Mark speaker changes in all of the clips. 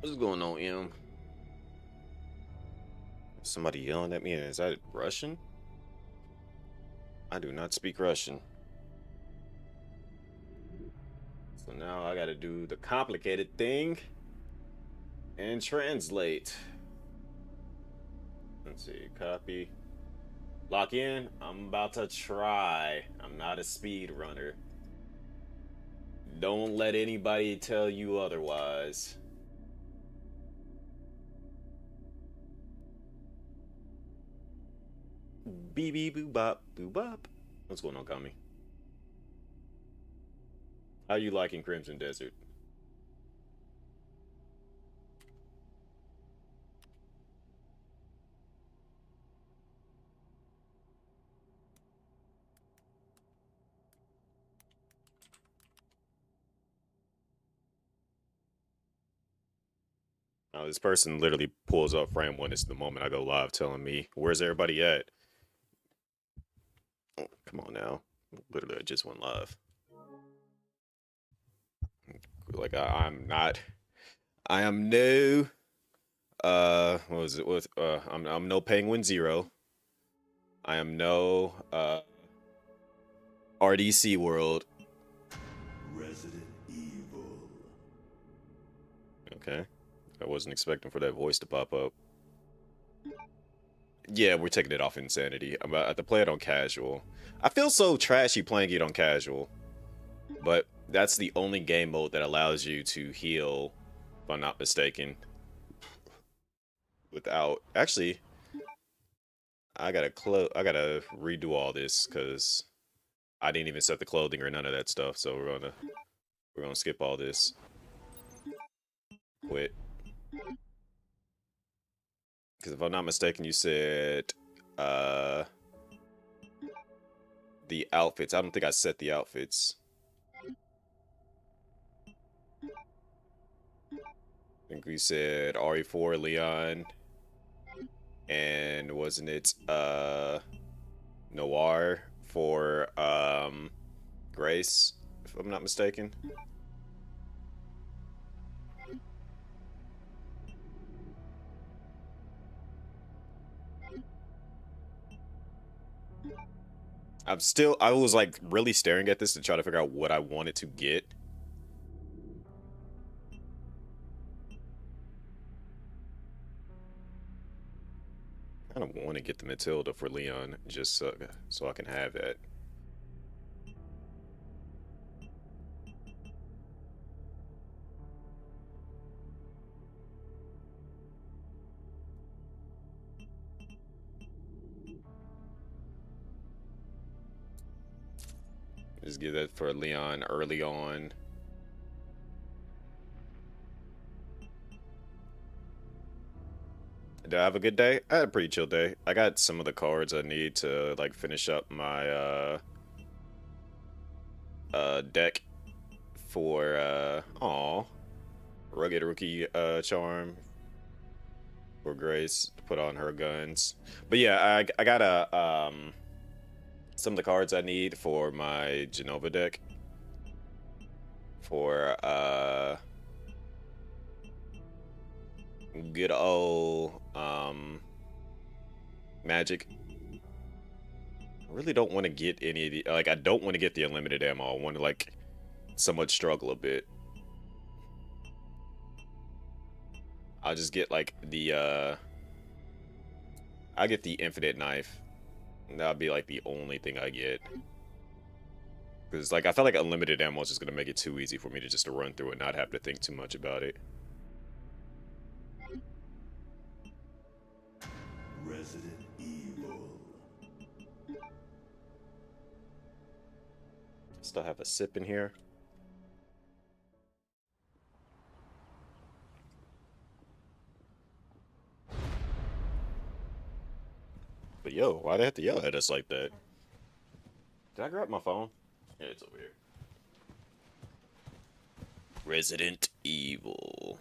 Speaker 1: What's going on, Em? Somebody yelling at me, and is that Russian? I do not speak Russian. So now I gotta do the complicated thing and translate. Let's see, copy. Lock in. I'm about to try. I'm not a speedrunner. Don't let anybody tell you otherwise. Beep beep boo bop boo bop. What's going on, Kami? How you liking Crimson Desert? This person literally pulls up frame one. It's the moment I go live, telling me, "Where's everybody at?" Oh, come on now. Literally, I just went live. Like I'm not. I am no. What was it? With I'm no Penguin Zero. I am no RDC World.
Speaker 2: Resident Evil.
Speaker 1: Okay, I wasn't expecting for that voice to pop up. Yeah, we're taking it off Insanity. I'm about to play it on casual. I feel so trashy playing it on casual, but that's the only game mode that allows you to heal, if I'm not mistaken. Without actually, I gotta redo all this because I didn't even set the clothing or none of that stuff. So we're gonna skip all this. Quit. Because if I'm not mistaken, you said uh the outfits. I don't think I set the outfits. I think we said RE4 Leon, and wasn't it Noir for Grace, if I'm not mistaken. I was like really staring at this to try to figure out what I wanted to get. I don't want to get the Matilda for Leon just so I can have that. Just give that for Leon early on. Did I have a good day? I had a pretty chill day. I got some of the cards I need to like finish up my deck for rugged rookie charm for Grace to put on her guns. But yeah, I got some of the cards I need for my Genova deck for good old Magic. I really don't want to get any of the like I don't want to get the unlimited ammo. I want to like somewhat struggle a bit. I'll just get like the I get the infinite knife. That'll be like the only thing I get. Because like I feel like unlimited ammo is just gonna make it too easy for me to just to run through and not have to think too much about it.
Speaker 2: Resident Evil.
Speaker 1: Still have a sip in here. But yo, why they have to yell at us like that? Did I grab my phone? Yeah, it's over here. Resident Evil.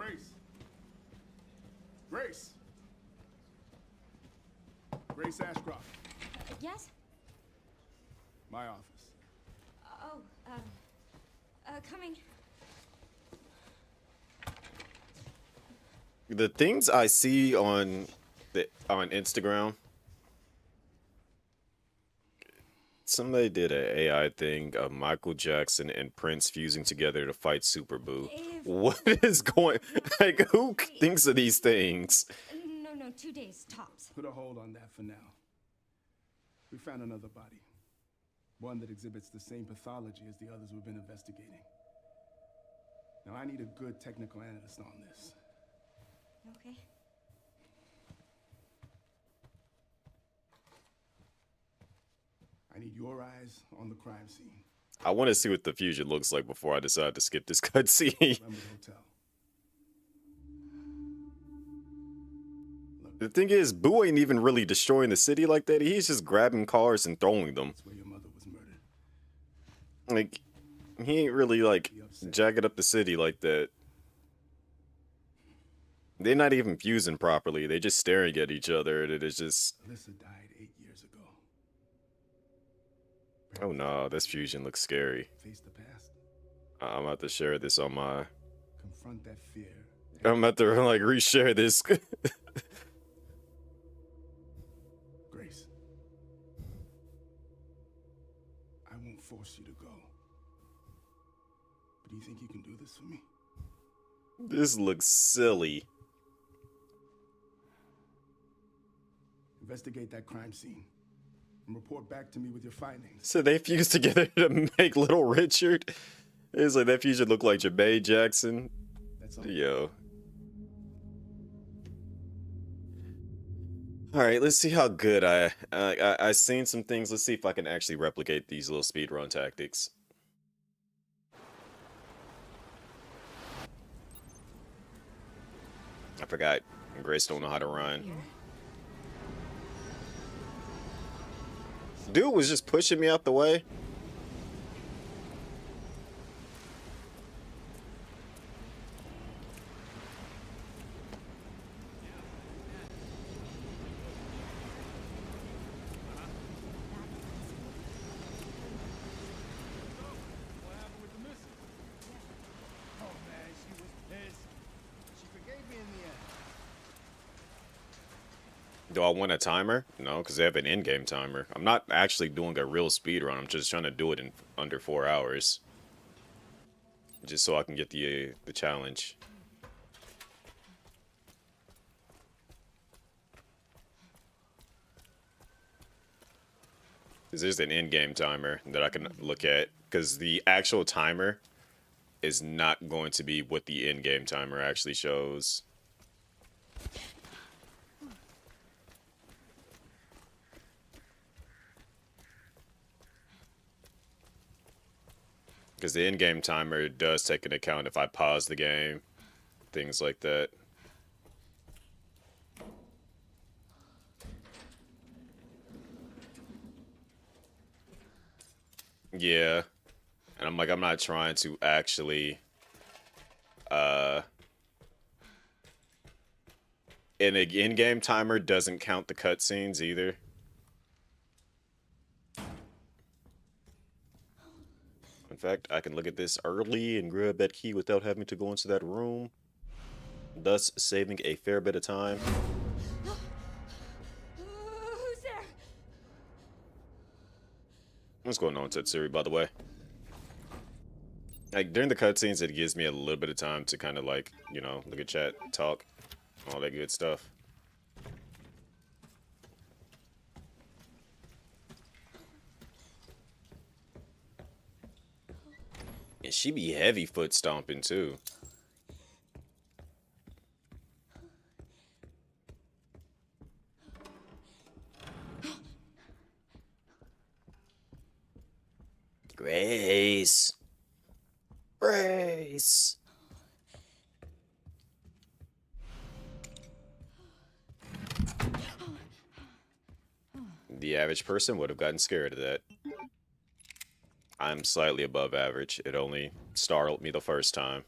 Speaker 3: Grace. Grace. Grace Ashcroft.
Speaker 4: Yes?
Speaker 3: My office.
Speaker 4: Oh, coming.
Speaker 1: The things I see on Instagram, somebody did an AI thing of Michael Jackson and Prince fusing together to fight Super Boo. What is going? Like, who thinks of these things?
Speaker 4: No, 2 days tops.
Speaker 3: Put a hold on that for now. We found another body. One that exhibits the same pathology as the others we've been investigating. Now, I need a good technical analyst on this.
Speaker 4: Okay.
Speaker 3: I need your eyes on the crime scene.
Speaker 1: I want to see what the fusion looks like before I decide to skip this cutscene.
Speaker 3: Remember the hotel.
Speaker 1: The thing is, Boo ain't even really destroying the city like that. He's just grabbing cars and throwing them.
Speaker 3: That's where your mother was murdered.
Speaker 1: Like, he ain't really, like, jacking up the city like that. They're not even fusing properly. They're just staring at each other, and it is just...
Speaker 3: Alyssa died 8 years ago.
Speaker 1: Oh no, this fusion looks scary.
Speaker 3: Face the past.
Speaker 1: I'm about to share this on my...
Speaker 3: Confront that fear.
Speaker 1: I'm about to, like, reshare this.
Speaker 3: Grace. I won't force you to go. But do you think you can do this for me?
Speaker 1: This looks silly.
Speaker 3: Investigate that crime scene and report back to me with your findings.
Speaker 1: So they fused together to make Little Richard? It's like that fusion looked like Jermaine Jackson.
Speaker 3: That's all.
Speaker 1: Yo. Alright, let's see how good I seen some things. Let's see if I can actually replicate these little speedrun tactics. I forgot. Grace don't know how to run. Dude was just pushing me out the way. Do I want a timer? No, because they have an in-game timer. I'm not actually doing a real speed run. I'm just trying to do it in under 4 hours, just so I can get the challenge. Because there's an in-game timer that I can look at. Because the actual timer is not going to be what the in-game timer actually shows. Because the in-game timer does take into account if I pause the game, things like that. Yeah. And I'm like, I'm not trying to actually, and an in-game timer doesn't count the cutscenes either. In fact, I can look at this early and grab that key without having to go into that room, thus saving a fair bit of time.
Speaker 4: Who's there?
Speaker 1: What's going on, Tetsuri, by the way? Like, during the cutscenes, it gives me a little bit of time to kind of, like, you know, look at chat, talk, all that good stuff. And she be heavy foot stomping too. Grace. Grace. The average person would have gotten scared of that. I'm slightly above average. It only startled me the first time.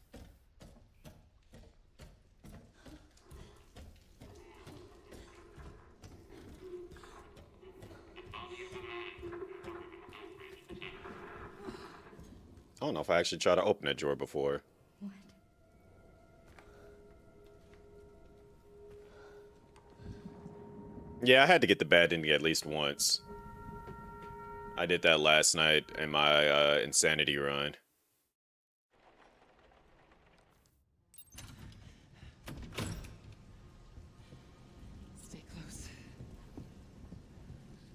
Speaker 1: I don't know if I actually tried to open that drawer before.
Speaker 4: What?
Speaker 1: Yeah, I had to get the bad ending at least once. I did that last night in my insanity run.
Speaker 5: Stay close.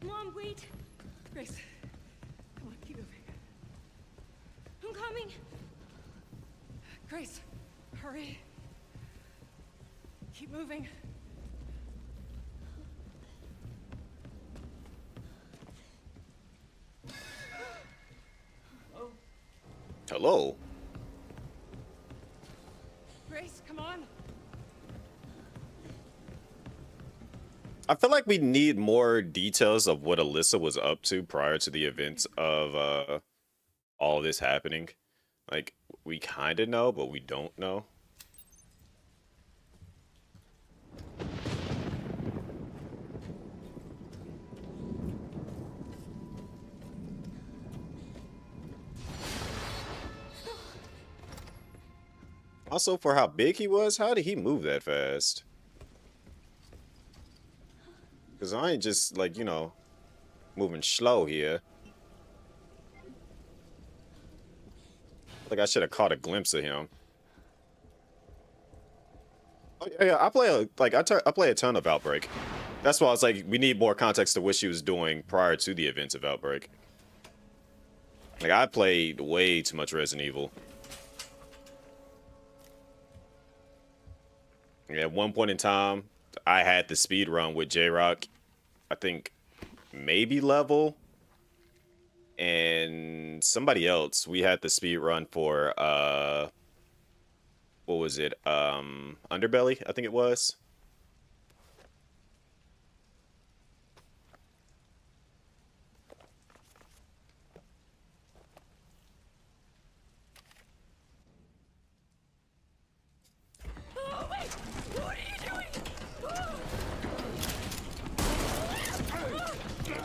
Speaker 4: Mom, wait.
Speaker 5: Grace, come on, keep moving.
Speaker 4: I'm coming.
Speaker 5: Grace, hurry. Keep moving.
Speaker 1: Hello?
Speaker 5: Grace, come on.
Speaker 1: I feel like we need more details of what Alyssa was up to prior to the events of all this happening. Like, we kind of know, but we don't know. Also, for how big he was, how did he move that fast? Because I ain't just, like, you know, moving slow here. Like, I should have caught a glimpse of him. Oh, yeah, I play I play a ton of Outbreak. That's why I was like, we need more context to what she was doing prior to the events of Outbreak. Like, I played way too much Resident Evil. Yeah, at one point in time, I had the speed run with J-Rock, I think maybe Level, and somebody else. We had the speed run for what was it? Underbelly, I think it was.
Speaker 5: Oh, wait! What are you doing?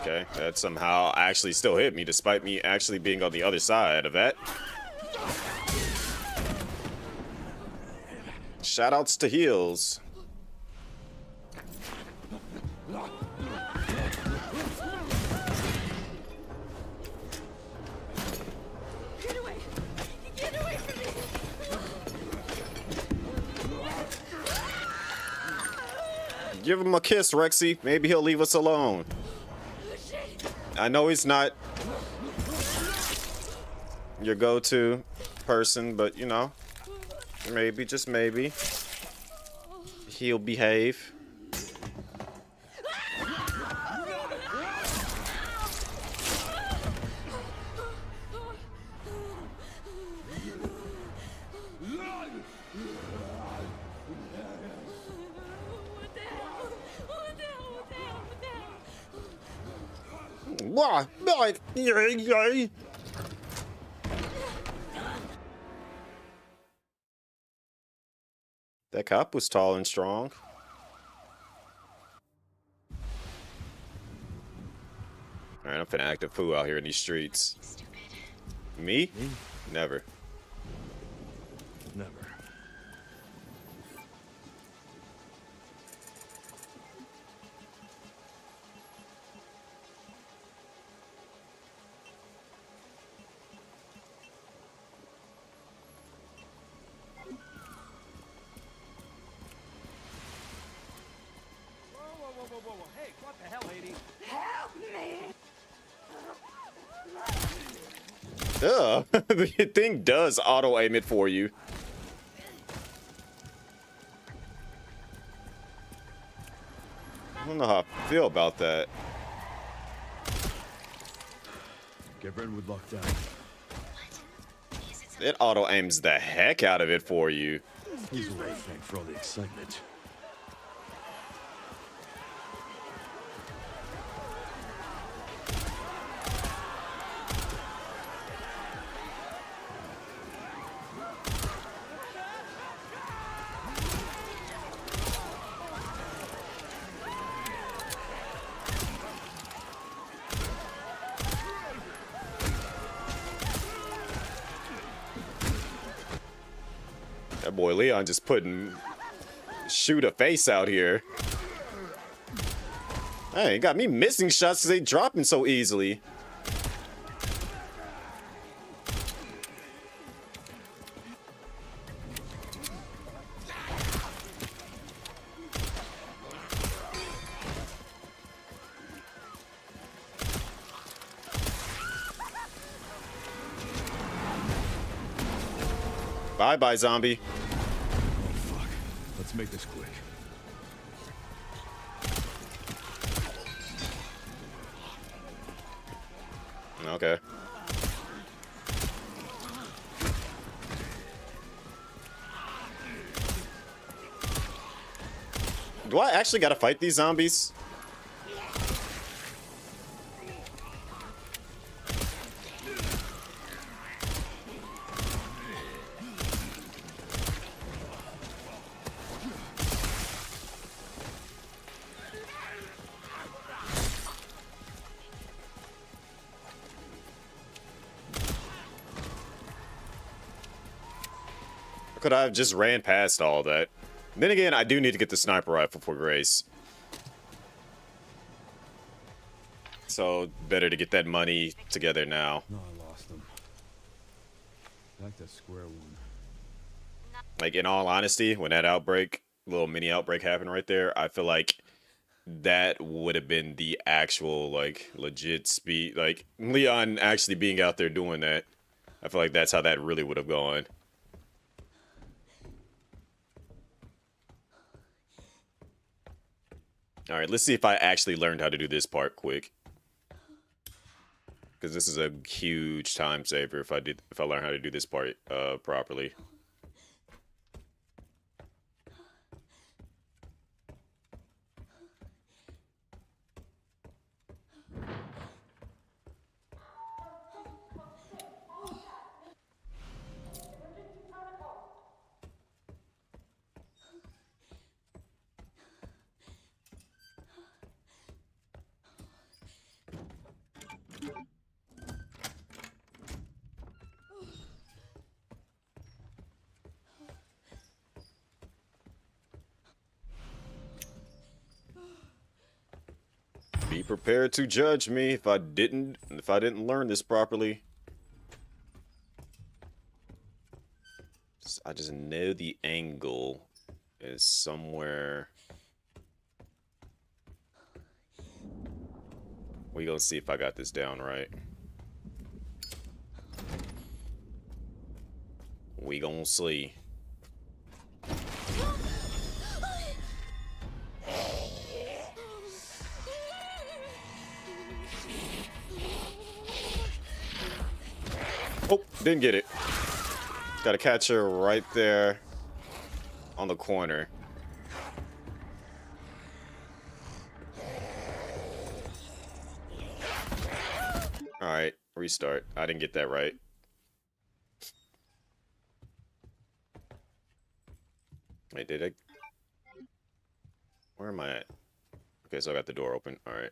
Speaker 1: Okay, that somehow actually still hit me, despite me actually being on the other side of that. Shoutouts to heals.
Speaker 5: Get away! Get away from me!
Speaker 1: Give him a kiss, Rexy. Maybe he'll leave us alone. I know he's not your go-to person, but you know, maybe, just maybe, he'll behave. Why? That cop was tall and strong. Alright, I'm finna act a fool out here in these streets.
Speaker 4: Stupid.
Speaker 1: Me? Never.
Speaker 2: Never.
Speaker 6: Whoa. Hey, what the hell, lady?
Speaker 1: Ugh. The thing does auto aim it for you. I don't know how I feel about that.
Speaker 2: Get Redwood locked down.
Speaker 1: It auto aims the heck out of it for you.
Speaker 2: He's a little faint for all the excitement.
Speaker 1: That boy Leon just putting shoot a face out here. Hey, got me missing shots because they dropping so easily. Bye-bye, zombie.
Speaker 2: Oh, fuck. Let's make this quick.
Speaker 1: Okay. Do I actually gotta fight these zombies? Could I have just ran past all that? Then again, I do need to get the sniper rifle for Grace. So, better to get that money together now.
Speaker 2: No, I lost them. Back to square one.
Speaker 1: Like, in all honesty, when that outbreak, little mini outbreak happened right there, I feel like that would have been the actual, like, legit speed. Like, Leon actually being out there doing that. I feel like that's how that really would have gone. All right, let's see if I actually learned how to do this part quick. Because this is a huge time saver if I learn how to do this part properly. Be prepared to judge me if I didn't learn this properly. I just know the angle is somewhere. We gonna see if I got this down right. We gonna see. Oh, didn't get it. Gotta catch her right there on the corner. Alright, restart. I didn't get that right. Wait, did I? Where am I at? Okay, so I got the door open. Alright.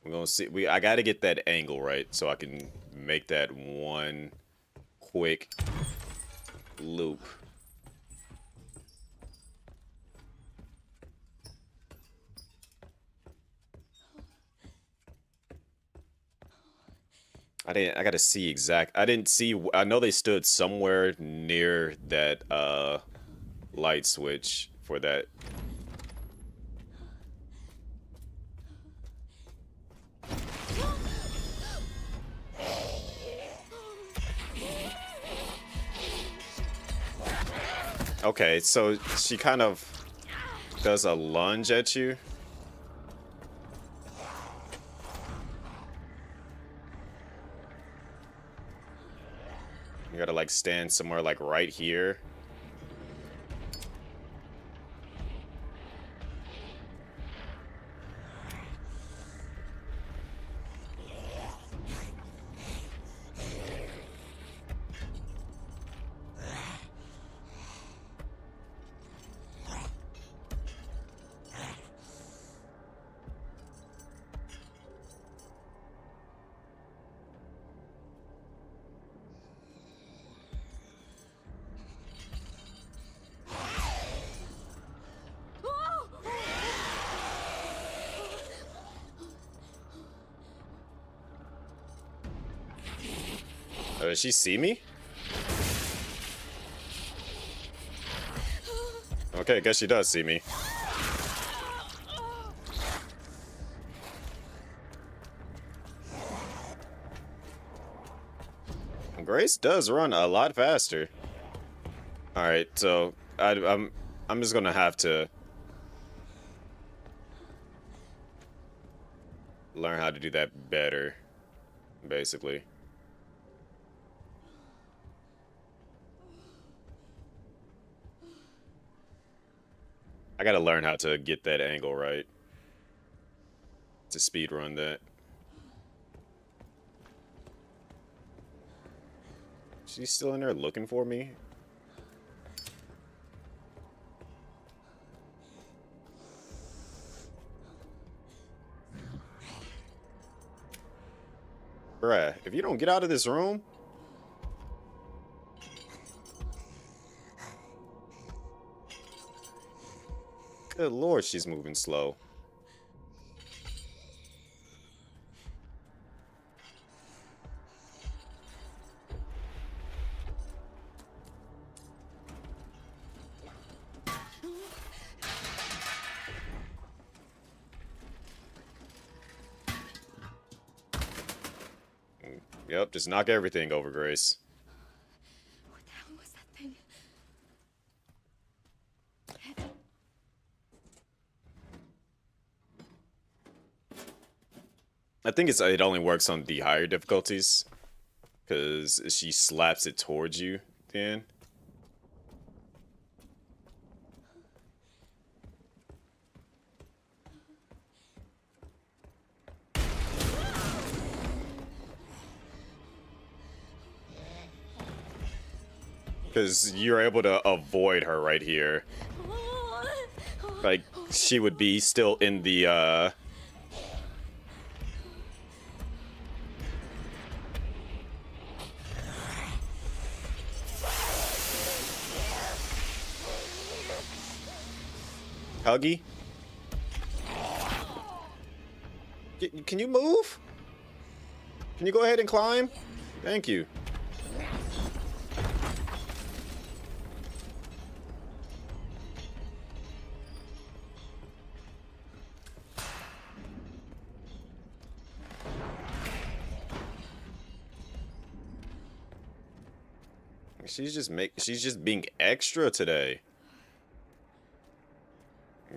Speaker 1: We're gonna see. I gotta get that angle right so I can make that one quick loop. I gotta see exact. I didn't see. I know they stood somewhere near that light switch for that. Okay, so she kind of does a lunge at you. You gotta like stand somewhere like right here. Does she see me? Okay, I guess she does see me. Grace does run a lot faster. All right, so I'm just gonna have to learn how to do that better, basically. I gotta learn how to get that angle right to speedrun that. She's still in there looking for me? Bruh, if you don't get out of this room... Good lord, she's moving slow. Yep, just knock everything over, Grace.
Speaker 4: What the hell was that thing?
Speaker 1: I think it only works on the higher difficulties, because she slaps it towards you then. Because you're able to avoid her right here. Like, she would be still in the, Huggy? Can you move? Can you go ahead and climb? Thank you. She's just being extra today.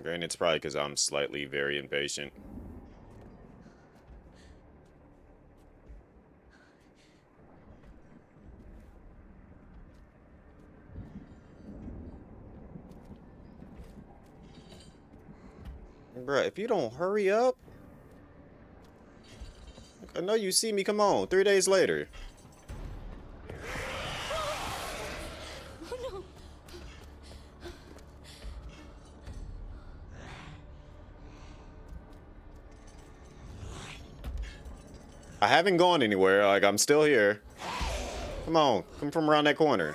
Speaker 1: Granted, it's probably because I'm slightly very impatient. Bruh, if you don't hurry up... I know you see me, come on, 3 days later. I haven't gone anywhere, like, I'm still here. Come on, come from around that corner.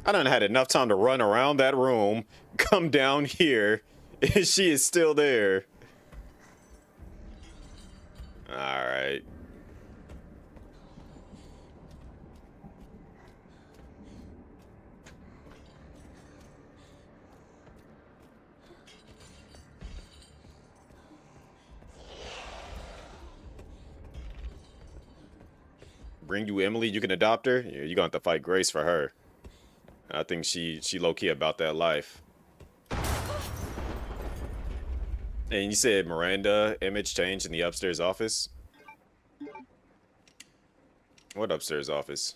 Speaker 1: I done had enough time to run around that room, come down here, and she is still there. Alright. Bring you Emily, you can adopt her? Yeah, you're gonna have to fight Grace for her. I think she low-key about that life. And you said Miranda image change in the upstairs office? What upstairs office?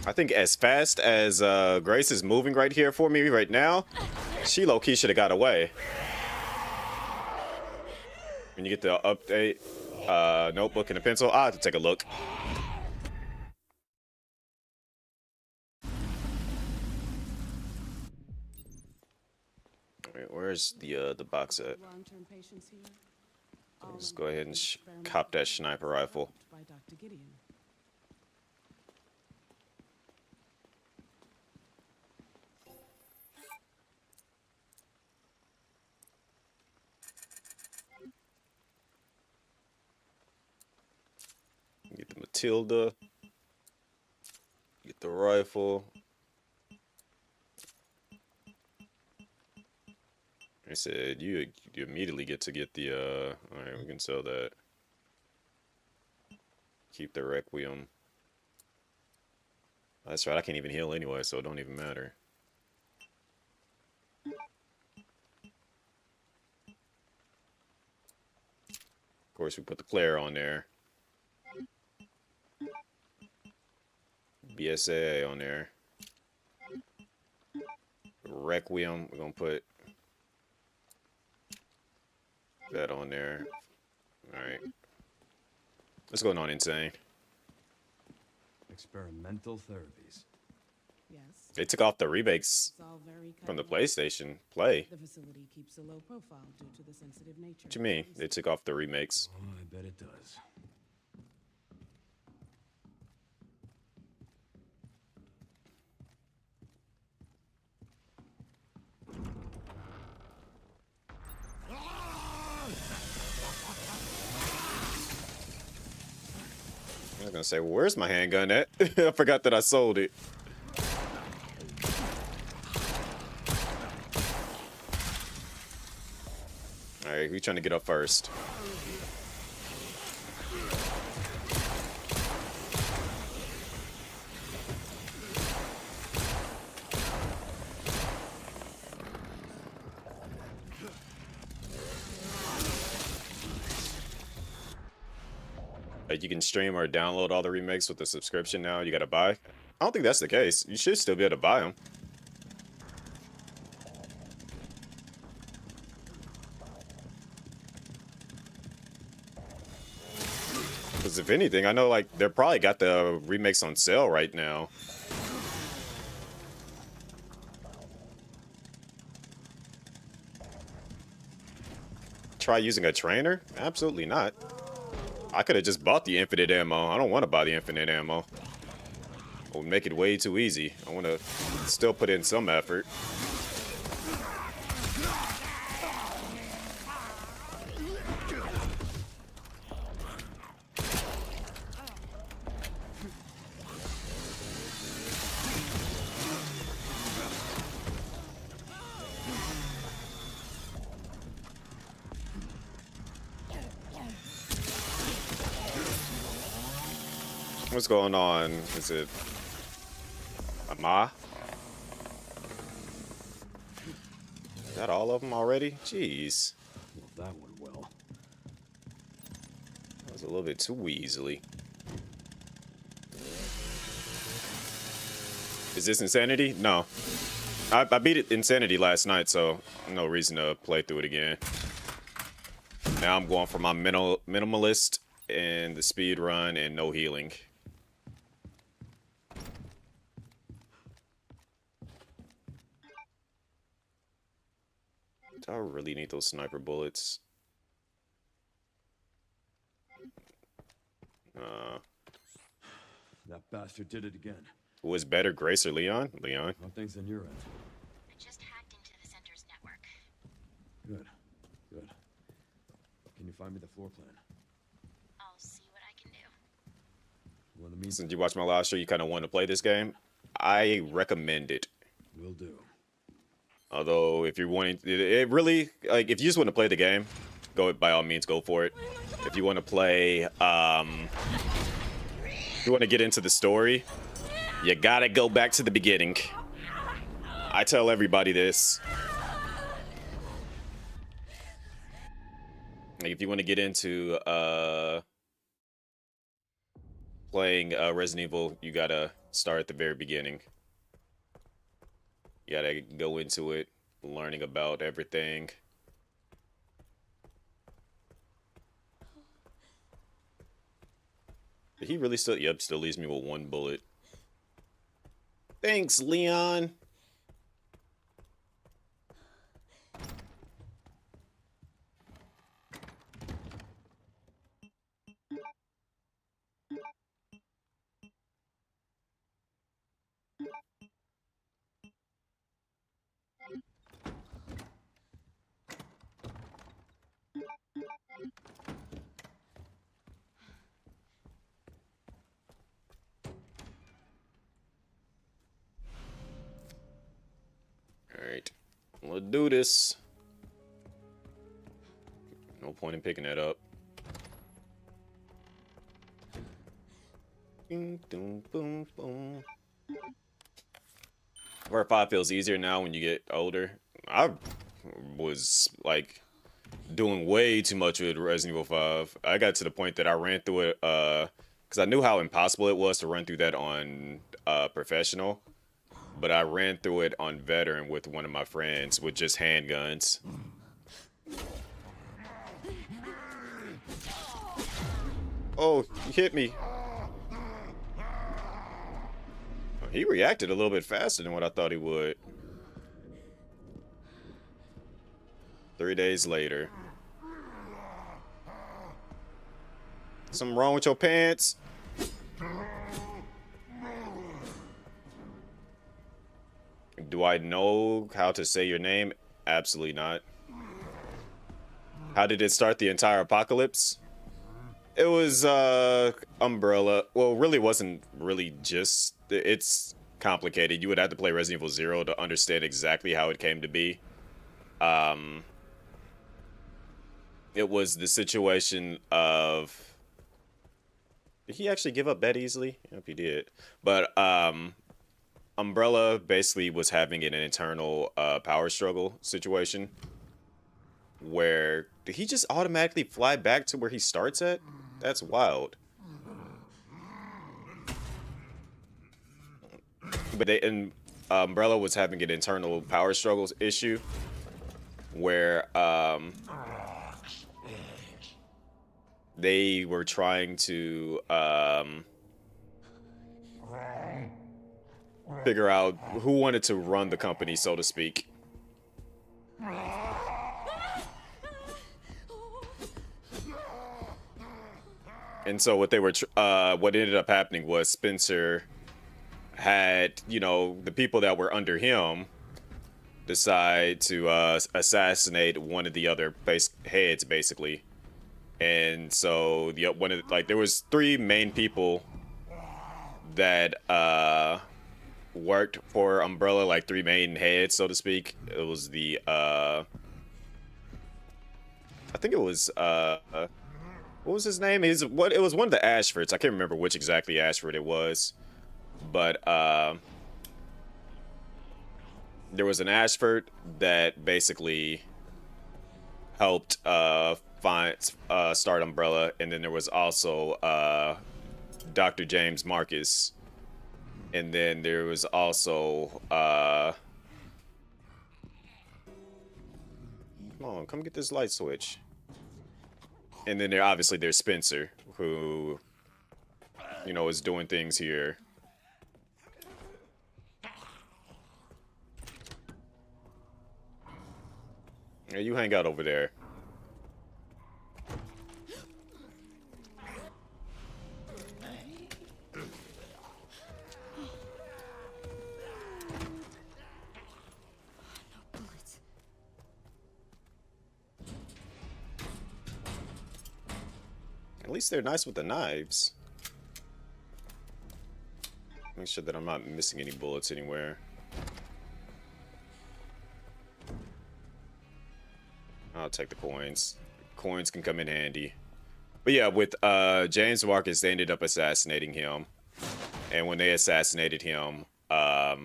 Speaker 1: I think as fast as Grace is moving right here for me right now, she low-key should have got away. When you get the update notebook and a pencil, I'll have to take a look. All right, where's the box at?
Speaker 5: Long-term patients here.
Speaker 1: Let's go ahead and cop that sniper rifle.
Speaker 5: By Dr. Gideon.
Speaker 1: Get the Matilda. Get the rifle. I said you immediately get the all right, we can sell that. Keep the Requiem. That's right, I can't even heal anyway, so it don't even matter. Of course, we put the Claire on there. BSA on there. Requiem, we're gonna put that on there. Alright. What's going on, Insane?
Speaker 2: Experimental therapies.
Speaker 5: Yes.
Speaker 1: They took off the remakes
Speaker 5: It's all very
Speaker 1: from the
Speaker 5: kind.
Speaker 1: PlayStation Play.
Speaker 5: The facility keeps a low profile due to the sensitive nature.
Speaker 1: What you mean? They took off the remakes.
Speaker 2: Oh, I bet it does.
Speaker 1: I was gonna say, well, where's my handgun at? I forgot that I sold it. Alright, who's trying to get up first? Like you can stream or download all the remakes with the subscription now. You gotta buy. I don't think that's the case. You should still be able to buy them. Because if anything, I know like they're probably got the remakes on sale right now. Try using a trainer? Absolutely not. I could have just bought the infinite ammo. I don't want to buy the infinite ammo. It would make it way too easy. I want to still put in some effort. What's going on? Is it Ama? Is that all of them already? Jeez.
Speaker 2: Well, that went well.
Speaker 1: That was a little bit too easily. Is this Insanity? No. I beat it Insanity last night, so no reason to play through it again. Now I'm going for my minimalist and the speed run and no healing. Do I really need those sniper bullets?
Speaker 2: That bastard did it again.
Speaker 1: Who is better, Grace or Leon? Leon.
Speaker 2: How things on your end?
Speaker 7: I just hacked into the center's network.
Speaker 2: Good. Good. Can you find me the floor plan?
Speaker 7: I'll see what I can do.
Speaker 2: Well, in the meantime,
Speaker 1: Since you watched my last show, you kind of want to play this game. I recommend it.
Speaker 2: will do.
Speaker 1: Although, if you're wanting, it really, like, if you just want to play the game, go, by all means, go for it. If you want to play, if you want to get into the story, you gotta go back to the beginning. I tell everybody this. Like, if you want to get into, playing, Resident Evil, you gotta start at the very beginning. You gotta go into it, learning about everything. he really still? Yep, still leaves me with 1 bullet. Thanks, Leon. Alright, let's do this. No point in picking that up. Boom, boom, boom, boom. Where 5 feels easier now when you get older. I was like doing way too much with Resident Evil 5. I got to the point that I ran through it because I knew how impossible it was to run through that on professional. But I ran through it on veteran with one of my friends with just handguns. Oh, he hit me. He reacted a little bit faster than what I thought he would. 3 days later. Something wrong with your pants? Do I know how to say your name? Absolutely not. How did it start the entire apocalypse? It was Umbrella. Well, it really wasn't really just... It's complicated. You would have to play Resident Evil 0 to understand exactly how it came to be. It was the situation of... Did he actually give up that easily? I hope he did. But Umbrella basically was having an internal power struggle situation where did he just automatically fly back to where he starts at? That's wild. But Umbrella was having an internal power struggles issue where they were trying to figure out who wanted to run the company, so to speak. And so what ended up happening was Spencer had, you know, the people that were under him decide to assassinate one of the other heads, basically. And so there was 3 main people that worked for Umbrella, like 3 main heads, so to speak. It was the I think it was what was his name? It was one of the Ashfords. I can't remember which exactly Ashford it was. But there was an Ashford that basically helped start Umbrella, and then there was also Dr. James Marcus, and then there was also come get this light switch. And then there's Spencer, who, you know, is doing things here. Yeah, you hang out over there. At least they're nice with the knives. Make sure that I'm not missing any bullets anywhere. I'll take the coins. Coins can come in handy. But yeah, with James Marcus, they ended up assassinating him. And when they assassinated him, yep,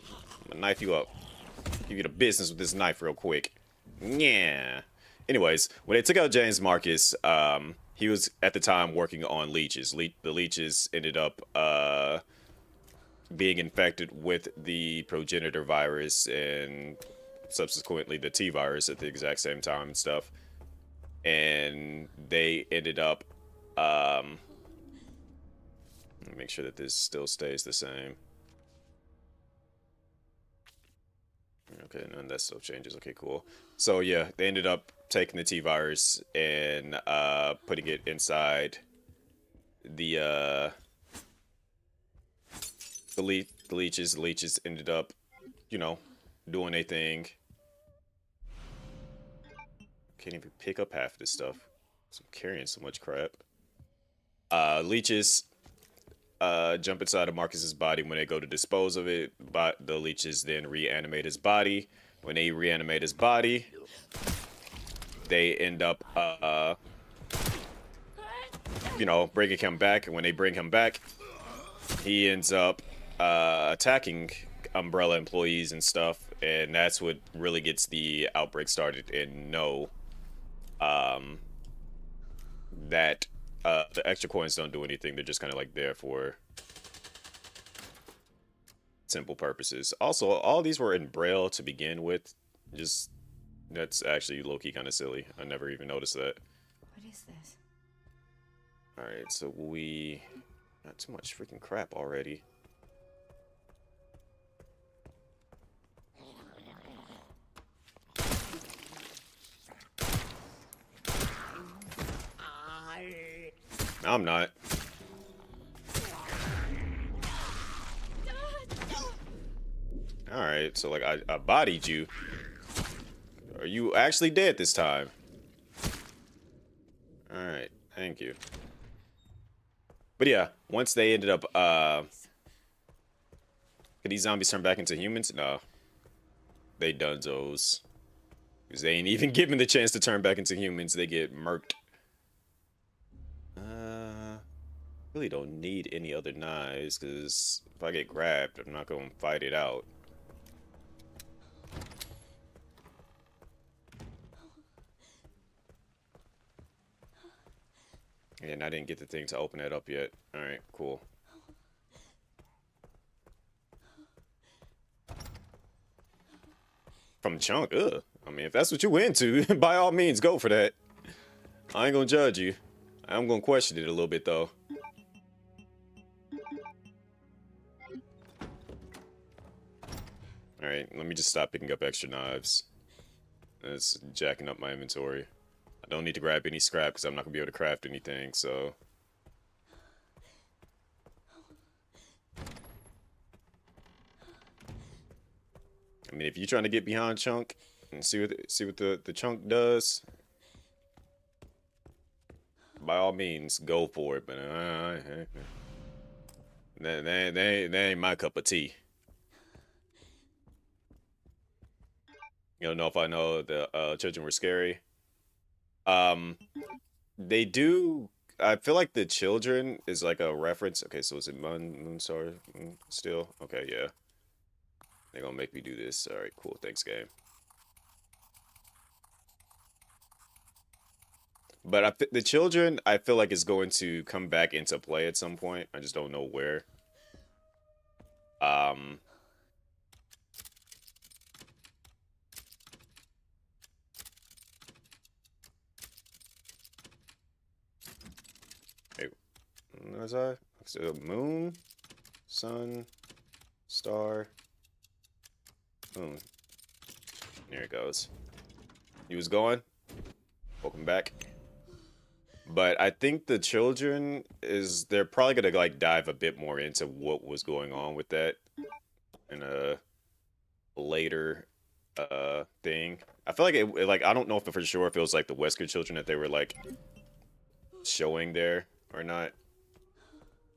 Speaker 1: I'm gonna knife you up. Give you the business with this knife real quick. Yeah. Anyways, when they took out James Marcus, he was at the time working on leeches. The leeches ended up, being infected with the progenitor virus and subsequently the T virus at the exact same time and stuff. And they ended up, make sure that this still stays the same. Okay, none of that stuff changes. Okay, cool. So yeah, they ended up taking the T virus and putting it inside the leeches. The leeches ended up, you know, doing a thing. Can't even pick up half of this stuff. I'm carrying so much crap. Leeches jump inside of Marcus's body when they go to dispose of it, but the leeches then reanimate his body. When they reanimate his body, they end up, you know, bringing him back. And when they bring him back, he ends up attacking Umbrella employees and stuff. And that's what really gets the outbreak started. And no, that the extra coins don't do anything. They're just kind of like there for simple purposes. Also, all these were in Braille to begin with. Just, that's actually low-key kind of silly. I never even noticed that.
Speaker 4: What is this?
Speaker 1: Alright, so we got too much freaking crap already. I'm not. Alright, so like I bodied you. Are you actually dead this time? Alright, thank you. But yeah, once they ended up could these zombies turn back into humans? No. They dunzos. Because they ain't even given the chance to turn back into humans. They get murked. Really don't need any other knives, because if I get grabbed, I'm not going to fight it out. And I didn't get the thing to open it up yet. Alright, cool. From Chunk, ugh. I mean, if that's what you into, by all means, go for that. I ain't gonna judge you. I'm gonna question it a little bit, though. Alright, let me just stop picking up extra knives. That's jacking up my inventory. I don't need to grab any scrap because I'm not gonna be able to craft anything, so. I mean, if you're trying to get behind Chunk and see what the Chunk does, by all means, go for it. But that ain't my cup of tea. You don't know if I know the children were scary. They do. I feel like the children is like a reference. Okay, so is it Moonstar still? Okay, yeah. They're gonna make me do this. All right, cool. Thanks, game. But the children, I feel like is going to come back into play at some point. I just don't know where. What was I? So moon, sun, star, moon. There it goes. He was going. Welcome back. But I think the children they're probably gonna like dive a bit more into what was going on with that in a later thing. I feel like it like I don't know if for sure if it was like the Wesker children that they were like showing there or not.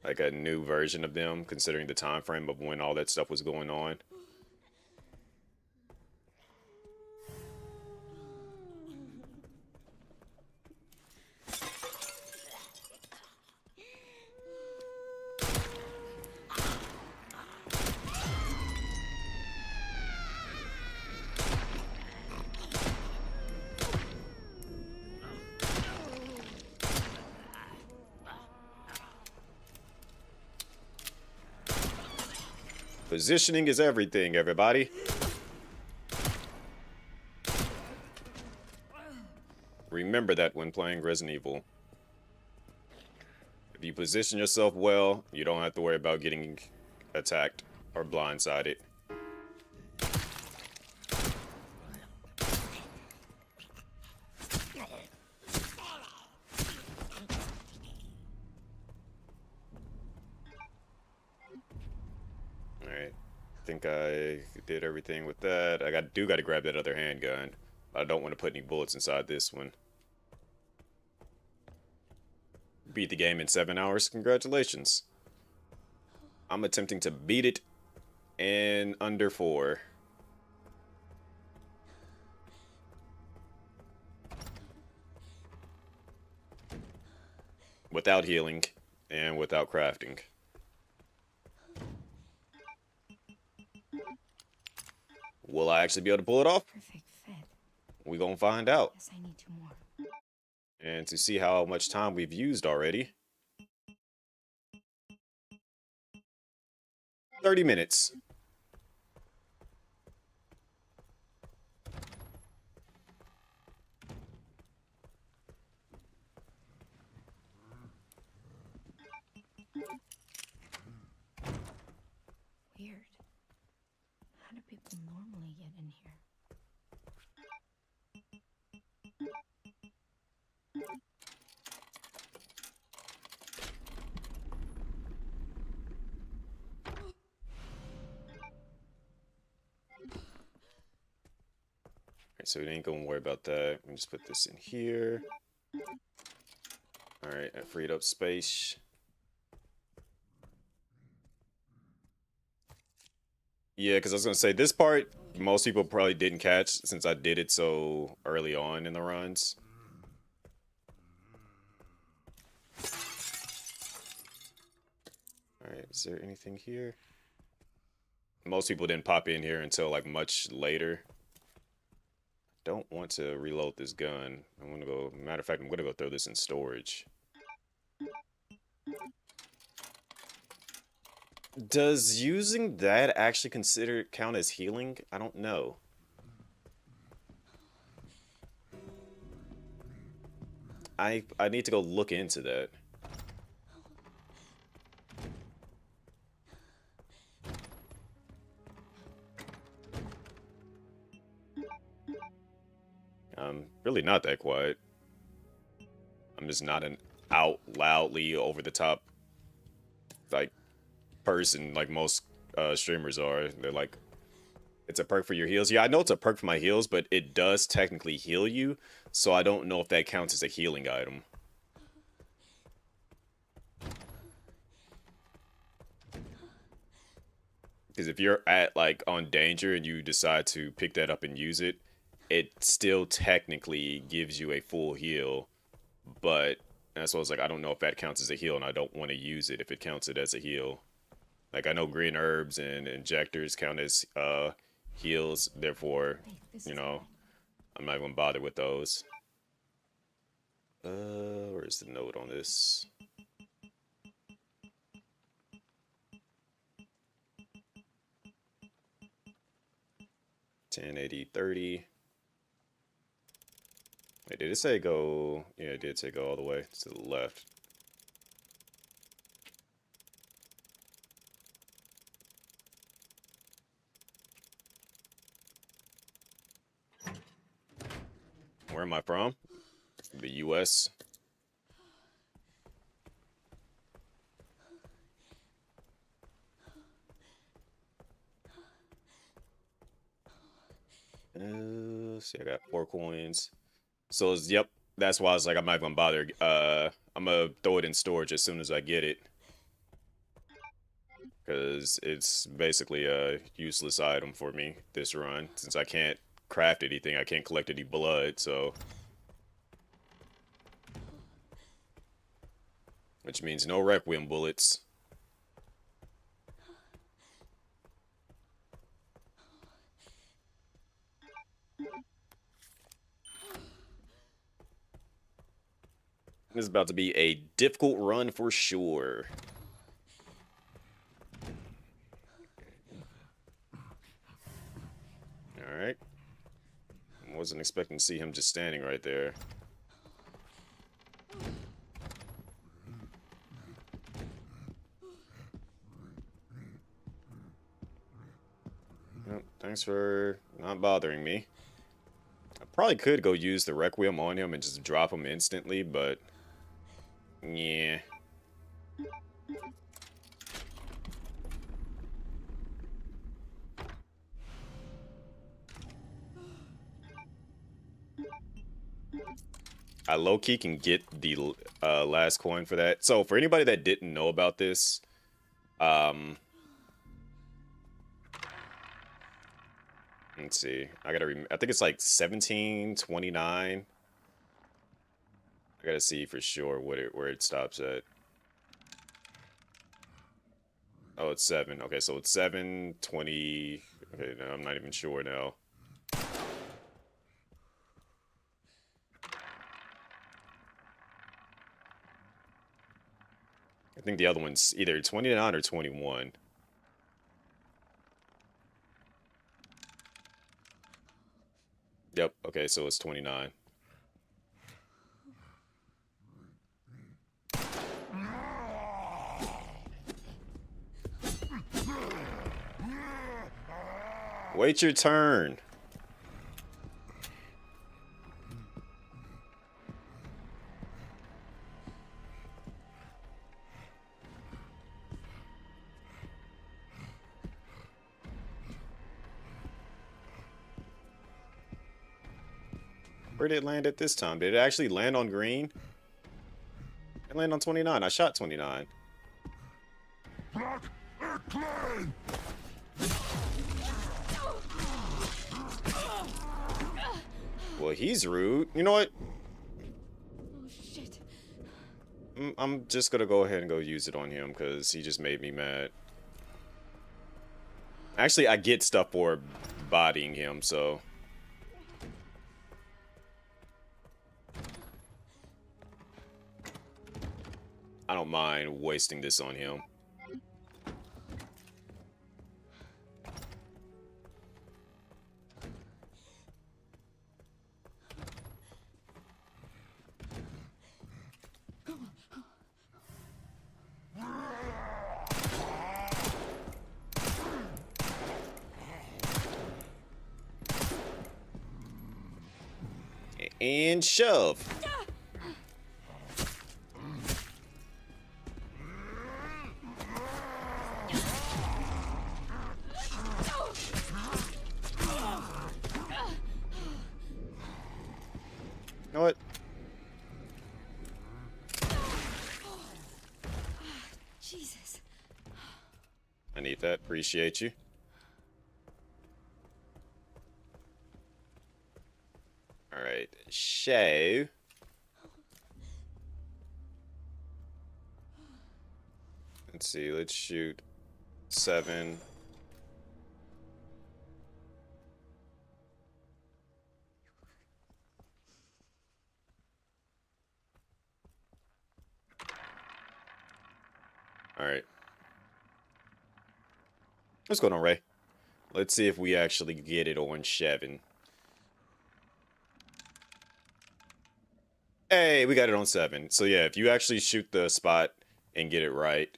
Speaker 1: Like a new version of them, considering the time frame of when all that stuff was going on. Positioning is everything, everybody. Remember that when playing Resident Evil. If you position yourself well, you don't have to worry about getting attacked or blindsided. Alright. I think I did everything with that. I do got to grab that other handgun. I don't want to put any bullets inside this one. Beat the game in 7 hours. Congratulations. I'm attempting to beat it in under 4. Without healing and without crafting. Will I actually be able to pull it off?
Speaker 4: Perfect fit.
Speaker 1: We gonna find out.
Speaker 4: Guess I need 2 more.
Speaker 1: And to see how much time we've used already. 30 minutes.
Speaker 4: Weird. How do people normally get in here?
Speaker 1: Alright, so we ain't gonna worry about that. We just put this in here. Alright, I freed up space. Yeah, because I was gonna say this part, most people probably didn't catch since I did it so early on in the runs. Alright, is there anything here? Most people didn't pop in here until like much later. Don't want to reload this gun. I'm gonna go, matter of fact, I'm gonna go throw this in storage. Does using that actually count as healing? I don't know. I need to go look into that. I'm really not that quiet. I'm just not an out loudly over the top like person like most streamers are. They're like, it's a perk for your heals. Yeah, I know it's a perk for my heals, but it does technically heal you, so I don't know if that counts as a healing item. Because if you're at like on danger and you decide to pick that up and use it, it still technically gives you a full heal, but that's why I was like, I don't know if that counts as a heal, and I don't want to use it if it counts it as a heal. Like, I know green herbs and injectors count as heals, therefore, you know, I'm not even gonna bother with those. Where's the note on this? $10.80.30. Wait, did it say go? Yeah, it did say go all the way to the left. Where am I from? The US. See, I got 4 coins. So, yep, that's why I was like, I'm not even gonna bother. I'm gonna throw it in storage as soon as I get it. Because it's basically a useless item for me this run. Since I can't craft anything, I can't collect any blood, so. Which means no Requiem bullets. This is about to be a difficult run for sure. Alright. Wasn't expecting to see him just standing right there. Well, thanks for not bothering me. I probably could go use the Requiem on him and just drop him instantly, but... yeah. I low-key can get the last coin for that. So for anybody that didn't know about this, let's see. I think it's like 1729. I gotta see for sure where it stops at. Oh, it's 7. Okay, so it's 720. Okay, no, I'm not even sure now. I think the other one's either 29 or 21. Yep, okay, so it's 29. Wait your turn. Where did it land at this time? Did it actually land on green? It landed on 29. I shot 29. Well, he's rude. You know what?
Speaker 5: Oh, shit.
Speaker 1: I'm just gonna go ahead and go use it on him because he just made me mad. Actually, I get stuff for bodying him, so... I don't mind wasting this on him. And shove. You know what?
Speaker 5: Jesus.
Speaker 1: I need that. Appreciate you. Alright, show. Let's see, let's shoot 7. Alright. What's going on, Ray? Let's see if we actually get it on Shevin. Hey, we got it on 7. So yeah, if you actually shoot the spot and get it right,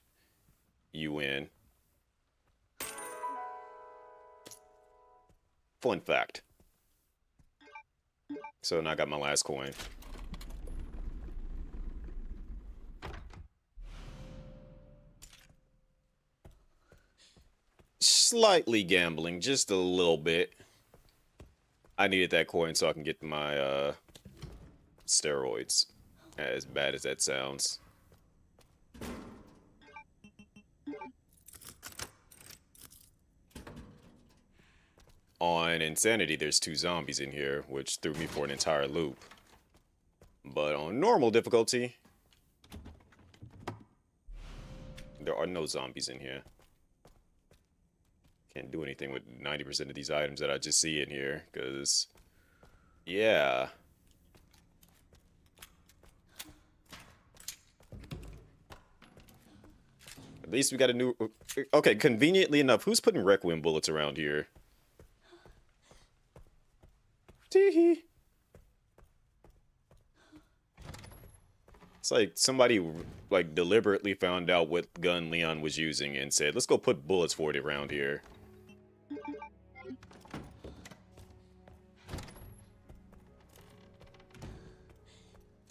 Speaker 1: you win. Fun fact. So now I got my last coin. Slightly gambling, just a little bit. I needed that coin so I can get my steroids, as bad as that sounds. On Insanity, there's 2 zombies in here, which threw me for an entire loop. But on normal difficulty, there are no zombies in here. Can't do anything with 90% of these items that I just see in here, because, yeah. At least we got a new... Okay, conveniently enough, who's putting Requiem bullets around here? Tee-hee. It's like somebody like deliberately found out what gun Leon was using and said, let's go put bullets for it around here.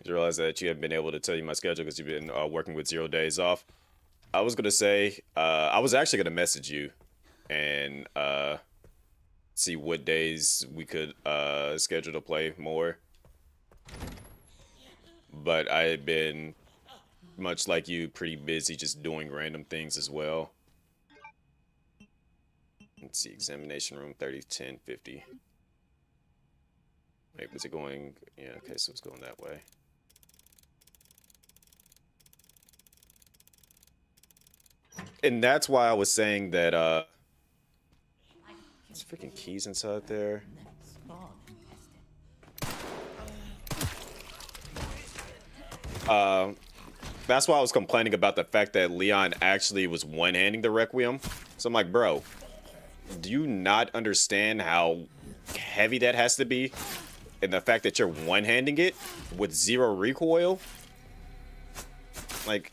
Speaker 1: You realize that you haven't been able to tell you my schedule because you've been working with 0 days off. I was gonna say, I was actually gonna message you and see what days we could schedule to play more. But I had been, much like you, pretty busy just doing random things as well. Let's see, examination room 30, 10, 50. Wait, was it going? Yeah, okay, so it's going that way. And that's why I was saying that, there's freaking keys inside there. That's why I was complaining about the fact that Leon actually was one-handing the Requiem. So I'm like, bro, do you not understand how heavy that has to be? And the fact that you're one-handing it with 0 recoil? Like,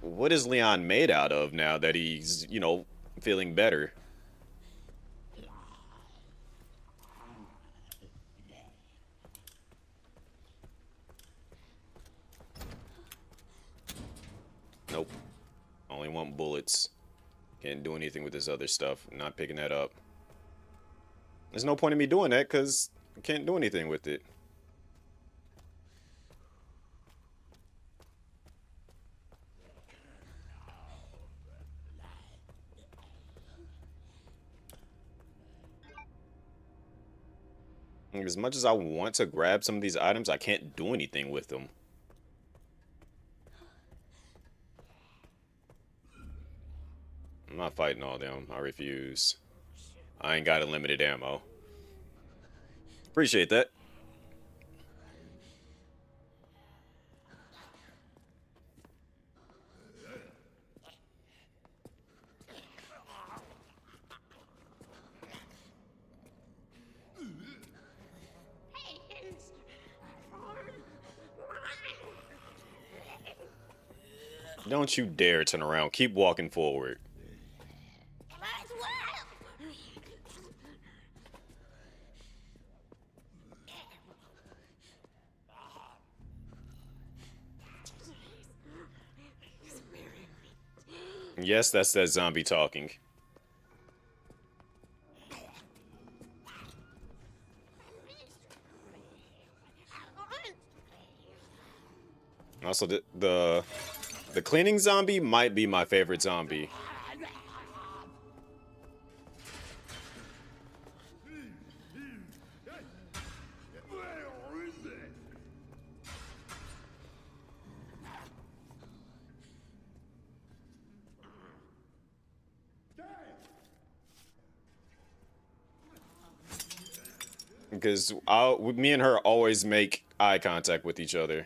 Speaker 1: what is Leon made out of now that he's, you know, feeling better? Nope. Only want bullets. Can't do anything with this other stuff. I'm not picking that up. There's no point in me doing that because I can't do anything with it. As much as I want to grab some of these items, I can't do anything with them. I'm not fighting all them. I refuse. I ain't got unlimited ammo. Appreciate that. Don't you dare turn around. Keep walking forward. Yes, that's that zombie talking. Also, the cleaning zombie might be my favorite zombie. Because me and her always make eye contact with each other.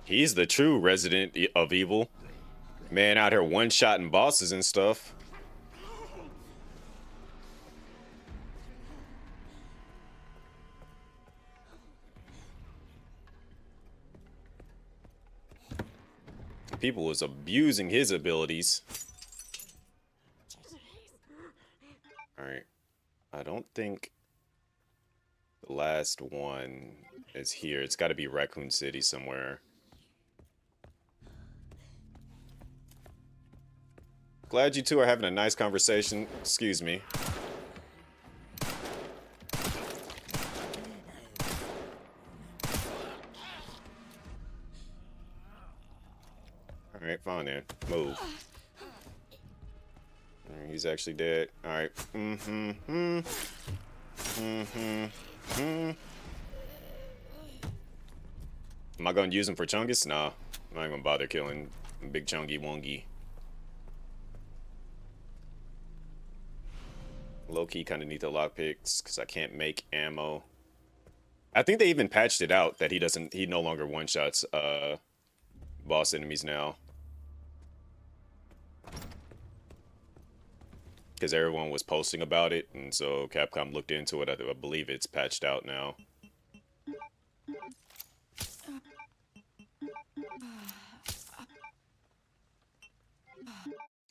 Speaker 1: He's the true resident of evil. Man out here one-shotting bosses and stuff. People was abusing his abilities. Alright. I don't think the last one is here. It's got to be Raccoon City somewhere. Glad you two are having a nice conversation. Excuse me. Alright, fine then. Move. Alright, he's actually dead. Alright. Am I gonna use him for Chungus? Nah. I'm not gonna bother killing Big chungy wongy. Low key kind of need the lockpicks because I can't make ammo. I think they even patched it out that he no longer one shots boss enemies now. Because everyone was posting about it, and so Capcom looked into it. I believe it's patched out now.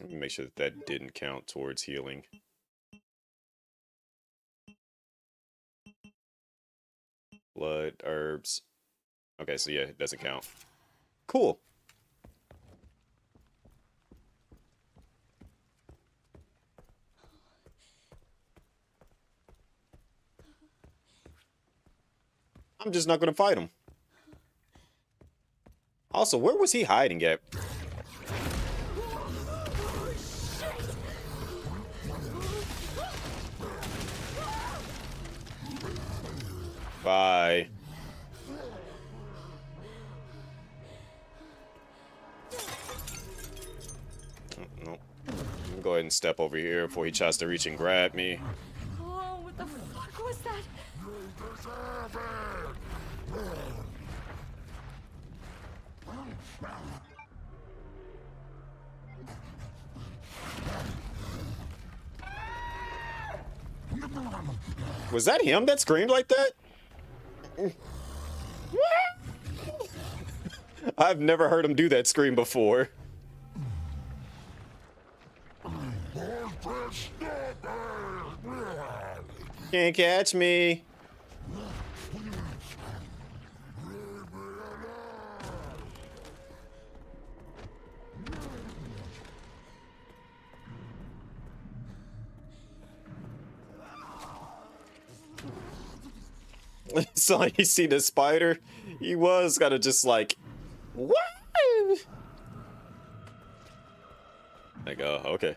Speaker 1: Let me make sure that that didn't count towards healing. Blood, herbs. Okay, so yeah, it doesn't count. Cool. I'm just not gonna fight him. Also, where was he hiding at? Bye. Nope. Go ahead and step over here before he tries to reach and grab me.
Speaker 5: Oh, what the fuck was that?
Speaker 1: Was that him that screamed like that? I've never heard him do that scream before. Can't catch me. So you see the spider? He was kind of just like, what? Like, oh, okay.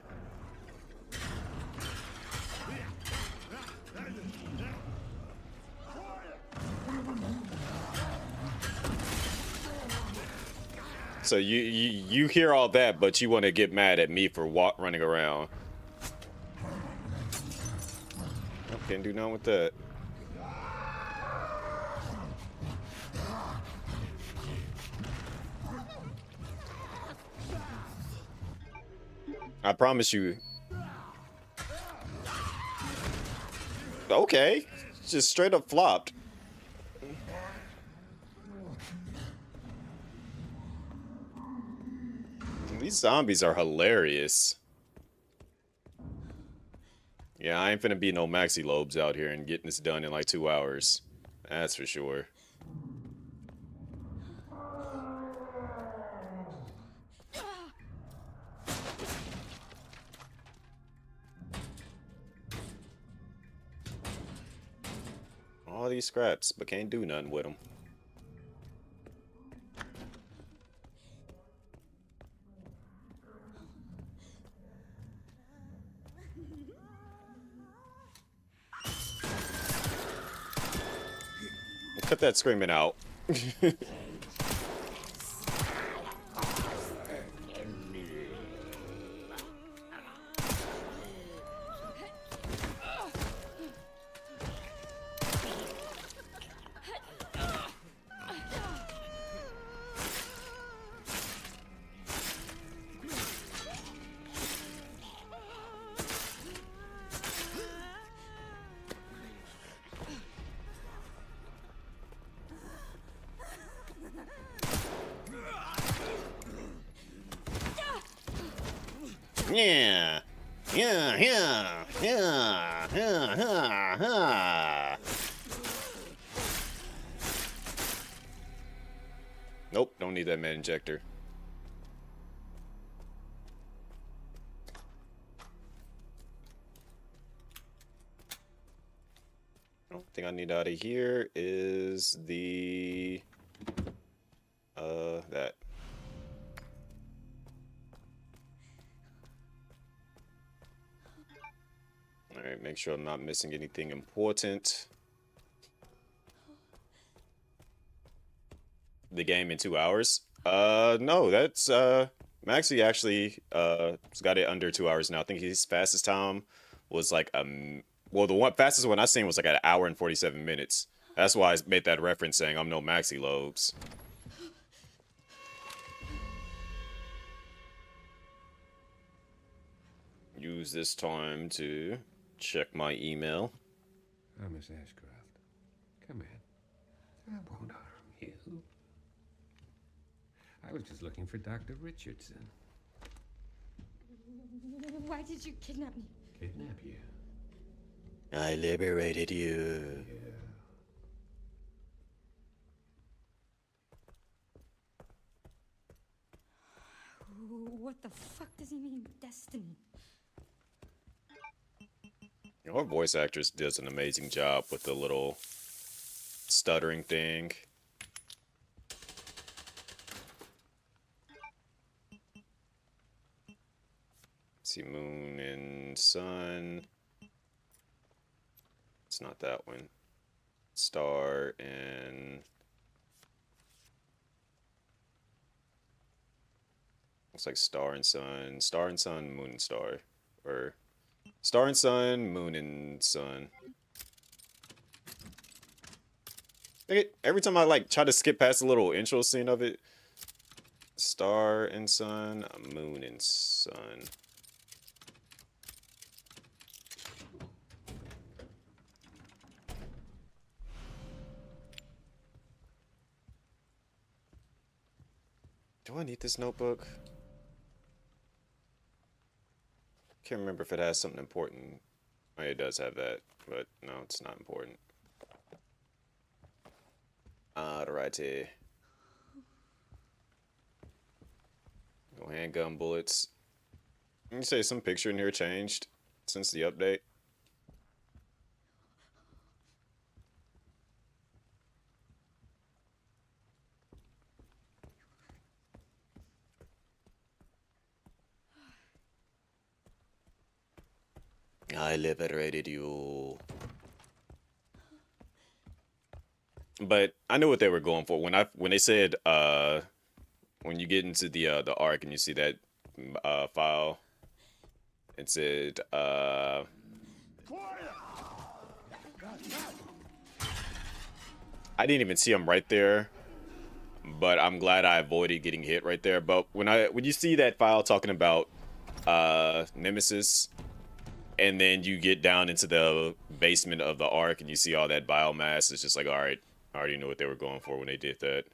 Speaker 1: So you hear all that, but you want to get mad at me for running around. Nope, can't do nothing with that. I promise you. Okay, just straight up flopped. These zombies are hilarious. Yeah, I ain't finna be no maxi lobes out here and getting this done in like 2 hours. That's for sure. All these scraps, but can't do nothing with them. Cut that screaming out. Yeah. Yeah, yeah, yeah, yeah, yeah, yeah. Nope, don't need that med injector. Only thing I need out of here is the that. Alright, make sure I'm not missing anything important. The game in 2 hours? No, that's Maxie actually got it under 2 hours now. I think his fastest time was like well, the one fastest one I seen was like an hour and 47 minutes. That's why I made that reference saying I'm no Maxi Lobes. Use this time to check my email.
Speaker 2: Miss Ashcroft, come in. I won't harm you. I was just looking for Dr. Richardson.
Speaker 4: Why did you kidnap me?
Speaker 2: Kidnap you?
Speaker 1: I liberated you.
Speaker 2: Yeah.
Speaker 4: What the fuck does he mean, destiny?
Speaker 1: Our voice actress does an amazing job with the little stuttering thing. Let's see, moon and sun. It's not that one. Star and... Looks like star and sun, moon and star. Or star and sun, moon and sun. Every time I like try to skip past the little intro scene of it, star and sun, moon and sun. Do I need this notebook? Can't remember if it has something important. Oh, it does have that, but no, it's not important. Alrighty. No handgun bullets. Let me say some picture in here changed since the update. I liberated you. But I knew what they were going for when they said when you get into the arc and you see that file, it said I didn't even see him right there, but I'm glad I avoided getting hit right there. But when you see that file talking about Nemesis, and then you get down into the basement of the ark and you see all that biomass, it's just like, all right, I already knew what they were going for when they did that.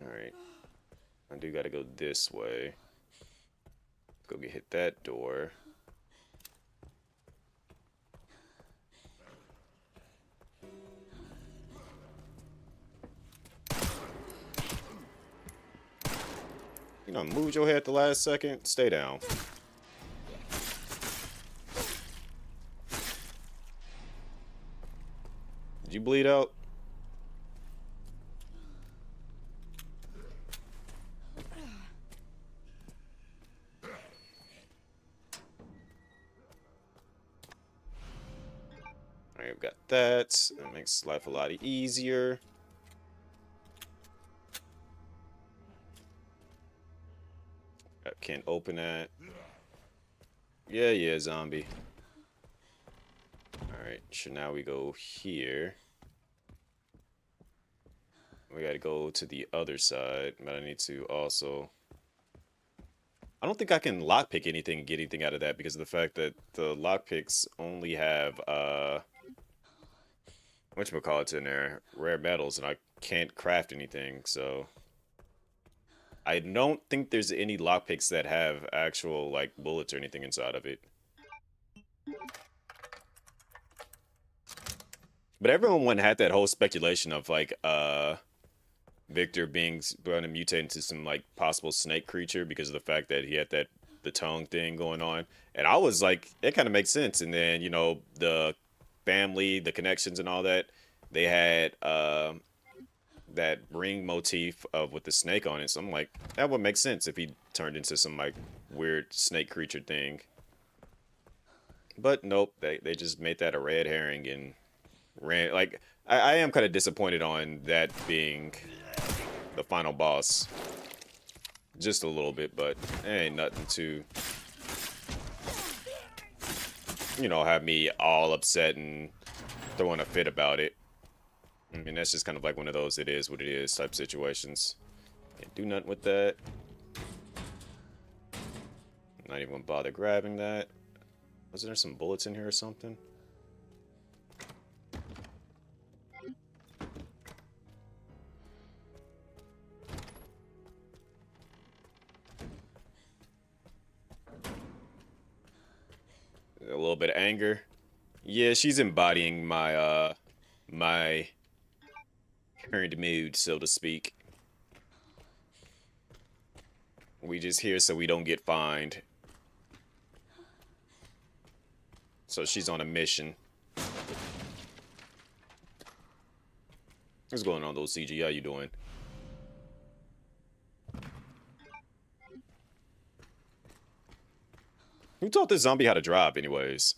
Speaker 1: All right, I do got to go this way. Go hit that door. You know, moved your head at the last second. Stay down. Did you bleed out? Alright, we've got that. That makes life a lot easier. Can't open that. Yeah, zombie. Alright, so now we go here. We gotta go to the other side, but I need to also... I don't think I can lockpick anything and get anything out of that because of the fact that the lockpicks only have, whatchamacallits in there, rare metals, and I can't craft anything, so... I don't think there's any lockpicks that have actual, like, bullets or anything inside of it. But everyone had that whole speculation of, like, Victor being going to mutate into some, like, possible snake creature because of the fact that he had the tongue thing going on. And I was like, it kind of makes sense. And then, you know, the family, the connections and all that, they had, that ring motif of with the snake on it. So I'm like, that would make sense if he turned into some like weird snake creature thing. But nope, they just made that a red herring and ran. Like I am kind of disappointed on that being the final boss. Just a little bit, but it ain't nothing to, you know, have me all upset and throwing a fit about it. I mean, that's just kind of like one of those it is what it is type situations. Can't do nothing with that. Not even gonna bother grabbing that. Was there some bullets in here or something? A little bit of anger. Yeah, she's embodying my my current mood, so to speak. We just here so we don't get fined. So she's on a mission. What's going on, though, CG? How you doing? Who taught this zombie how to drive, anyways?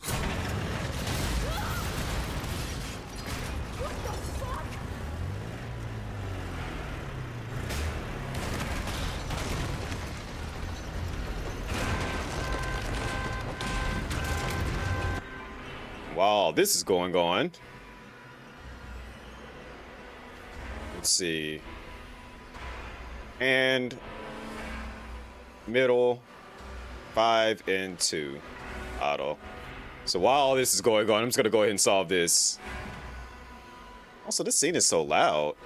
Speaker 1: Wow, this is going on. Let's see. And middle, 5 and 2 auto. So while all this is going on, I'm just gonna go ahead and solve this. Also, this scene is so loud.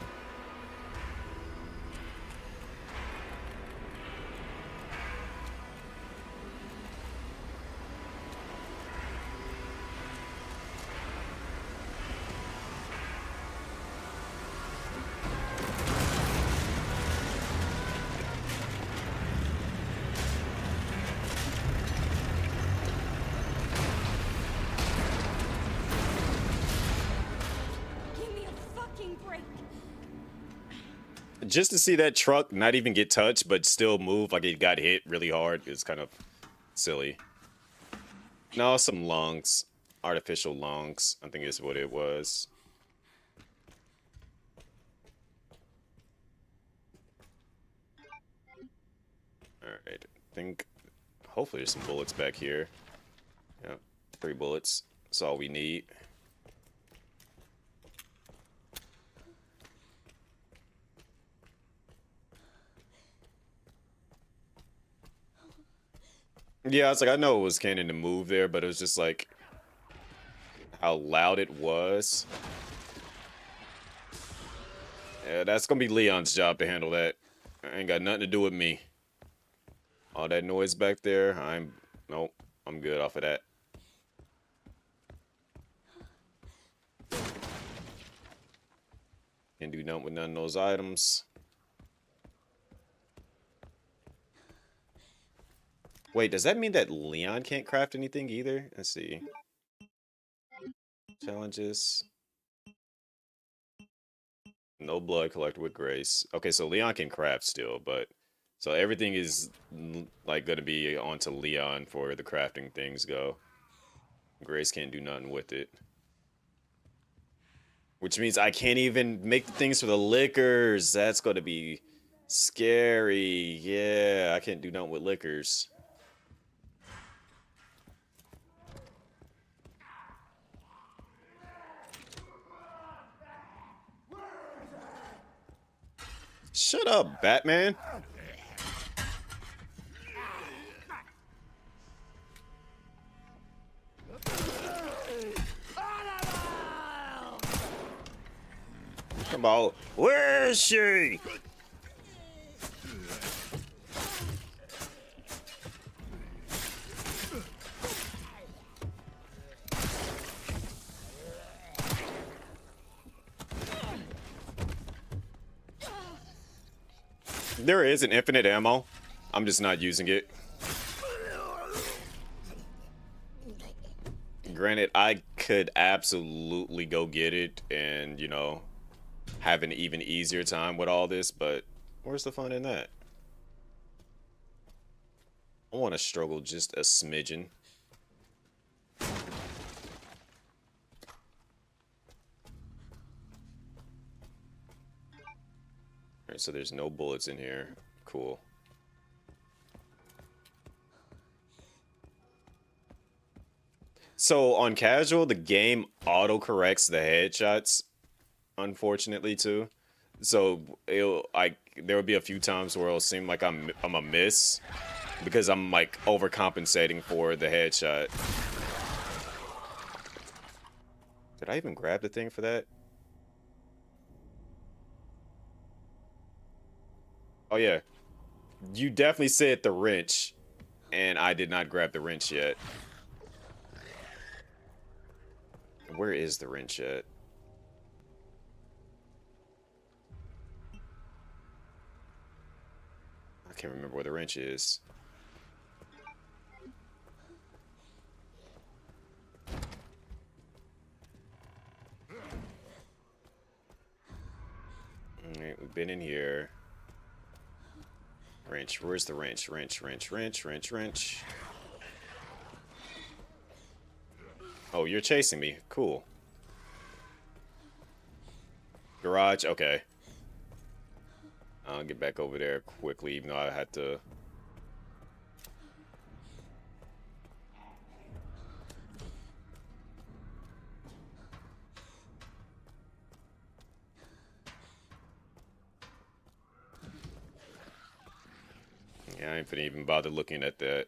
Speaker 1: Just to see that truck not even get touched, but still move like it got hit really hard is kind of silly. No, some lungs. Artificial lungs, I think is what it was. Alright, I think hopefully there's some bullets back here. Yep, 3 bullets. That's all we need. Yeah, it's like I know it was canon to move there, but it was just like how loud it was. Yeah, that's gonna be Leon's job to handle that. Ain't got nothing to do with me. All that noise back there, nope, I'm good off of that. Can't do nothing with none of those items. Wait, does that mean that Leon can't craft anything either? Let's see. Challenges. No blood collected with grace. Okay, so Leon can craft still, but so everything is like gonna be onto Leon for the crafting things go. Grace can't do nothing with it. Which means I can't even make the things for the liquors. That's gonna be scary. Yeah, I can't do nothing with liquors. Shut up, Batman. Come on. Where is she? There is an infinite ammo. I'm just not using it. Granted, I could absolutely go get it and, you know, have an even easier time with all this, but where's the fun in that? I want to struggle just a smidgen. Alright, so there's no bullets in here. Cool. So on casual, the game auto corrects the headshots, unfortunately too. So there will be a few times where it'll seem like I'm a miss because I'm like overcompensating for the headshot. Did I even grab the thing for that? Oh yeah, you definitely said the wrench, and I did not grab the wrench yet. Where is the wrench at? I can't remember where the wrench is. Alright, we've been in here. Wrench, where's the wrench? Wrench, wrench, wrench, wrench, wrench. Oh, you're chasing me. Cool. Garage, okay. I'll get back over there quickly, even though I had to. Yeah, I ain't finna even bother looking at that.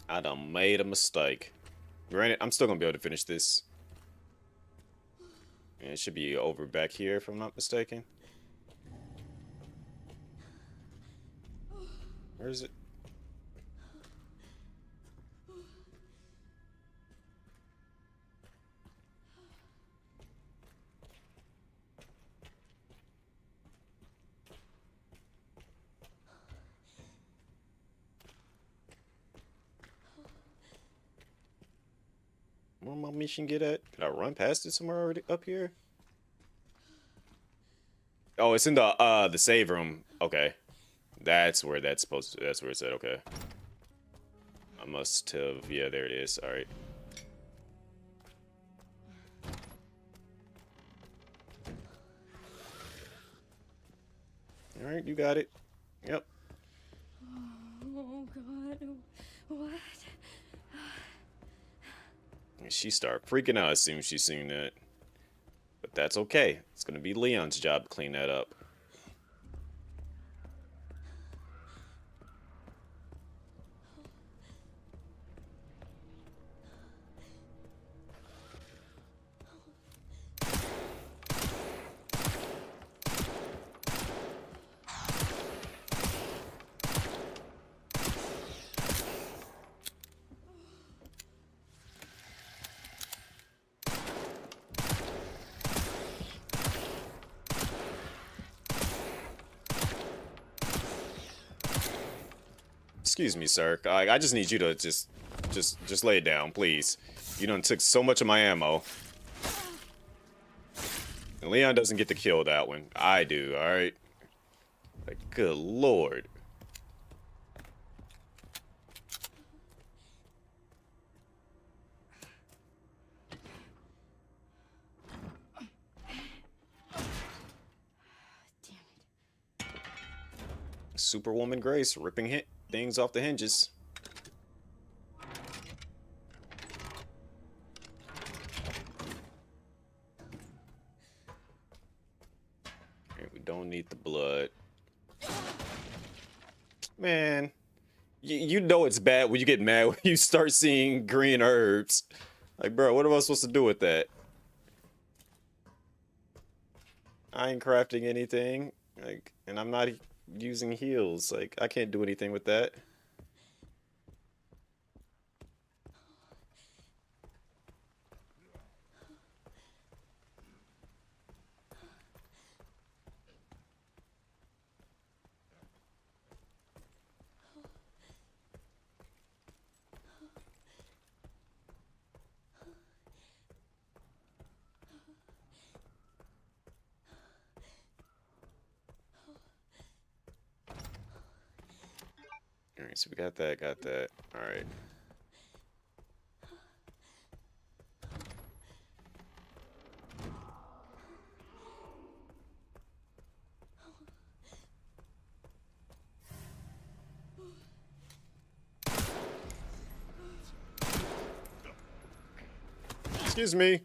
Speaker 1: I done made a mistake. Granted, I'm still gonna be able to finish this. And it should be over back here if I'm not mistaken. Where is it? Where my mission get at? Did I run past it somewhere already up here? Oh, it's in the save room. Okay. That's where that's supposed to, that's where it's at, okay. I must have, yeah, there it is. Alright. Alright, you got it. Yep.
Speaker 5: Oh, God. What?
Speaker 1: She started freaking out as soon as she seen that. But that's okay. It's gonna be Leon's job to clean that up. Excuse me, sir. I just need you to just lay it down, please. You done took so much of my ammo. And Leon doesn't get to kill that one. I do, alright? Like, good lord. Superwoman Grace ripping things off the hinges. We don't need the blood. Man, you know it's bad when you get mad when you start seeing green herbs. Like, bro, what am I supposed to do with that? I ain't crafting anything. Like, and I'm not using heals. Like, I can't do anything with that. Alright, so we got that, Alright. Excuse me.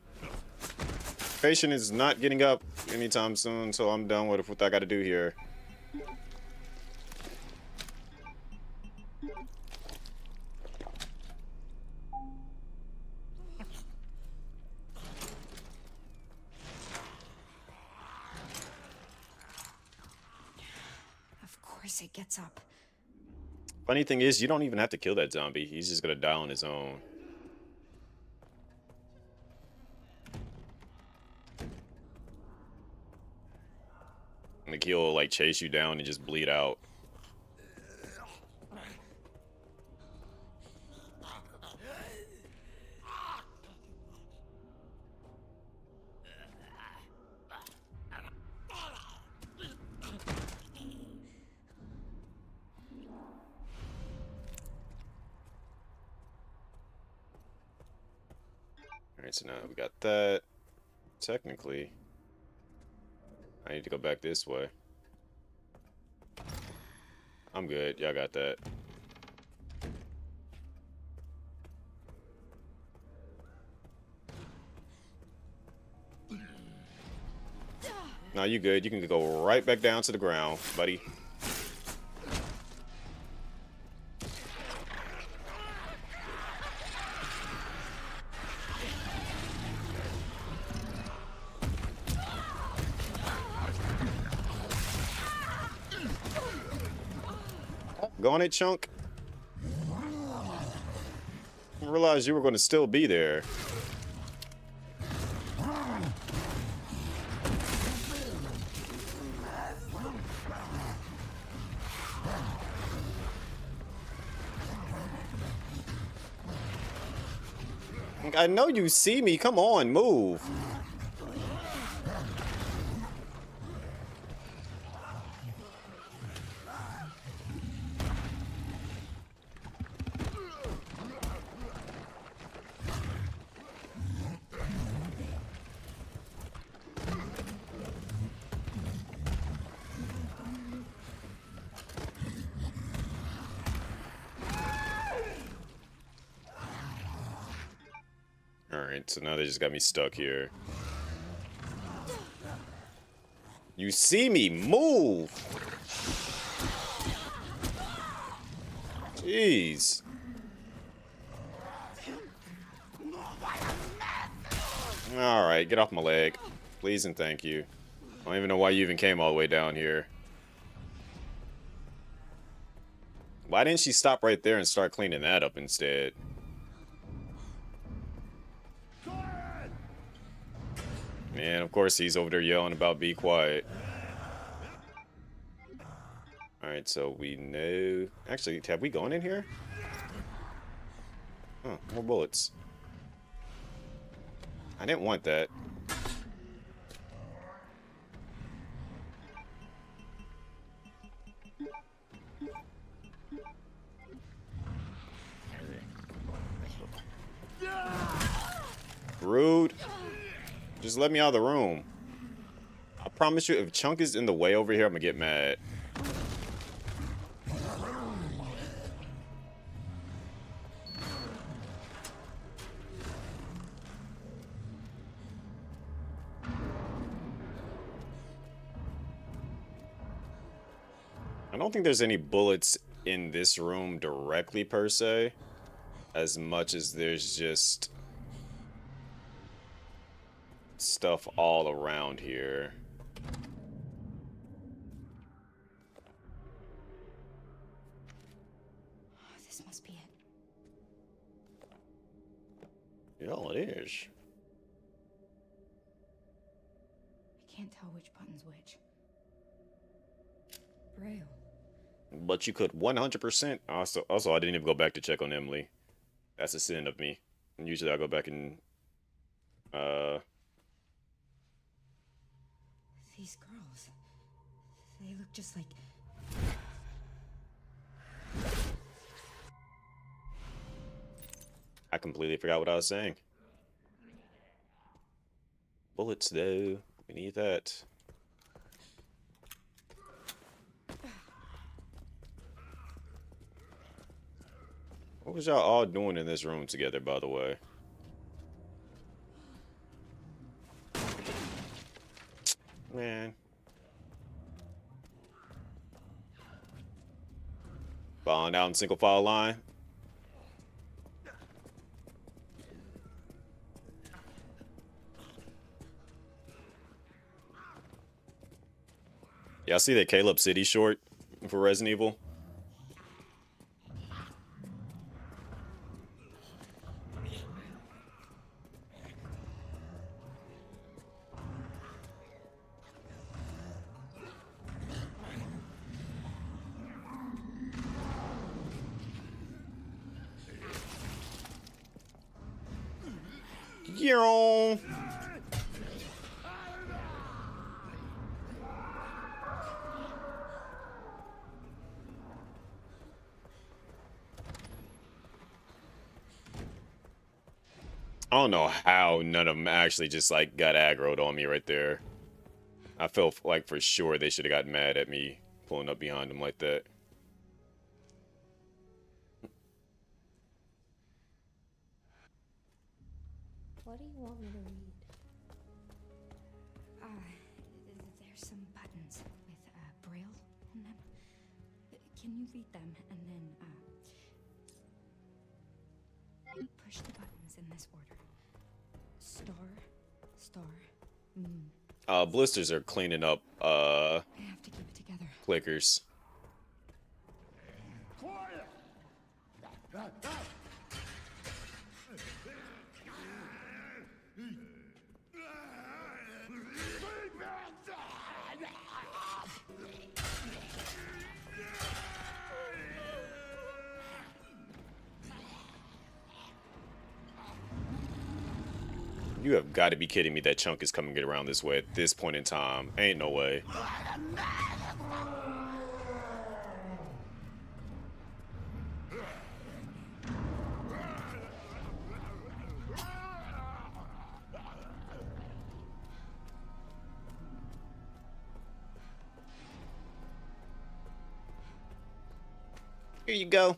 Speaker 1: Patient is not getting up anytime soon, so I'm done with what I gotta do here.
Speaker 4: Of course it gets up.
Speaker 1: Funny thing is, you don't even have to kill that zombie. He's just gonna die on his own. Like he'll like chase you down and just bleed out. Alright, so now we got that. Technically, I need to go back this way. I'm good. Y'all got that. No, you good. You can go right back down to the ground, buddy. Go on it, chunk. I realized you were going to still be there. I know you see me. Come on, move. Alright, so now they just got me stuck here. You see me, move! Jeez. Alright, get off my leg. Please and thank you. I don't even know why you even came all the way down here. Why didn't she stop right there and start cleaning that up instead? And of course he's over there yelling about be quiet. Alright, so we know... Actually, have we gone in here? Oh, more bullets. I didn't want that. Rude. Just let me out of the room. I promise you, if Chunk is in the way over here, I'm gonna get mad. I don't think there's any bullets in this room directly per se, as much as there's just stuff all around here.
Speaker 4: This must be it.
Speaker 1: Yeah, it is.
Speaker 4: I can't tell which button's which. Braille.
Speaker 1: But you could 100%. Also, I didn't even go back to check on Emily. That's a sin of me. And usually I go back and
Speaker 4: These girls, they look just like...
Speaker 1: I completely forgot what I was saying. Bullets, though. We need that. What was y'all all doing in this room together, by the way? Man. Falling out in single file line. Y'all see that Caleb City short for Resident Evil? Yo. I don't know how none of them actually just like got aggroed on me right there. I felt like for sure they should have gotten mad at me pulling up behind them like that.
Speaker 4: What do you want me to read? There's some buttons with Braille in them. Can you read them and then push the buttons in this order? Star, star, moon.
Speaker 1: Blisters are cleaning up
Speaker 4: I have to keep it together.
Speaker 1: clickers. You have got to be kidding me that Chunk is coming around this way at this point in time. Ain't no way. Here you go.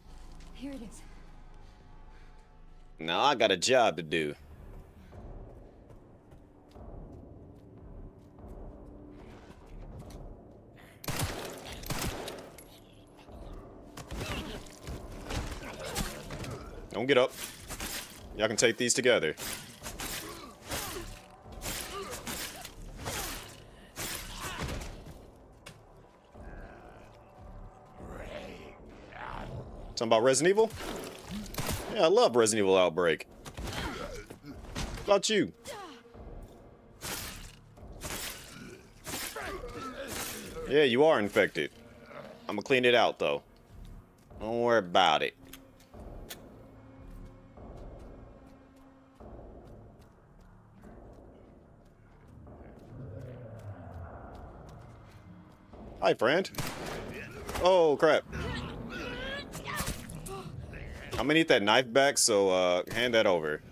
Speaker 4: Here it is.
Speaker 1: Now I got a job to do. Don't get up. Y'all can take these together. Talking about Resident Evil? Yeah, I love Resident Evil Outbreak. What about you? Yeah, you are infected. I'm gonna clean it out, though. Don't worry about it. Hi, friend. Oh, crap. I'm gonna need that knife back, so hand that over.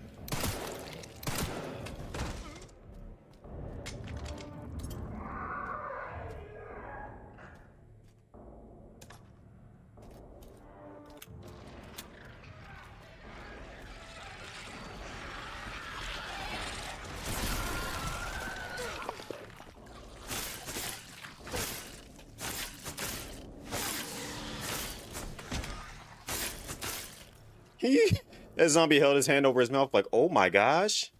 Speaker 1: That zombie held his hand over his mouth like, oh my gosh.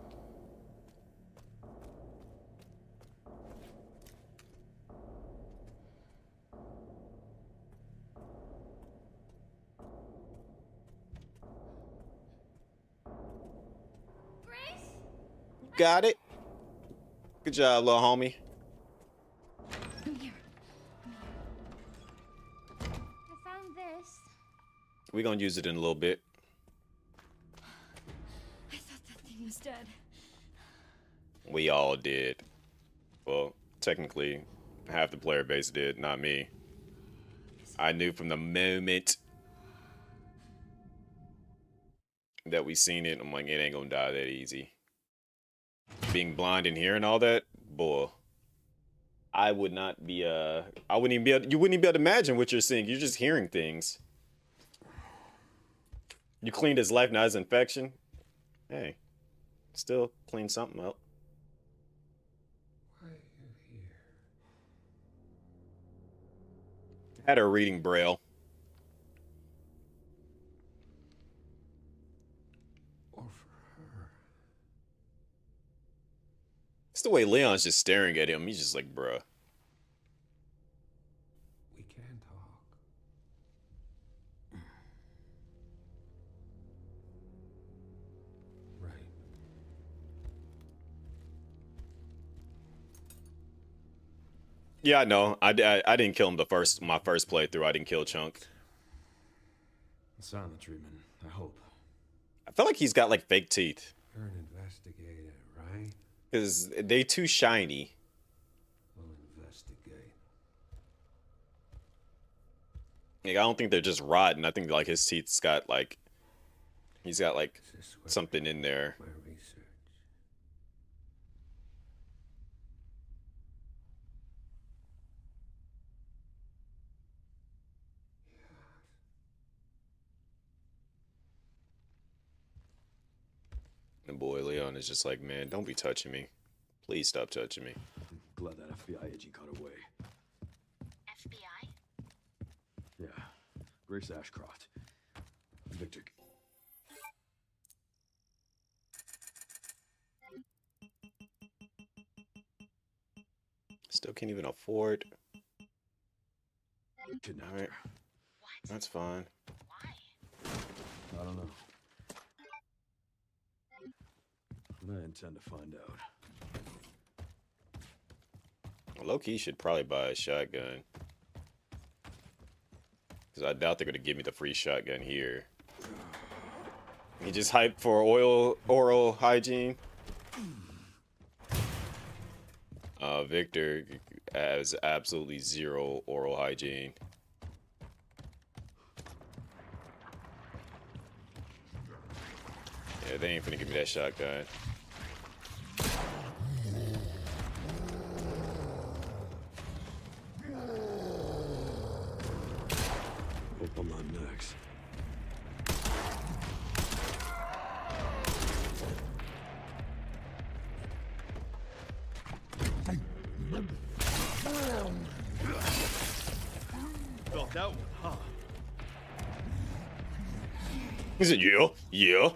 Speaker 5: Grace?
Speaker 1: Got it. Good job, little homie.
Speaker 4: Here.
Speaker 5: I found this.
Speaker 1: We're gonna use it in a little bit.
Speaker 4: I thought that thing was dead.
Speaker 1: We all did. Well, technically, half the player base did, not me. I knew from the moment that we seen it. I'm like, it ain't gonna die that easy. Being blind in here and all that, boy. I would not be I wouldn't even be able, you wouldn't even be able to imagine what you're seeing. You're just hearing things. You cleaned his life, not his infection. Hey, still clean something up.
Speaker 2: Why are you here?
Speaker 1: Had her reading Braille.
Speaker 2: Or for her?
Speaker 1: It's the way Leon's just staring at him. He's just like, bruh.
Speaker 2: We can talk. Right.
Speaker 1: Yeah, I know. I didn't kill him my first playthrough. I didn't kill Chunk.
Speaker 2: Silent treatment, I hope.
Speaker 1: I feel like he's got like fake teeth.
Speaker 2: You're an investigator, right?
Speaker 1: Because they too shiny.
Speaker 2: We'll investigate.
Speaker 1: Like, I don't think they're just rotten. I think like his teeth's got like, he's got like
Speaker 2: Is this where
Speaker 1: something in there.
Speaker 2: my research?
Speaker 1: And boy, Leon is just like, man, don't be touching me. Please stop touching me.
Speaker 2: Glad that FBI agent got away.
Speaker 7: FBI?
Speaker 2: Yeah. Grace Ashcroft. Victor.
Speaker 1: Still can't even afford.
Speaker 2: Kidnapped
Speaker 1: All right,
Speaker 2: her.
Speaker 7: What?
Speaker 1: that's fine.
Speaker 7: Why?
Speaker 2: I don't know. And I intend to find out.
Speaker 1: Low-key should probably buy a shotgun. Because I doubt they're going to give me the free shotgun here. He just hyped for oral hygiene. Victor has absolutely zero oral hygiene. Yeah, they ain't finna give me that shotgun.
Speaker 2: Hope I'm not next.
Speaker 6: Felt that one, huh?
Speaker 1: He said, yeah, yeah.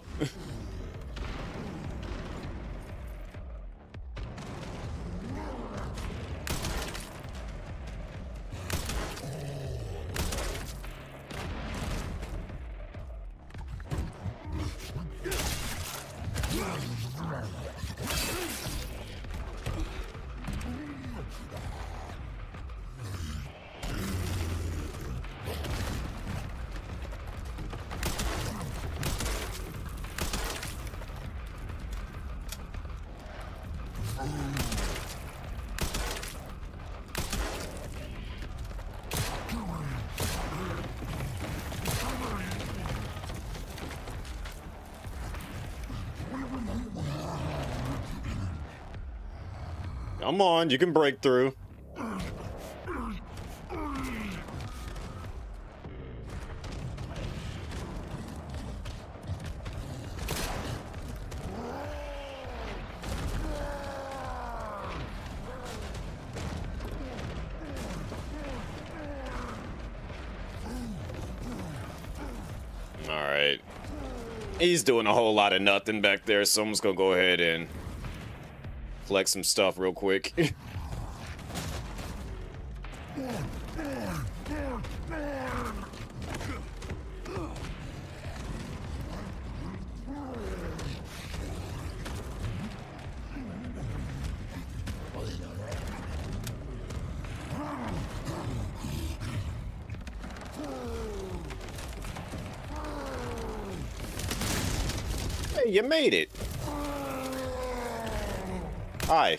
Speaker 1: Come on, you can break through. Alright. He's doing a whole lot of nothing back there, so I'm just gonna go ahead and flex some stuff real quick. Hey, you made it. Hi.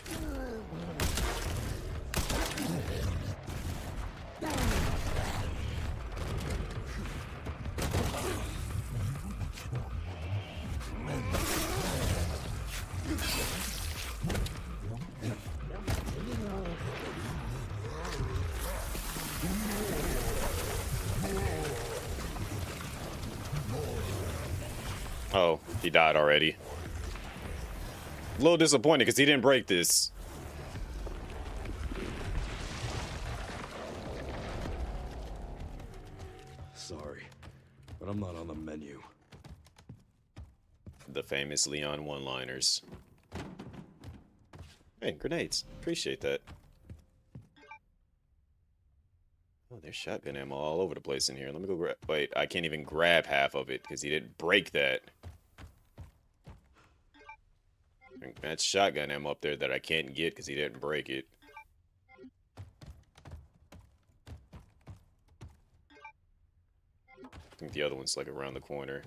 Speaker 1: Oh, he died already. A little disappointed because he didn't break this.
Speaker 2: Sorry, but I'm not on the menu.
Speaker 1: The famous Leon one-liners. Hey, grenades. Appreciate that. Oh, there's shotgun ammo all over the place in here. Let me go grab... Wait, I can't even grab half of it because he didn't break that. That's shotgun ammo up there that I can't get because he didn't break it. I think the other one's like around the corner.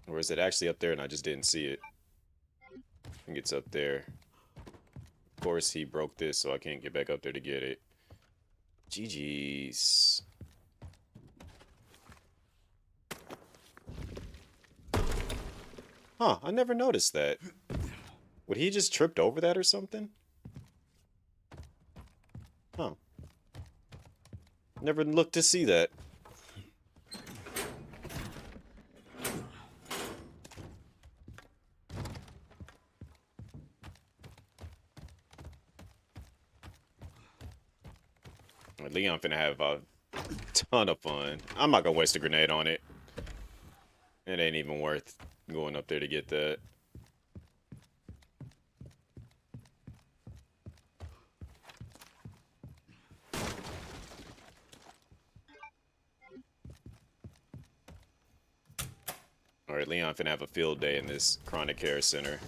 Speaker 1: Or is it actually up there and I just didn't see it? I think it's up there. Of course, he broke this, so I can't get back up there to get it. GG's. Huh, I never noticed that. Would he just tripped over that or something? Huh. Never looked to see that. Leon finna have a ton of fun. I'm not gonna waste a grenade on it. It ain't even worth going up there to get that. Alright, Leon finna have a field day in this chronic care center.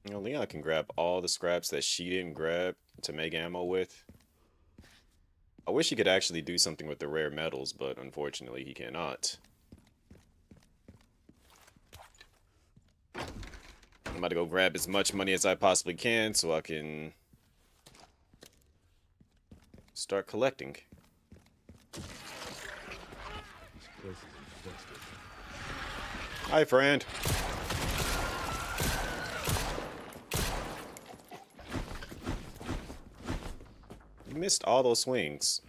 Speaker 1: You know, Leon can grab all the scraps that she didn't grab to make ammo with. I wish he could actually do something with the rare metals, but unfortunately he cannot. I'm about to go grab as much money as I possibly can so I can start collecting.
Speaker 2: This place is infested.
Speaker 1: Hi, friend. You missed all those swings.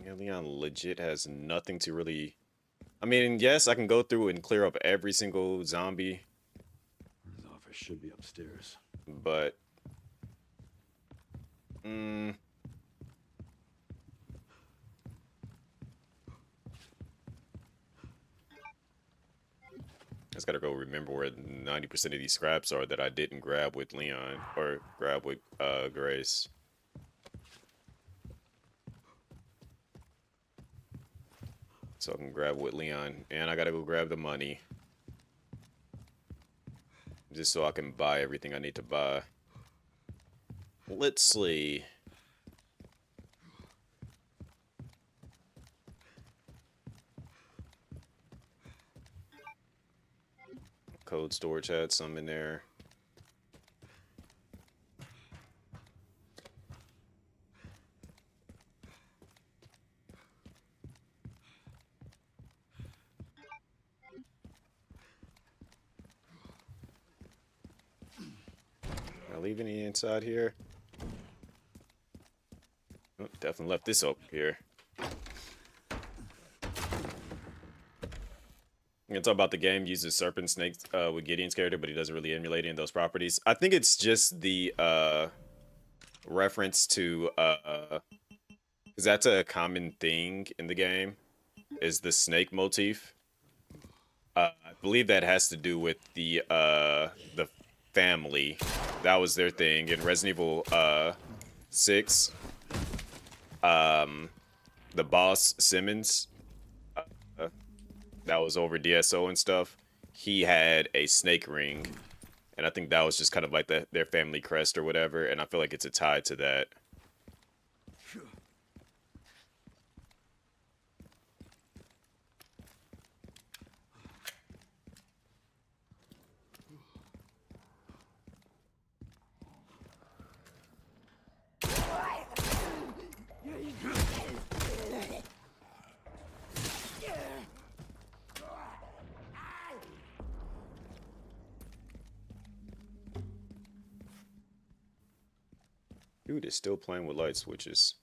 Speaker 1: Yeah, Leon legit has nothing to really... I mean, yes, I can go through and clear up every single zombie,
Speaker 2: His office should be upstairs.
Speaker 1: but... I just gotta go remember where 90% of these scraps are that I didn't grab with Leon, or grab with Grace. So I can grab with Leon, and I gotta go grab the money. Just so I can buy everything I need to buy. Let's see. Code storage had some in there. Did I leave any inside here? Oh, definitely left this up here. You can talk about the game uses serpent snakes with Gideon's character, but he doesn't really emulate any of those properties. I think it's just the reference to because that's a common thing in the game, is the snake motif. I believe that has to do with the family. That was their thing in Resident Evil 6. The boss Simmons, that was over DSO and stuff, he had a snake ring, and I think that was just kind of like their family crest or whatever, and I feel like it's a tie to that. Dude is still playing with light switches.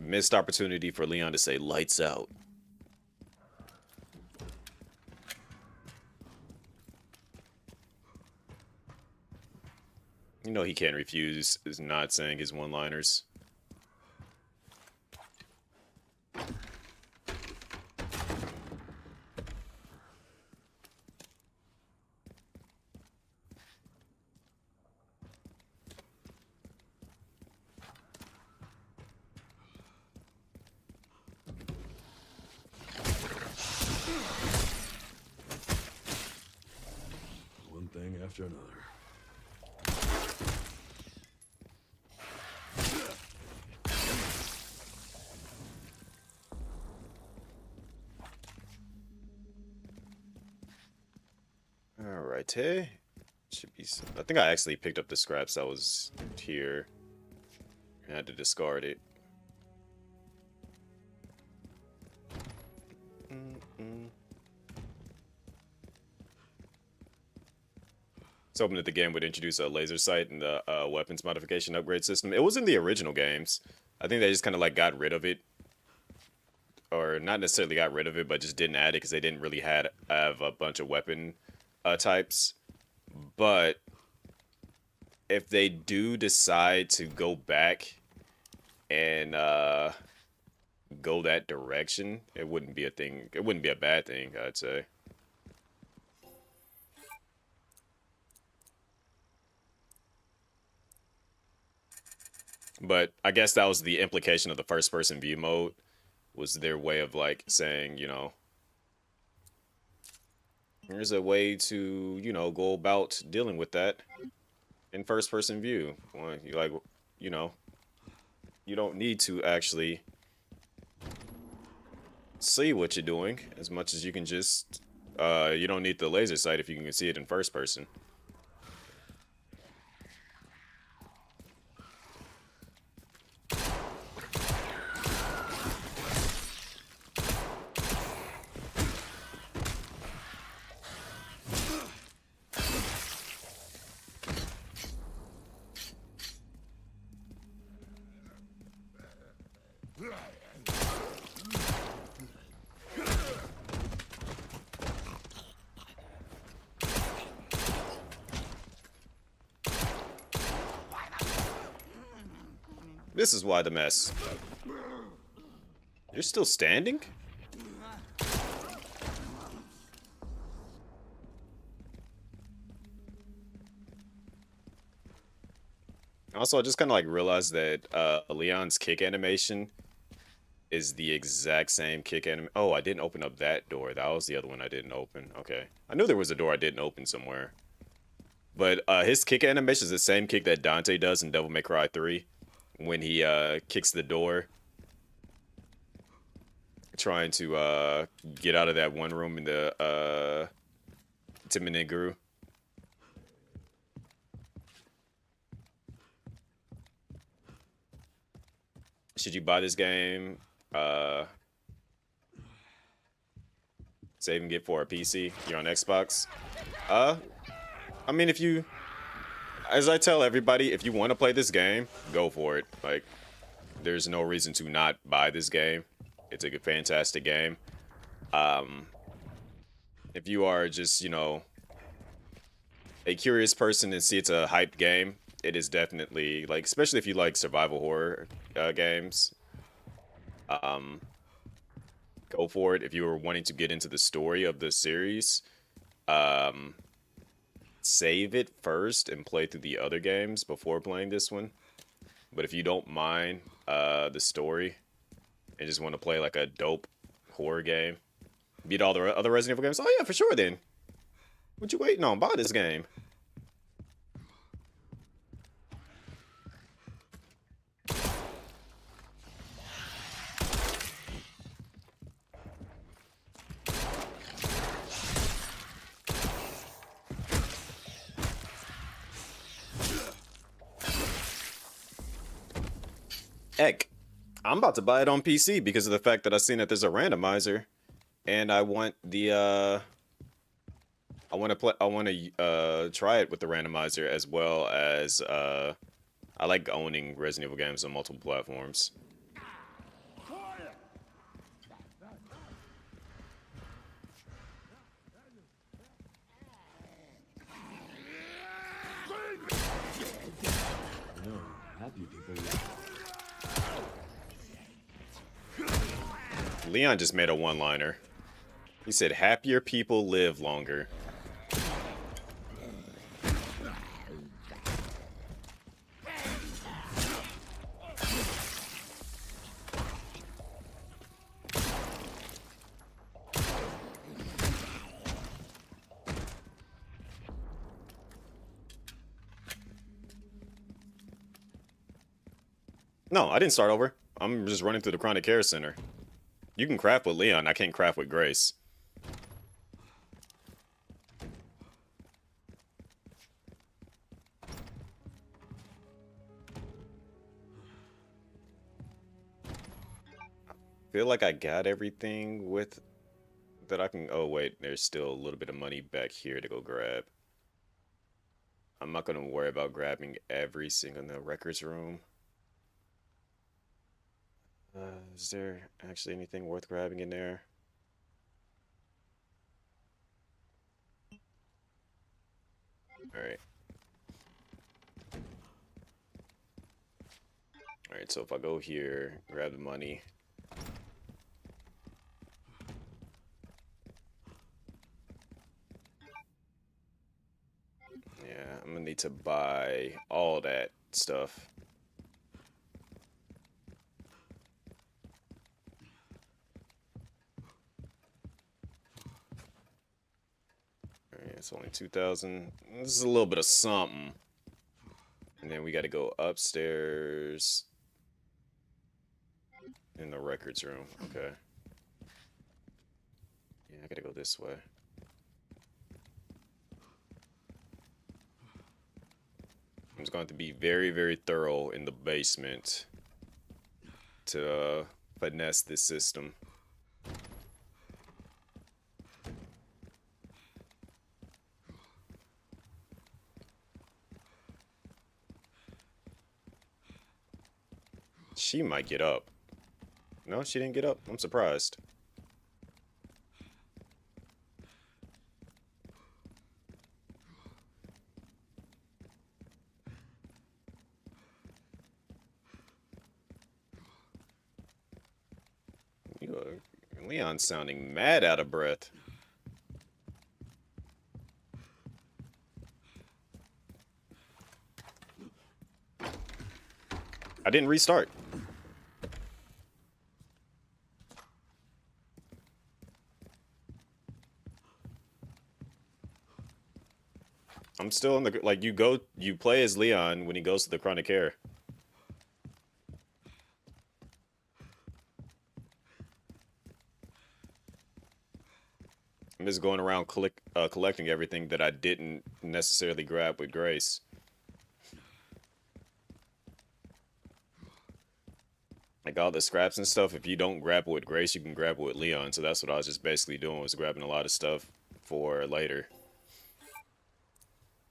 Speaker 1: Missed opportunity for Leon to say lights out. You know he can't refuse is not saying his one-liners.
Speaker 2: One thing after another.
Speaker 1: Alright, hey. Should be some... I think I actually picked up the scraps that was here. I had to discard it. It's hoping that the game would introduce a laser sight and the weapons modification upgrade system. It was in the original games. I think they just kind of like got rid of it. Or not necessarily got rid of it, but just didn't add it because they didn't really have a bunch of weapon types. But if they do decide to go back and go that direction, it wouldn't be a thing. It wouldn't be a bad thing, I'd say. But I guess that was the implication of the first-person view mode, was their way of like saying, you know, here's a way to, you know, go about dealing with that in first-person view. Well, you like, you know, you don't need to actually see what you're doing as much as you can just, you don't need the laser sight if you can see it in first person. This is why the mess. You're still standing? Also, I just kind of like realized that Leon's kick animation is the exact same kick animation. Oh, I didn't open up that door. That was the other one I didn't open. Okay. I knew there was a door I didn't open somewhere. But his kick animation is the same kick that Dante does in Devil May Cry 3. When he kicks the door, trying to get out of that one room in the Timineguru. Should you buy this game? Save and get for a PC. You're on Xbox. I mean, if you... As I tell everybody, if you want to play this game, go for it. Like, there's no reason to not buy this game. It's a fantastic game. If you are just, you know, a curious person and see it's a hyped game, it is definitely, like, especially if you like survival horror games, go for it. If you were wanting to get into the story of the series, save it first and play through the other games before playing this one. But if you don't mind the story and just want to play like a dope horror game, beat all the other Resident Evil games, oh yeah, for sure then. What you waiting on? Buy this game. Heck, I'm about to buy it on PC because of the fact that I've seen that there's a randomizer, and I want the I want to try it with the randomizer, as well as I like owning Resident Evil games on multiple platforms.
Speaker 2: No, happy people.
Speaker 1: Leon just made a one-liner. He said, "Happier people live longer." No, I didn't start over. I'm just running through the Chronic Care Center. You can craft with Leon. I can't craft with Grace. Feel like I got everything with that I can. Oh wait, there's still a little bit of money back here to go grab. I'm not gonna worry about grabbing every single in the records room. Is there actually anything worth grabbing in there? Alright. Alright, so if I go here, grab the money. Yeah, I'm gonna need to buy all that stuff. Alright, it's only 2,000. This is a little bit of something. And then we gotta go upstairs in the records room. Okay. Yeah, I gotta go this way. I'm just going to be very, very thorough in the basement to finesse this system. She might get up. No, she didn't get up. I'm surprised. Leon's sounding mad out of breath. I didn't restart. I'm still in the, like, you play as Leon when he goes to the Chronic Care. I'm just going around collecting everything that I didn't necessarily grab with Grace. Like all the scraps and stuff, if you don't grab it with Grace, you can grab it with Leon. So that's what I was just basically doing, was grabbing a lot of stuff for later.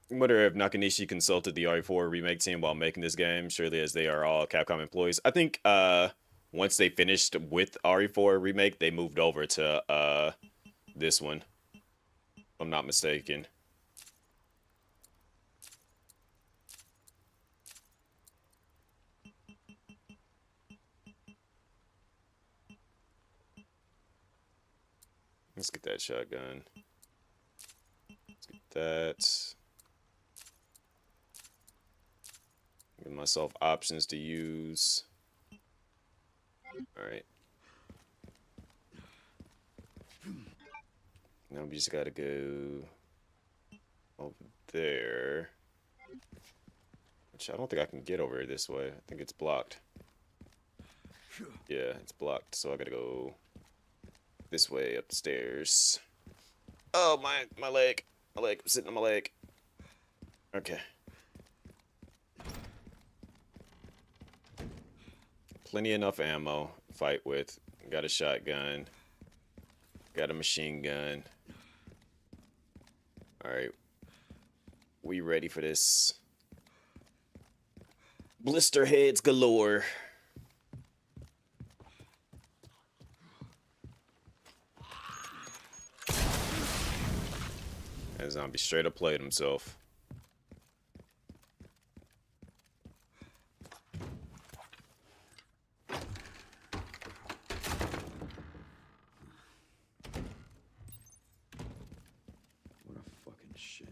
Speaker 1: I wonder if Nakanishi consulted the RE4 remake team while making this game, surely, as they are all Capcom employees. I think once they finished with RE4 remake, they moved over to this one, if I'm not mistaken. Let's get that shotgun. Let's get that. Give myself options to use. Alright. Now we just gotta go over there. Which I don't think I can get over this way. I think it's blocked. Yeah, it's blocked, so I gotta go this way up the stairs. Oh, my leg. My leg. I'm sitting on my leg. Okay. plenty enough ammo to fight with. Got a shotgun. Got a machine gun. Alright. We ready for this. Blister heads galore. That zombie straight up played himself.
Speaker 2: What a fucking shame.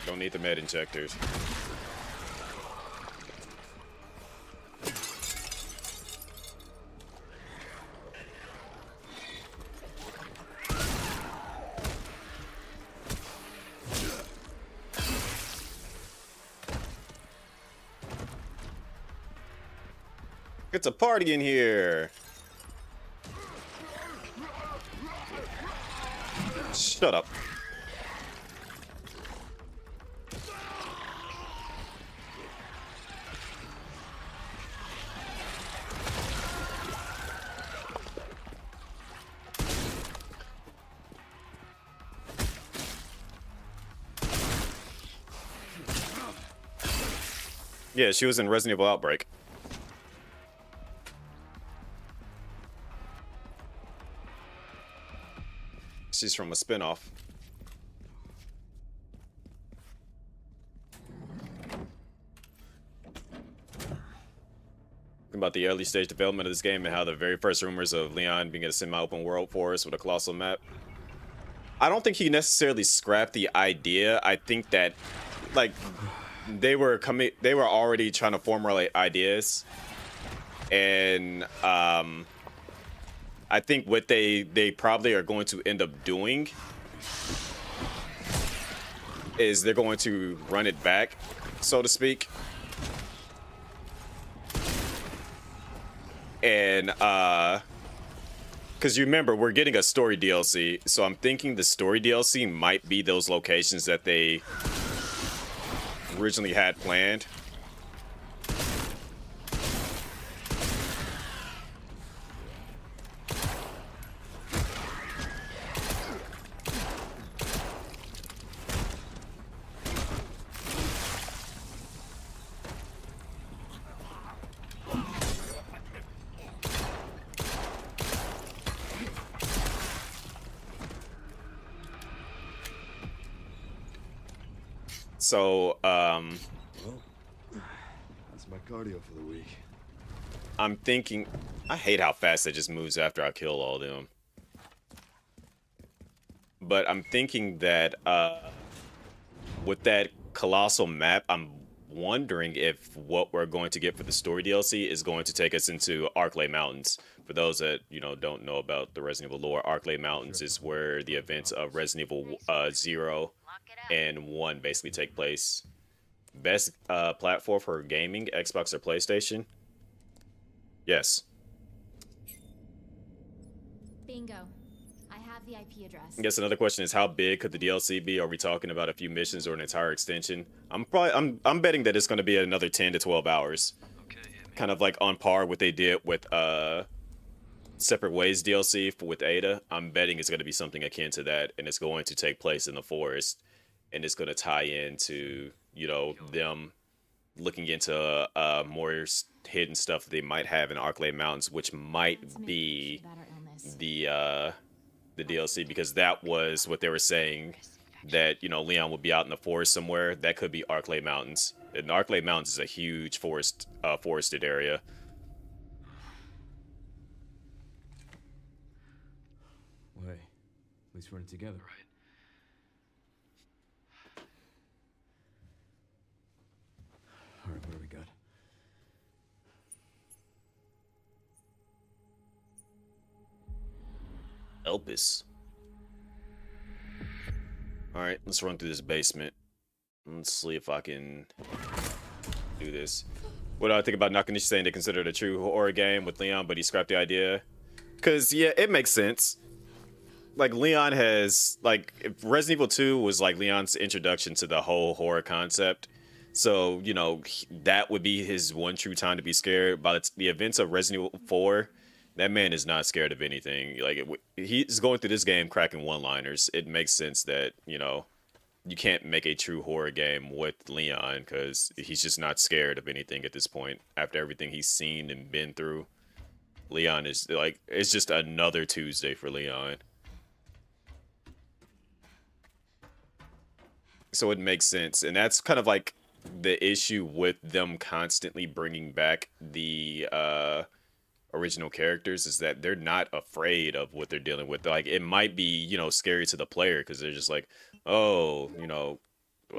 Speaker 1: Don't need the med injectors. It's a party in here. Shut up. Yeah, she was in Resident Evil Outbreak. She's from a spin-off. About the early stage development of this game and how the very first rumors of Leon being a semi-open world forest with a colossal map. I don't think he necessarily scrapped the idea. I think that, like, they were already trying to formulate ideas, and I think what they probably are going to end up doing is they're going to run it back, so to speak. And because you remember, we're getting a story DLC, so I'm thinking the story DLC might be those locations that they originally had planned. So,
Speaker 2: Well, that's my cardio for the week.
Speaker 1: I'm thinking, I hate how fast it just moves after I kill all of them. But I'm thinking that with that colossal map, I'm wondering if what we're going to get for the story DLC is going to take us into Arklay Mountains. For those that, you know, don't know about the Resident Evil lore, Arklay Mountains is where the events of Resident Evil 0 and 1 basically take place. Best platform for gaming, Xbox or PlayStation? Yes.
Speaker 8: Bingo. I have the IP address.
Speaker 1: I guess another question is, how big could the DLC be? Are we talking about a few missions or an entire extension? I'm betting that it's going to be another 10 to 12 hours.
Speaker 6: Okay,
Speaker 1: Kind of like on par with what they did with Separate Ways DLC with Ada. I'm betting it's going to be something akin to that, and it's going to take place in the forest, and it's going to tie into, you know, them looking into more hidden stuff that they might have in Arklay Mountains, which might be the DLC, because that was what they were saying, that, you know, Leon would be out in the forest somewhere. That could be Arklay Mountains. And Arklay Mountains is a huge forested area.
Speaker 2: Well, hey, at least we're in it together.
Speaker 6: right.
Speaker 2: All right, what do we got?
Speaker 1: Elpis. Alright, let's run through this basement. Let's see if I can do this. What do I think about Nakanishi saying they consider it a true horror game with Leon, but he scrapped the idea? Because, yeah, it makes sense. Like, Leon has, like, if Resident Evil 2 was, like, Leon's introduction to the whole horror concept. So, you know, that would be his one true time to be scared. By the events of Resident Evil 4, that man is not scared of anything. Like, he's going through this game cracking one-liners. It makes sense that, you know, you can't make a true horror game with Leon because he's just not scared of anything at this point. After everything he's seen and been through, Leon is, like, it's just another Tuesday for Leon. So it makes sense. And that's kind of like the issue with them constantly bringing back the original characters, is that they're not afraid of what they're dealing with. Like, it might be, you know, scary to the player because they're just like, oh, you know,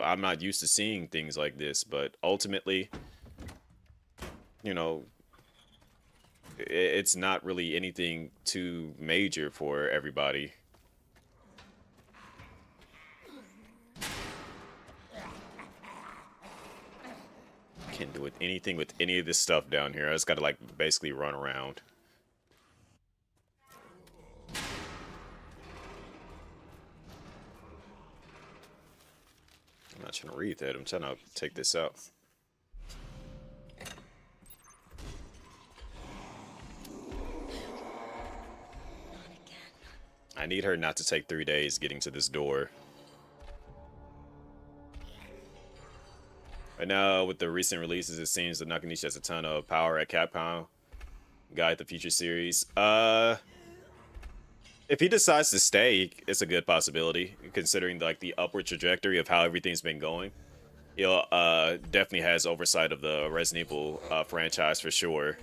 Speaker 1: I'm not used to seeing things like this. But ultimately, you know, it's not really anything too major for everybody. Can't do anything with any of this stuff down here. I just gotta, like, basically run around. I'm not trying to read that. I'm trying to take this out. I need her not to take 3 days getting to this door. Right now, with the recent releases, it seems that Nakanishi has a ton of power at Capcom. Guide the Future series. If he decides to stay, it's a good possibility, considering like the upward trajectory of how everything's been going. He'll definitely has oversight of the Resident Evil franchise for sure.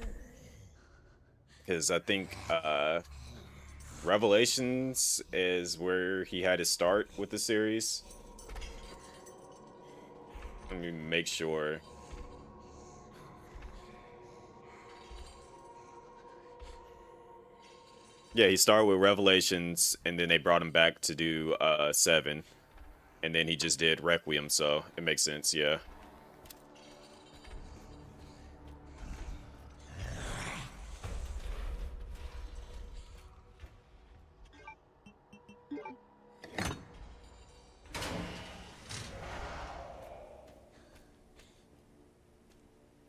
Speaker 1: Because I think Revelations is where he had his start with the series. Let me make sure. Yeah, he started with Revelations, and then they brought him back to do 7. And then he just did Requiem, so it makes sense, yeah.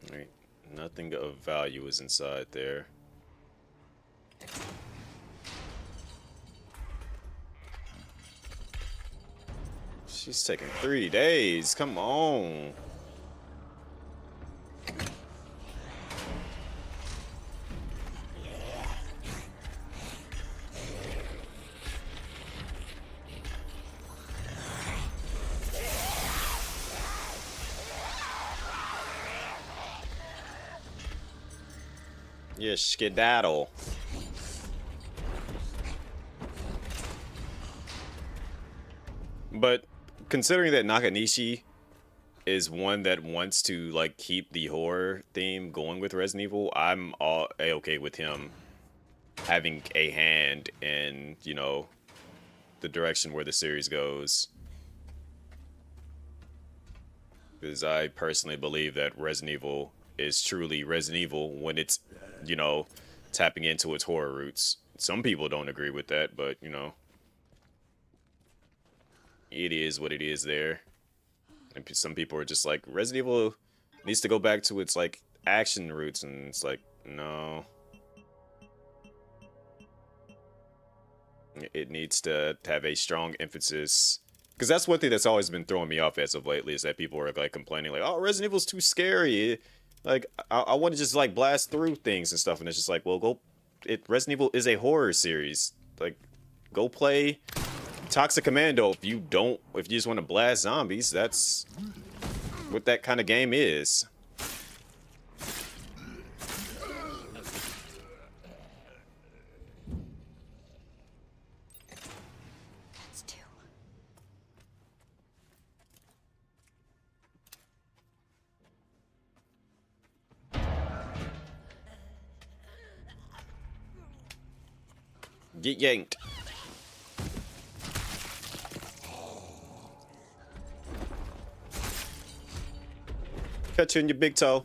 Speaker 1: Alright, nothing of value is inside there. She's taking 3 days. Come on. Yeah, skedaddle. But considering that Nakanishi is one that wants to like keep the horror theme going with Resident Evil, I'm all okay with him having a hand in, you know, the direction where the series goes. Because I personally believe that Resident Evil is truly Resident Evil when it's, you know, tapping into its horror roots. Some people don't agree with that, but, you know, it is what it is there. And some people are just like, Resident Evil needs to go back to its, like, action roots, and it's like, no. It needs to have a strong emphasis. Because that's one thing that's always been throwing me off as of lately, is that people are, like, complaining, like, oh, Resident Evil's too scary. Like, I want to just, like, blast through things and stuff, and it's just like, well, Resident Evil is a horror series. Like, go play Toxic Commando if you just want to blast zombies. That's what that kind of game is.
Speaker 4: That's 2.
Speaker 1: Get yanked. Catch you in your big toe.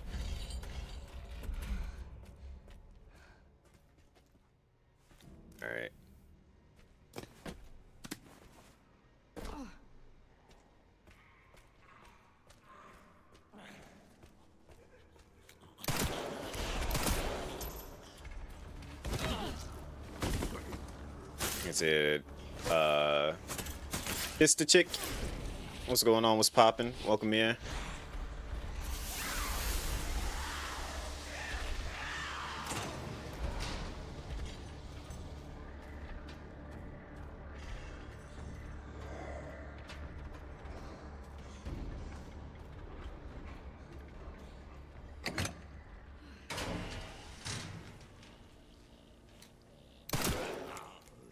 Speaker 1: Alright. I said, it's the chick. What's going on? What's popping? Welcome in.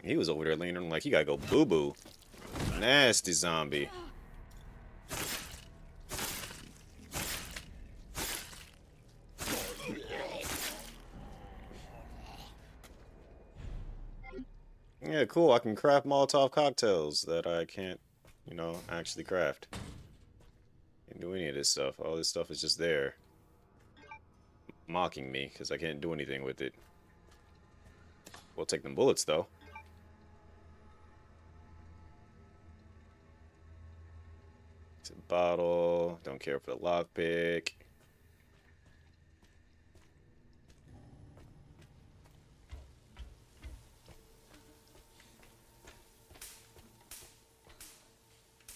Speaker 1: He was over there leaning like he gotta go boo-boo. Nasty zombie. Yeah, cool. I can craft Molotov cocktails that I can't, you know, actually craft. Can't do any of this stuff. All this stuff is just there. Mocking me because I can't do anything with it. We'll take them bullets, though. It's a bottle. Don't care for the lockpick.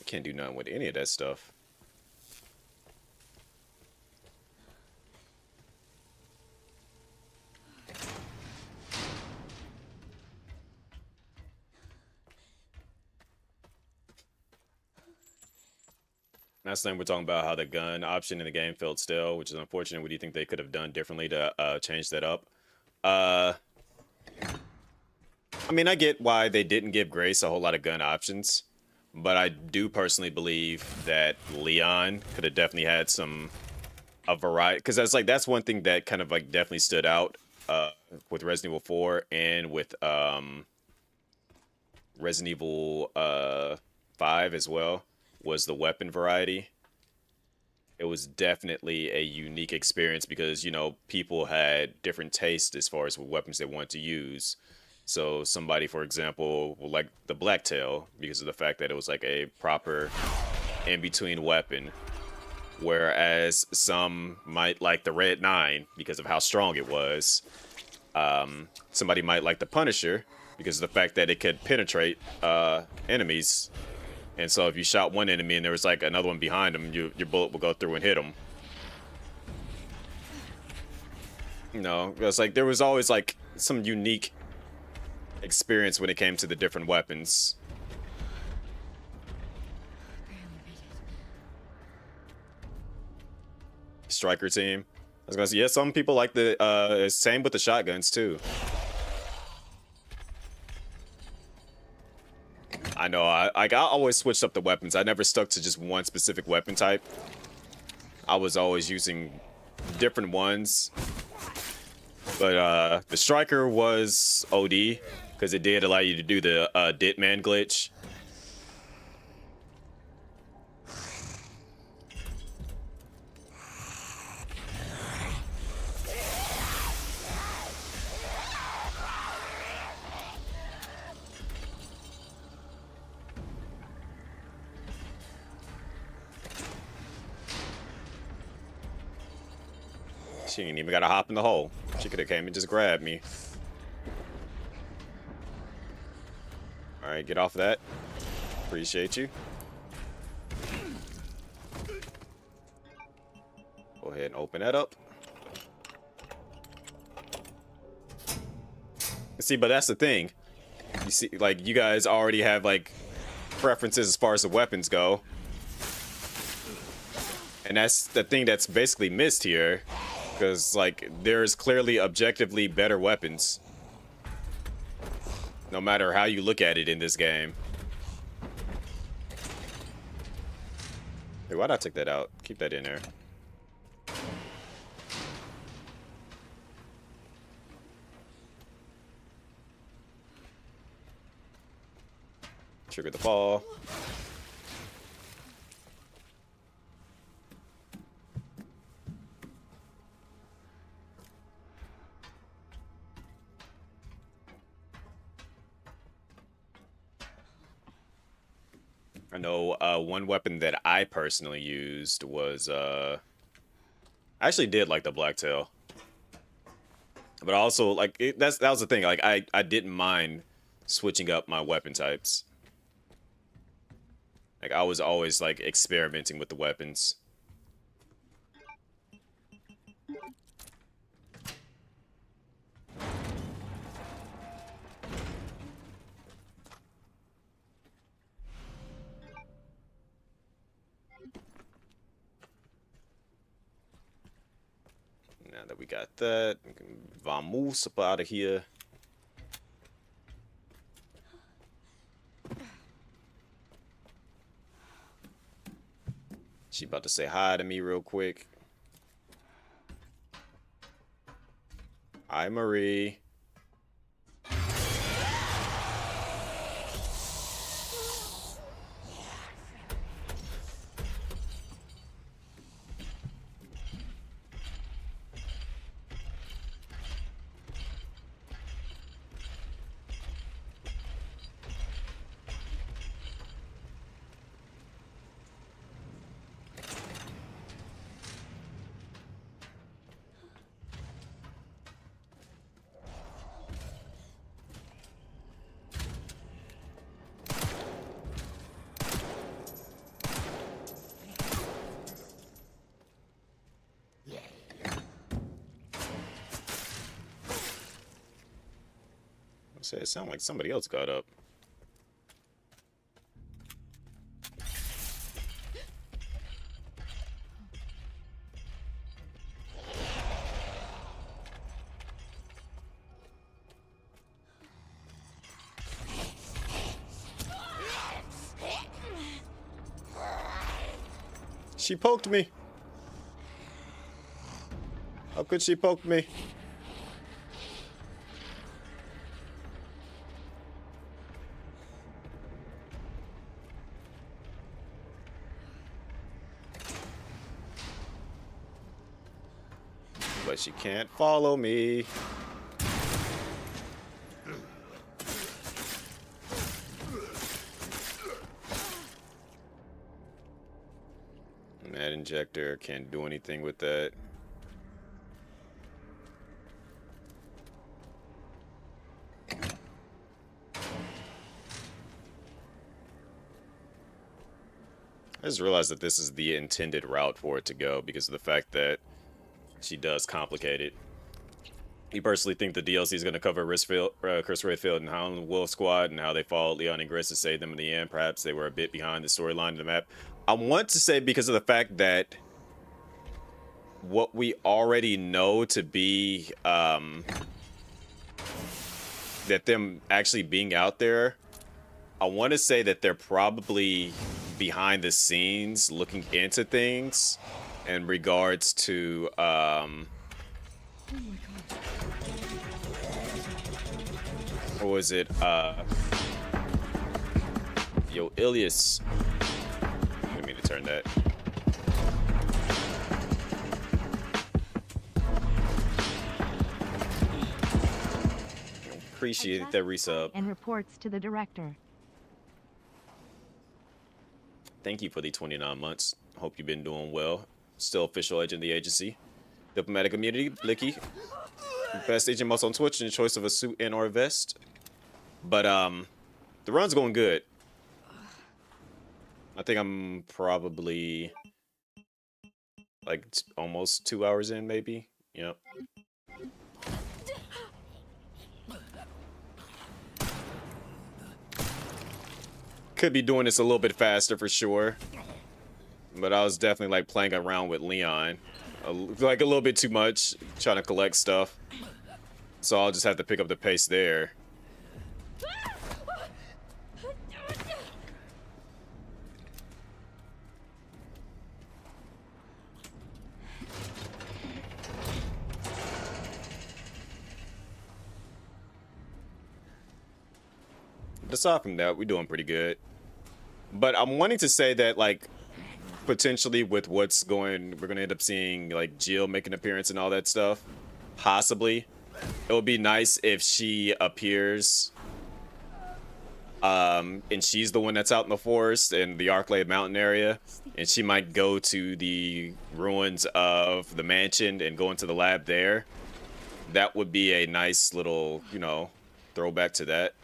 Speaker 1: Can't do nothing with any of that stuff. Last time we're talking about how the gun option in the game felt stale, which is unfortunate. What do you think they could have done differently to change that up? I mean, I get why they didn't give Grace a whole lot of gun options. But I do personally believe that Leon could have definitely had a variety, because that's one thing that kind of like definitely stood out with Resident Evil 4 and with Resident Evil 5 as well, was the weapon variety. It was definitely a unique experience because, you know, people had different tastes as far as what weapons they wanted to use. So somebody, for example, will like the Blacktail because of the fact that it was like a proper in-between weapon. Whereas some might like the Red 9 because of how strong it was. Somebody might like the Punisher because of the fact that it could penetrate enemies. And so if you shot one enemy and there was like another one behind them, your bullet will go through and hit them. You know, it's like there was always like some unique experience when it came to the different weapons. Striker team. I was gonna say, yeah, some people like the same with the shotguns too. I know, I always switched up the weapons. I never stuck to just one specific weapon type. I was always using different ones. But the Striker was OD because it did allow you to do the Dit Man glitch. She ain't even gotta hop in the hole. She could have came and just grabbed me. Alright, get off of that. Appreciate you. Go ahead and open that up. See, but that's the thing. You see, like, you guys already have, like, preferences as far as the weapons go. And that's the thing that's basically missed here. Because, like, there's clearly objectively better weapons. No matter how you look at it in this game. Hey, why'd I take that out? Keep that in there. Trigger the fall. I know one weapon that I personally used was I actually did like the Blacktail, but also like that was the thing. Like I didn't mind switching up my weapon types. Like, I was always, like, experimenting with the weapons. Now that we got that, we can vamos up out of here. She about to say hi to me real quick. Hi, Marie. It sounded like somebody else got up. She poked me. How could she poke me? But she can't follow me. That injector can't do anything with that. I just realized that this is the intended route for it to go because of the fact that she does complicate it. You personally think the DLC is going to cover Chris Redfield and Howlin' Wolf Squad and how they followed Leon and Gris to save them in the end? Perhaps they were a bit behind the storyline of the map. I want to say because of the fact that what we already know to be that them actually being out there, I want to say that they're probably behind the scenes looking into things in regards to what was it, yo, Ilias, I didn't mean to turn that. Appreciate that resub.
Speaker 9: And reports to the director.
Speaker 1: Thank you for the 29 months. Hope you've been doing well. Still official agent of the agency. Diplomatic immunity, Blicky. Best agent mouse on Twitch and choice of a suit and or a vest. But the run's going good. I think I'm probably like almost 2 hours in, maybe. Yep. Could be doing this a little bit faster for sure. But I was definitely like playing around with Leon. Like a little bit too much, trying to collect stuff. So I'll just have to pick up the pace there. Aside from that, we're doing pretty good. But I'm wanting to say that, like, potentially with what's going, we're gonna end up seeing like Jill make an appearance and all that stuff. Possibly, it would be nice if she appears, and she's the one that's out in the forest in the Arclay Mountain area, and she might go to the ruins of the mansion and go into the lab there. That would be a nice little, you know, throwback to that.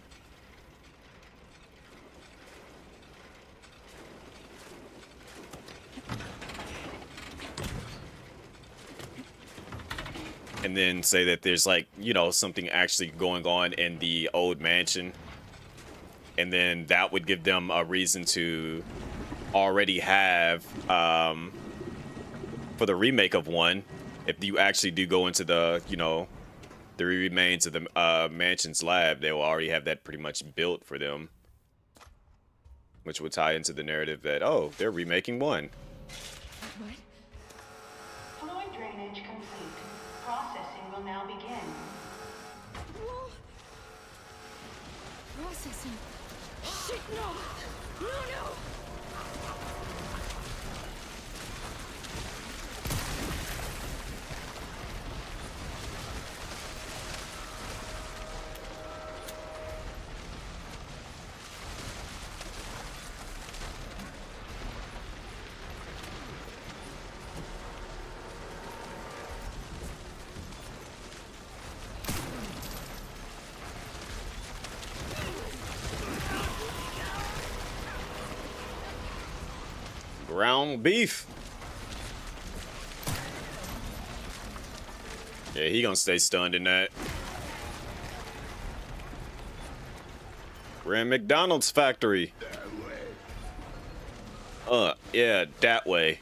Speaker 1: and then say that there's like, you know, something actually going on in the old mansion, and then that would give them a reason to already have for the remake of 1, if you actually do go into the, you know, the remains of the mansion's lab, they will already have that pretty much built for them, which would tie into the narrative that, oh, they're remaking 1.
Speaker 4: What?
Speaker 7: Fluid drainage complete. Processing will now begin.
Speaker 4: Whoa. Processing. Shit, no! No, no!
Speaker 1: Ground beef. Yeah, he gonna stay stunned in that. We're in McDonald's factory. Yeah, that way.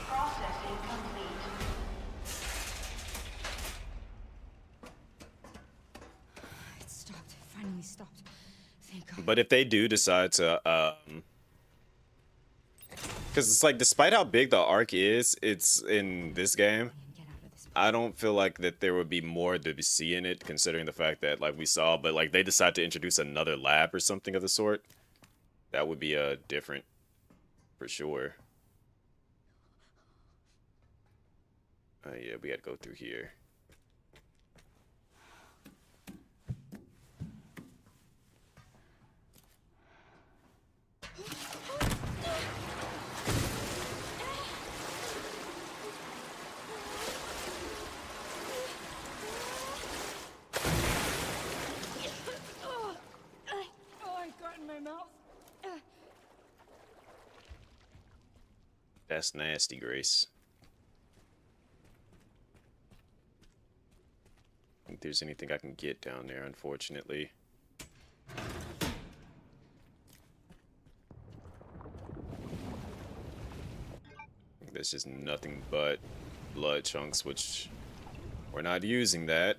Speaker 7: Processing complete.
Speaker 4: It stopped. It finally stopped. Thank God.
Speaker 1: But if they do decide to, because it's like, despite how big the arc is, it's in this game,
Speaker 4: Get out of this.
Speaker 1: I don't feel like that there would be more to see in it, considering the fact that, like, we saw, but like they decide to introduce another lab or something of the sort, that would be different for sure. Yeah, we gotta go through here.
Speaker 4: Oh, I got in my mouth.
Speaker 1: That's nasty, Grace. I think there's anything I can get down there, unfortunately. There's just nothing but blood chunks, which we're not using that.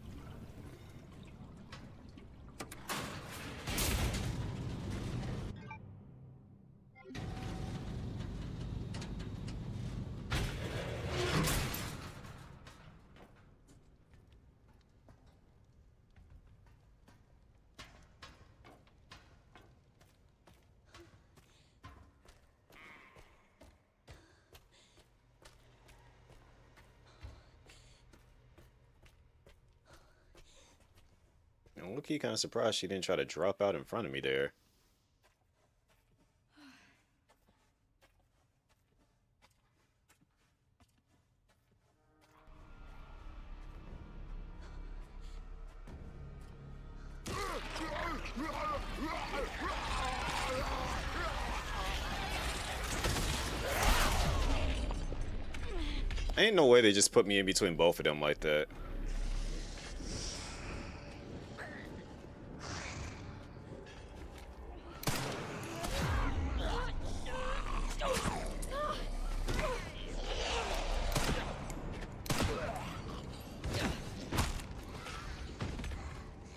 Speaker 1: I'm low-key kind of surprised she didn't try to drop out in front of me there. Ain't no way they just put me in between both of them like that.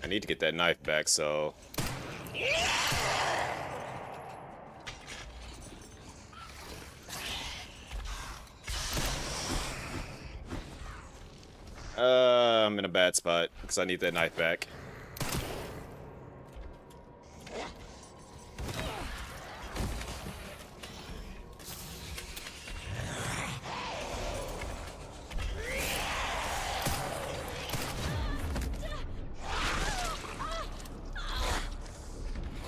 Speaker 1: I need to get that knife back, so... I'm in a bad spot because I need that knife back.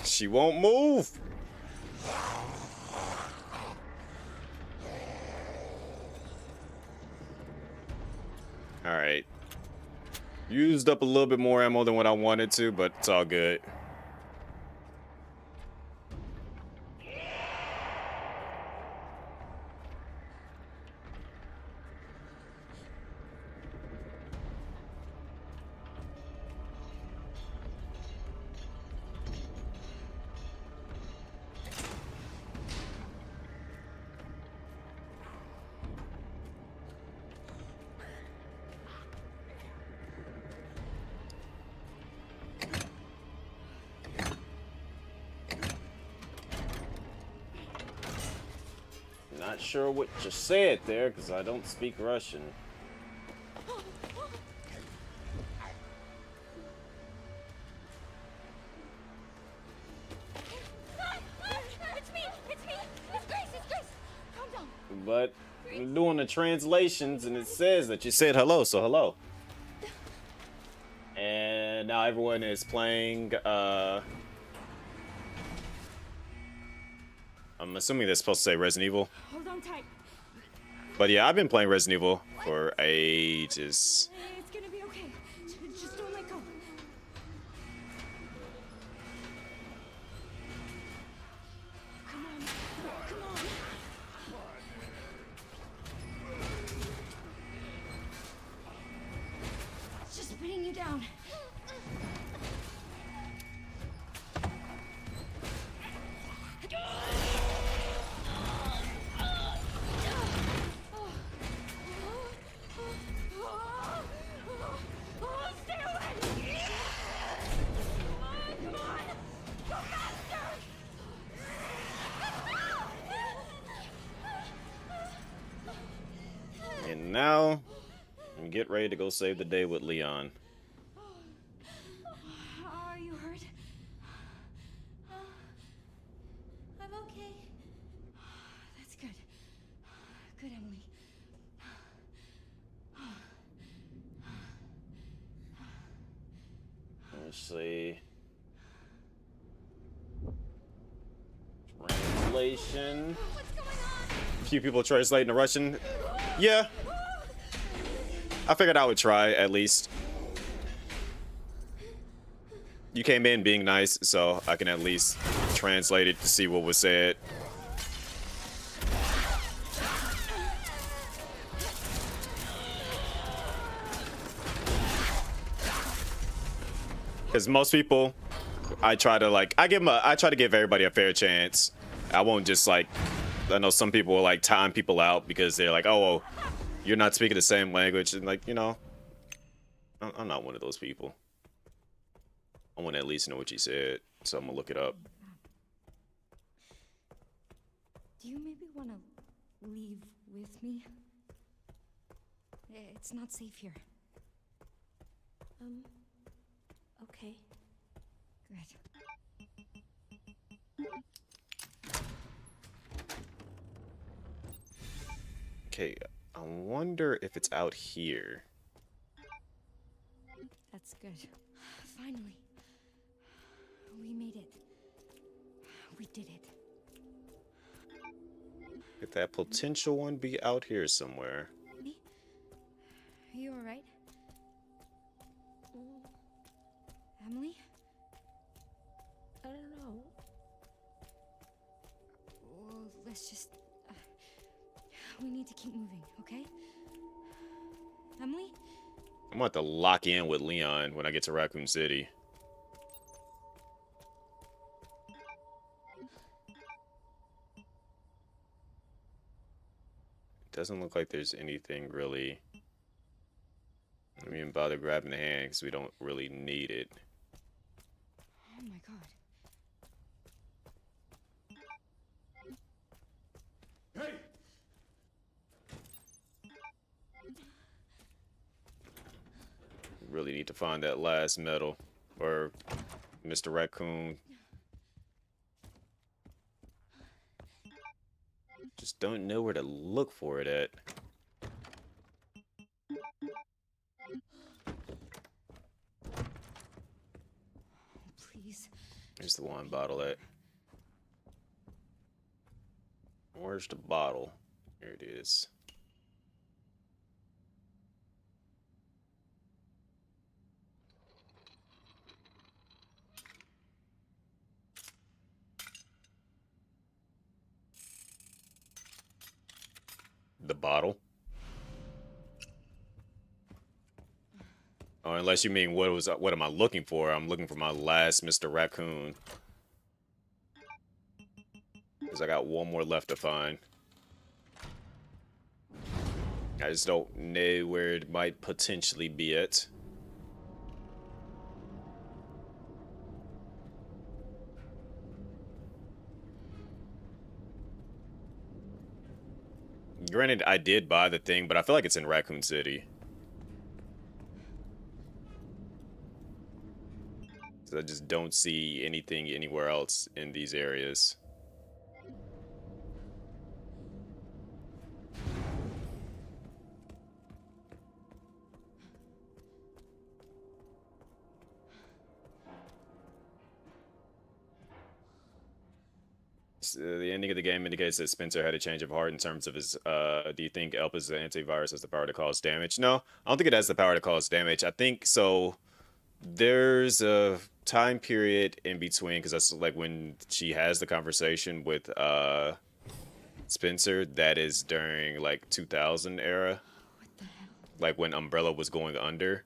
Speaker 1: She won't move. All right. Used up a little bit more ammo than what I wanted to, but it's all good. Not sure what you said there, because I don't speak Russian.
Speaker 5: It's me! It's me! It's Grace! It's Grace! Calm down.
Speaker 1: But we're doing the translations, and it says that you said hello, so hello. And now everyone is playing, I'm assuming they're supposed to say Resident Evil.
Speaker 5: Hold on tight.
Speaker 1: But yeah, I've been playing Resident Evil for ages.
Speaker 5: It's gonna be okay. Just don't let go. Come on. Come on. It's just pinning you down. Stay away! Come on! Go faster!
Speaker 1: And now, we get ready to go save the day with Leon.
Speaker 5: Are you hurt?
Speaker 8: I'm okay.
Speaker 5: That's good. Good, Emily.
Speaker 1: Let's see. Translation.
Speaker 5: What's going on?
Speaker 1: A few people translating to Russian. Yeah. I figured I would try, at least. You came in being nice, so I can at least translate it to see what was said. Because most people, I try to give everybody a fair chance. I won't just like, I know some people will like time people out because they're like, oh, well, you're not speaking the same language, and like, you know, I'm not one of those people. I want to at least know what you said, so I'm gonna look it up.
Speaker 4: Do you maybe want to leave with me? It's not safe here.
Speaker 8: Okay.
Speaker 4: Good.
Speaker 1: Okay, I wonder if it's out here.
Speaker 4: That's good. Finally. We made it. We did it.
Speaker 1: Could that potential one be out here somewhere?
Speaker 4: Me? Are you alright? Emily?
Speaker 8: I don't know.
Speaker 4: Well, let's just... we need to keep moving, okay? Emily?
Speaker 1: I'm gonna have to lock in with Leon when I get to Raccoon City. Doesn't look like there's anything really. I don't even bother grabbing the hand because we don't really need it.
Speaker 4: Oh my god.
Speaker 3: Hey!
Speaker 1: need to find that last medal. Or Mr. Raccoon. Just don't know where to look for it at.
Speaker 4: Please.
Speaker 1: There's the wine bottle at. Where's the bottle? Here it is. The bottle? Oh, unless you mean what am I looking for? I'm looking for my last Mr. Raccoon. Because I got one more left to find. I just don't know where it might potentially be at. Granted, I did buy the thing, but I feel like it's in Raccoon City. So I just don't see anything anywhere else in these areas. The ending of the game indicates that Spencer had a change of heart in terms of his, do you think Elpa's antivirus has the power to cause damage? No, I don't think it has the power to cause damage. I think, so there's a time period in between, because that's like when she has the conversation with Spencer, that is during like 2000 era.
Speaker 4: What the hell?
Speaker 1: Like when Umbrella was going under.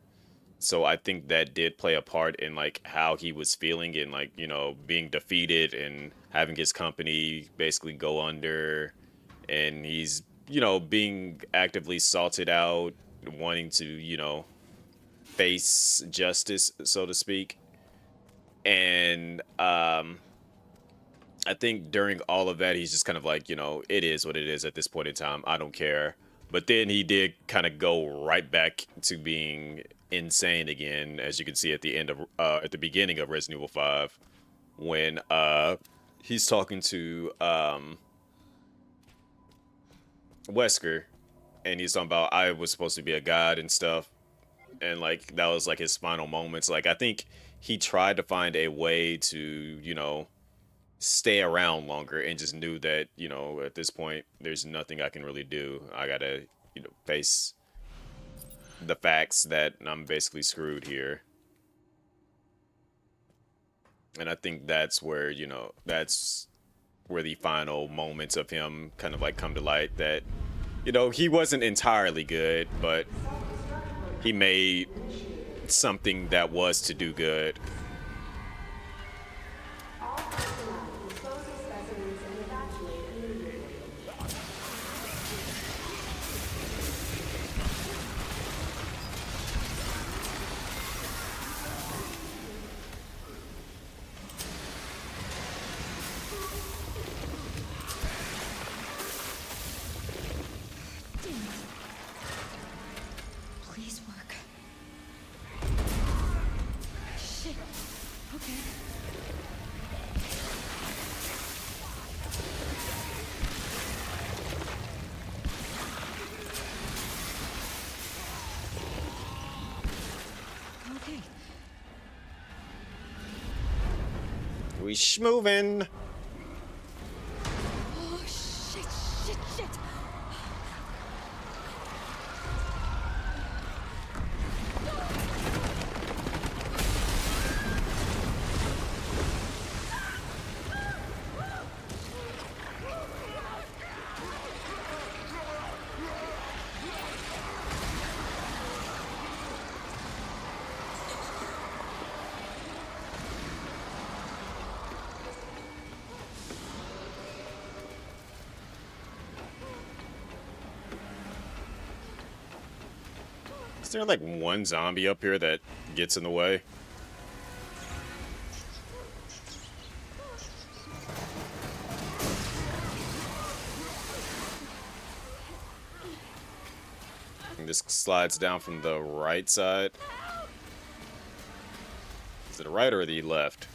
Speaker 1: So I think that did play a part in like how he was feeling and like, you know, being defeated and having his company basically go under, and he's, you know, being actively salted out, wanting to, you know, face justice, so to speak. And I think during all of that, he's just kind of like, you know, it is what it is at this point in time. I don't care. But then he did kind of go right back to being insane again, as you can see at the end of at the beginning of Resident Evil 5, when he's talking to Wesker, and he's talking about I was supposed to be a god and stuff, and like that was like his final moments. Like I think he tried to find a way to, you know, stay around longer, and just knew that, you know, at this point there's nothing I can really do. I gotta, you know, face the facts that I'm basically screwed here. And I think that's where, you know, that's where the final moments of him kind of like come to light, that, you know, he wasn't entirely good, but he made something that was to do good.
Speaker 4: Please work. Shit. Okay. Okay.
Speaker 1: We schmovin'.
Speaker 4: Oh, shit, shit, shit.
Speaker 1: Is there like one zombie up here that gets in the way? And this slides down from the right side. Is it the right or the left?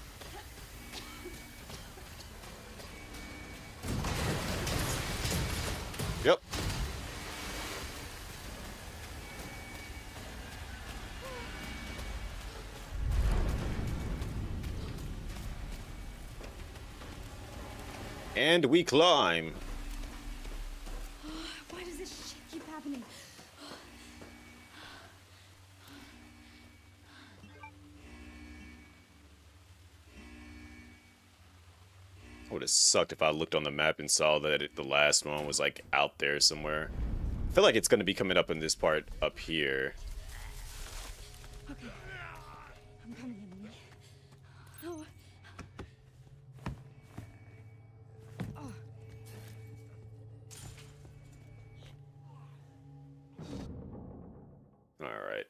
Speaker 1: Yep. And we climb.
Speaker 4: Why does this shit keep happening?
Speaker 1: Would have sucked if I looked on the map and saw that the last one was like out there somewhere. I feel like it's going to be coming up in this part up here.
Speaker 4: Okay. I'm coming, Emily. Oh. Oh.
Speaker 1: Alright.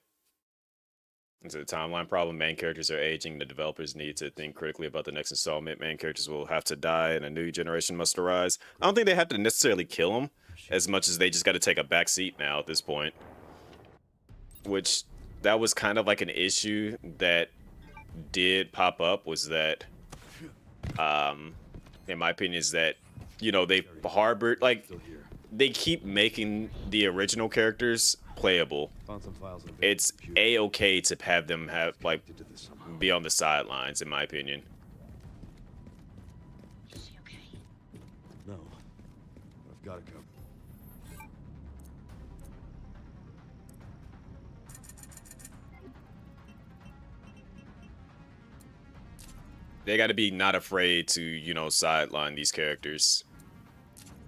Speaker 1: It's a timeline problem. Main characters are aging. The developers need to think critically about the next installment. Main characters will have to die and a new generation must arise. I don't think they have to necessarily kill them as much as they just got to take a back seat now at this point. Which, that was kind of like an issue that did pop up, was that, in my opinion, is that, you know, they harbored, like, they keep making the original characters playable. It's a-okay to have them be on the sidelines, in my opinion.
Speaker 2: Is he okay? No. I've got to cover.
Speaker 1: They got to be not afraid to, you know, sideline these characters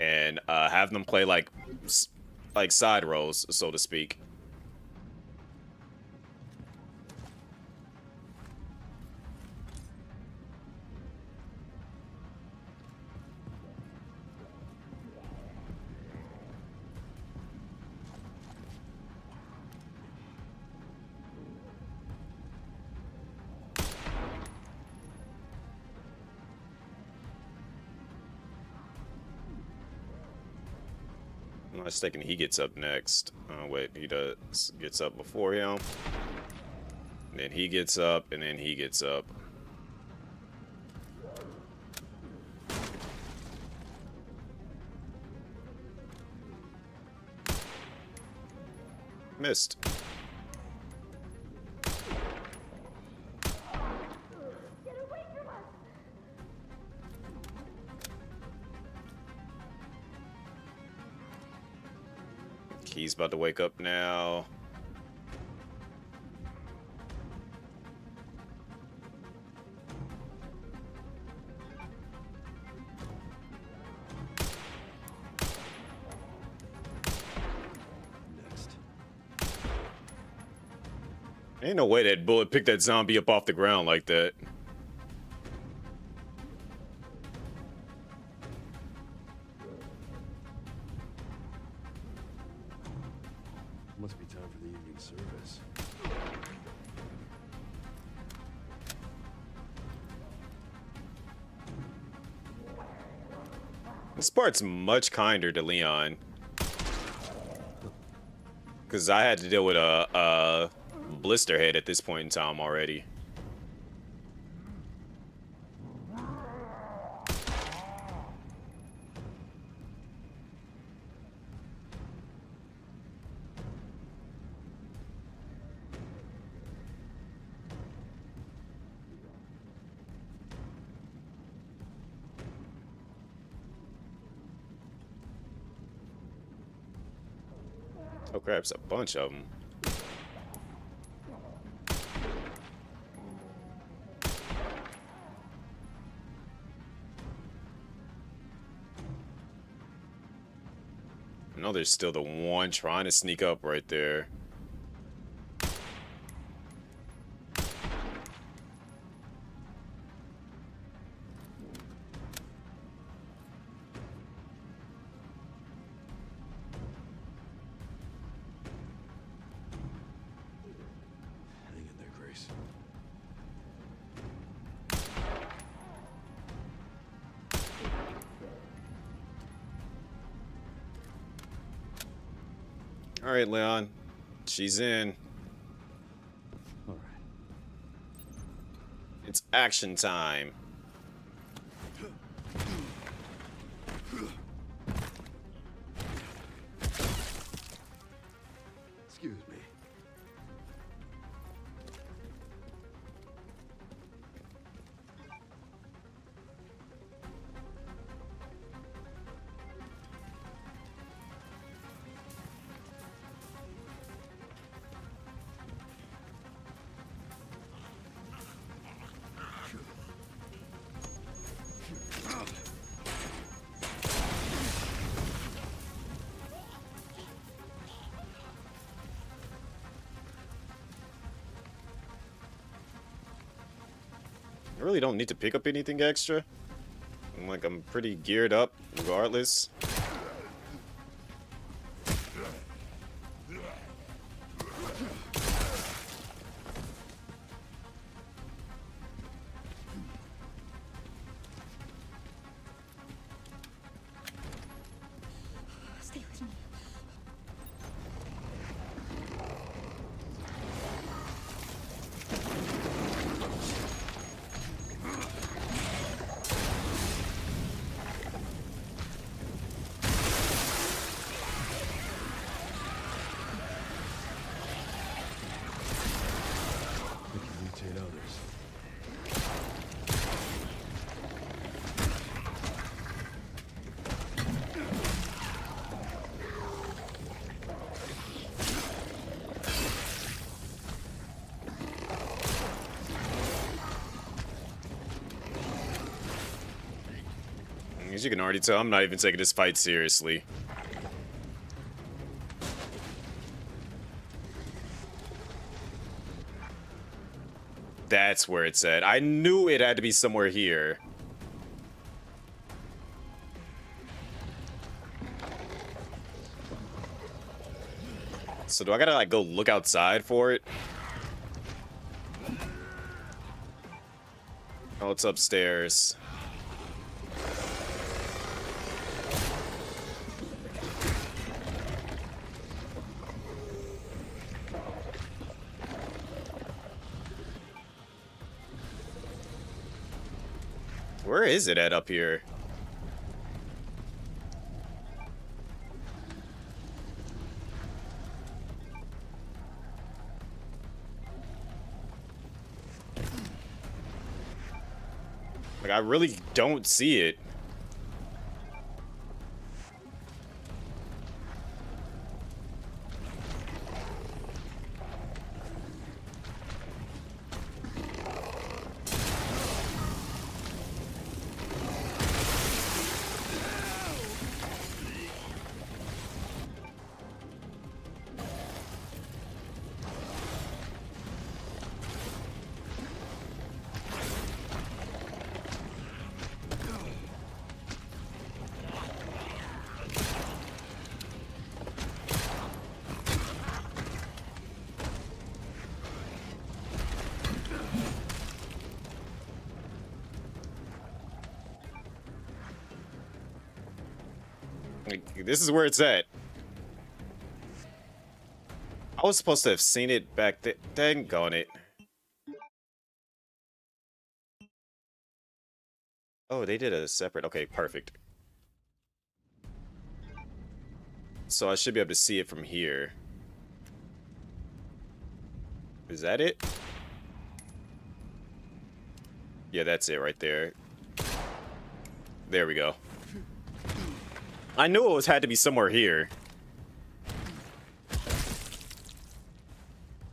Speaker 1: and have them play like side roles, so to speak. I'm not mistaken, he gets up next. Oh, wait, he gets up before him. And then he gets up, and then he gets up. Missed. He's about to wake up now.
Speaker 2: Next.
Speaker 1: Ain't no way that bullet picked that zombie up off the ground like that.
Speaker 2: Must be time for the evening service.
Speaker 1: This part's much kinder to Leon. Because I had to deal with a blister head at this point in time already. Oh crap, it's a bunch of them. I know there's still the one trying to sneak up right there.
Speaker 2: Hang in there, Grace.
Speaker 1: All right, Leon. She's in.
Speaker 2: All right.
Speaker 1: Action time.
Speaker 2: Excuse me.
Speaker 1: I really don't need to pick up anything extra. I'm pretty geared up regardless.
Speaker 4: Stay with me.
Speaker 2: We can mutate others.
Speaker 1: As you can already tell, I'm not even taking this fight seriously. That's where it's at. I knew it had to be somewhere here. So do I gotta, like, go look outside for it? Oh, it's upstairs. Where is it at up here? Like, I really don't see it. Like, this is where it's at. I was supposed to have seen it back there. Dang on it. Oh, they did a separate... Okay, perfect. So I should be able to see it from here. Is that it? Yeah, that's it right there. There we go. I knew it had to be somewhere here.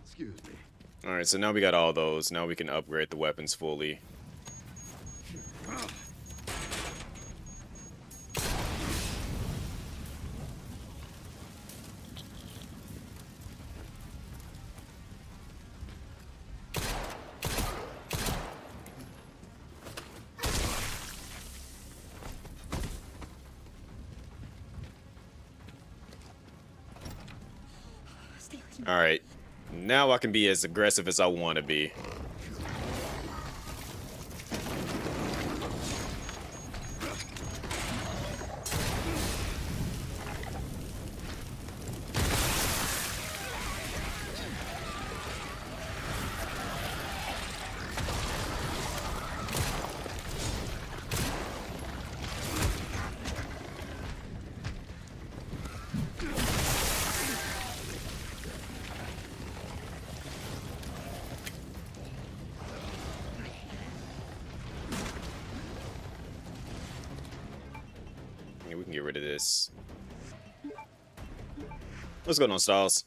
Speaker 2: Excuse me.
Speaker 1: Alright, so now we got all those. Now we can upgrade the weapons fully.
Speaker 4: Stay with me.
Speaker 1: Alright. Now I can be as aggressive as I want to be. this. What's going on, Styles?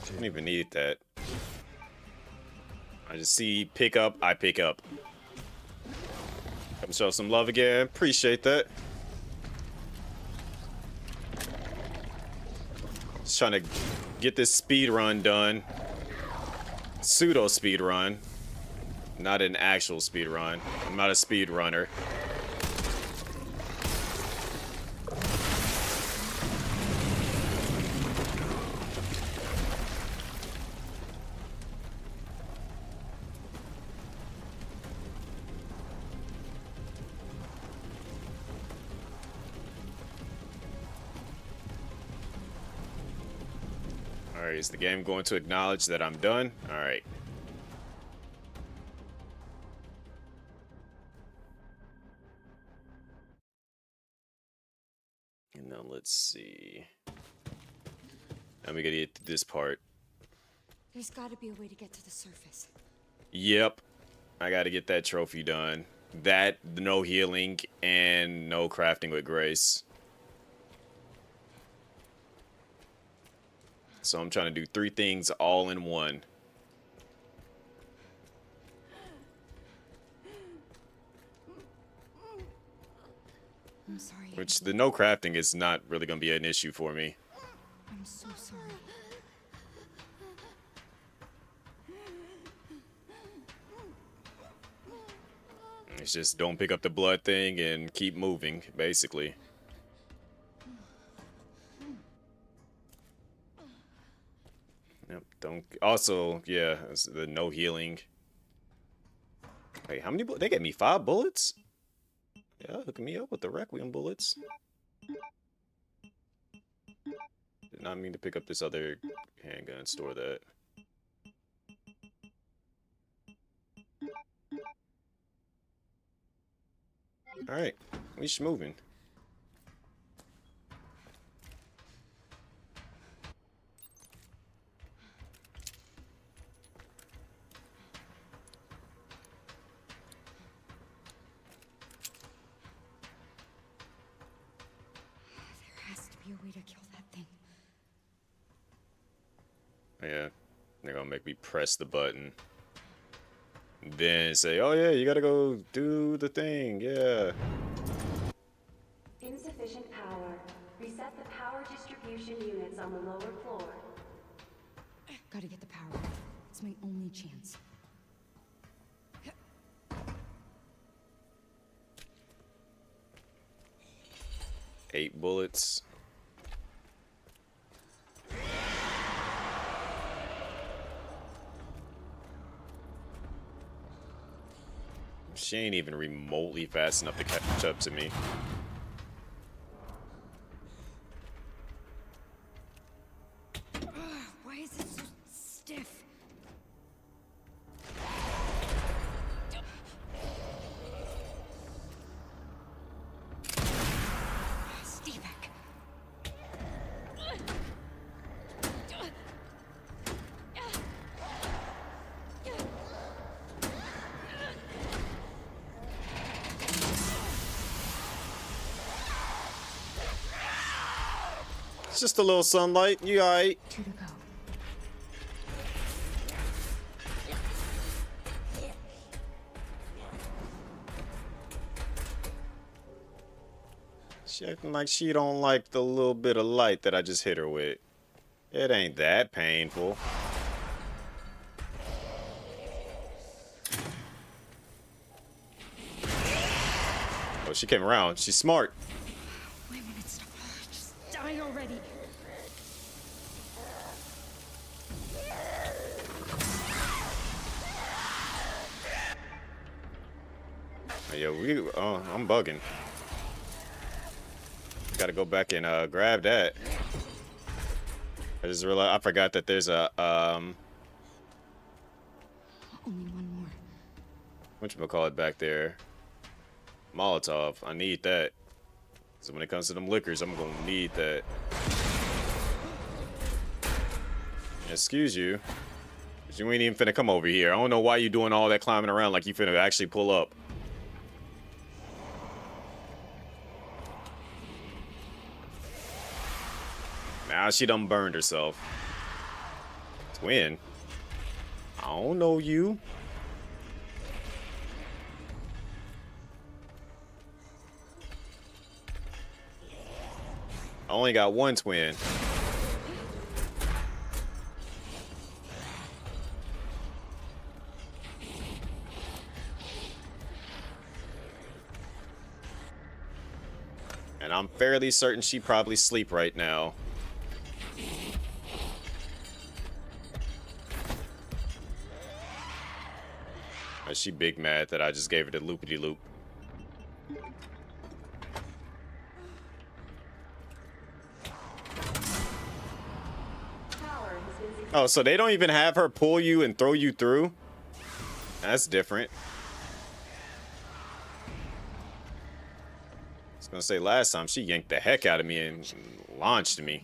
Speaker 1: I don't even need that. I just see pick up, I pick up. Come show some love again. Appreciate that. Just trying to get this speed run done. Pseudo speed run. Not an actual speed run. I'm not a speed runner. Alright, is the game going to acknowledge that I'm done? Alright. And now let's see. Now we gotta get to this part.
Speaker 4: There's gotta be a way to get to the surface.
Speaker 1: Yep. I gotta get that trophy done. That, no healing, and no crafting with grace. So I'm trying to do 3 things all in one.
Speaker 4: I'm sorry.
Speaker 1: Which the no crafting is not really going to be an issue for me.
Speaker 4: I'm so sorry.
Speaker 1: It's just don't pick up the blood thing and keep moving, basically. Yep, don't. Also, yeah, it's the no healing. Hey, how many bullets? They gave me 5 bullets? Yeah, hooking me up with the Requiem bullets. Did not mean to pick up this other handgun, store that. Alright, we should moving.
Speaker 4: There has to be a way to kill that thing.
Speaker 1: Yeah, they're gonna make me press the button. Then say, oh yeah, you gotta go do the thing, yeah.
Speaker 7: Insufficient power. Reset the power distribution units on the lower floor.
Speaker 4: Gotta get the power back. It's my only chance.
Speaker 1: 8 bullets. She ain't even remotely fast enough to catch up to me.
Speaker 4: Why is it so stiff? Stay back.
Speaker 1: It's just a little sunlight. You alright?
Speaker 4: 2 to go.
Speaker 1: She acting like she don't like the little bit of light that I just hit her with. It ain't that painful. Oh, she came around. She's smart.
Speaker 4: Wait a minute, stop. Just die already.
Speaker 1: Yeah, I'm bugging. gotta go back and grab that. I just realized I forgot that there's a
Speaker 4: Only one more.
Speaker 1: whatchamacallit back there. Molotov. I need that. So when it comes to them liquors, I'm gonna need that. Excuse you. But you ain't even finna come over here. I don't know why you doing all that climbing around like you finna actually pull up. Now she done burned herself. Twin. I don't know you. I only got one twin. And I'm fairly certain she probably sleep right now. She big mad that I just gave her the loopity-loop. Oh, so they don't even have her pull you and throw you through? That's different. I was gonna say last time she yanked the heck out of me and launched me.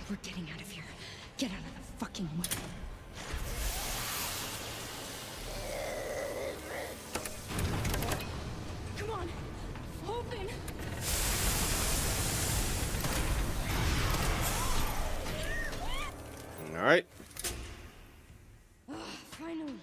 Speaker 4: We're getting out of here. Get out of the fucking way. Come on. Open.
Speaker 1: All right.
Speaker 4: Finally.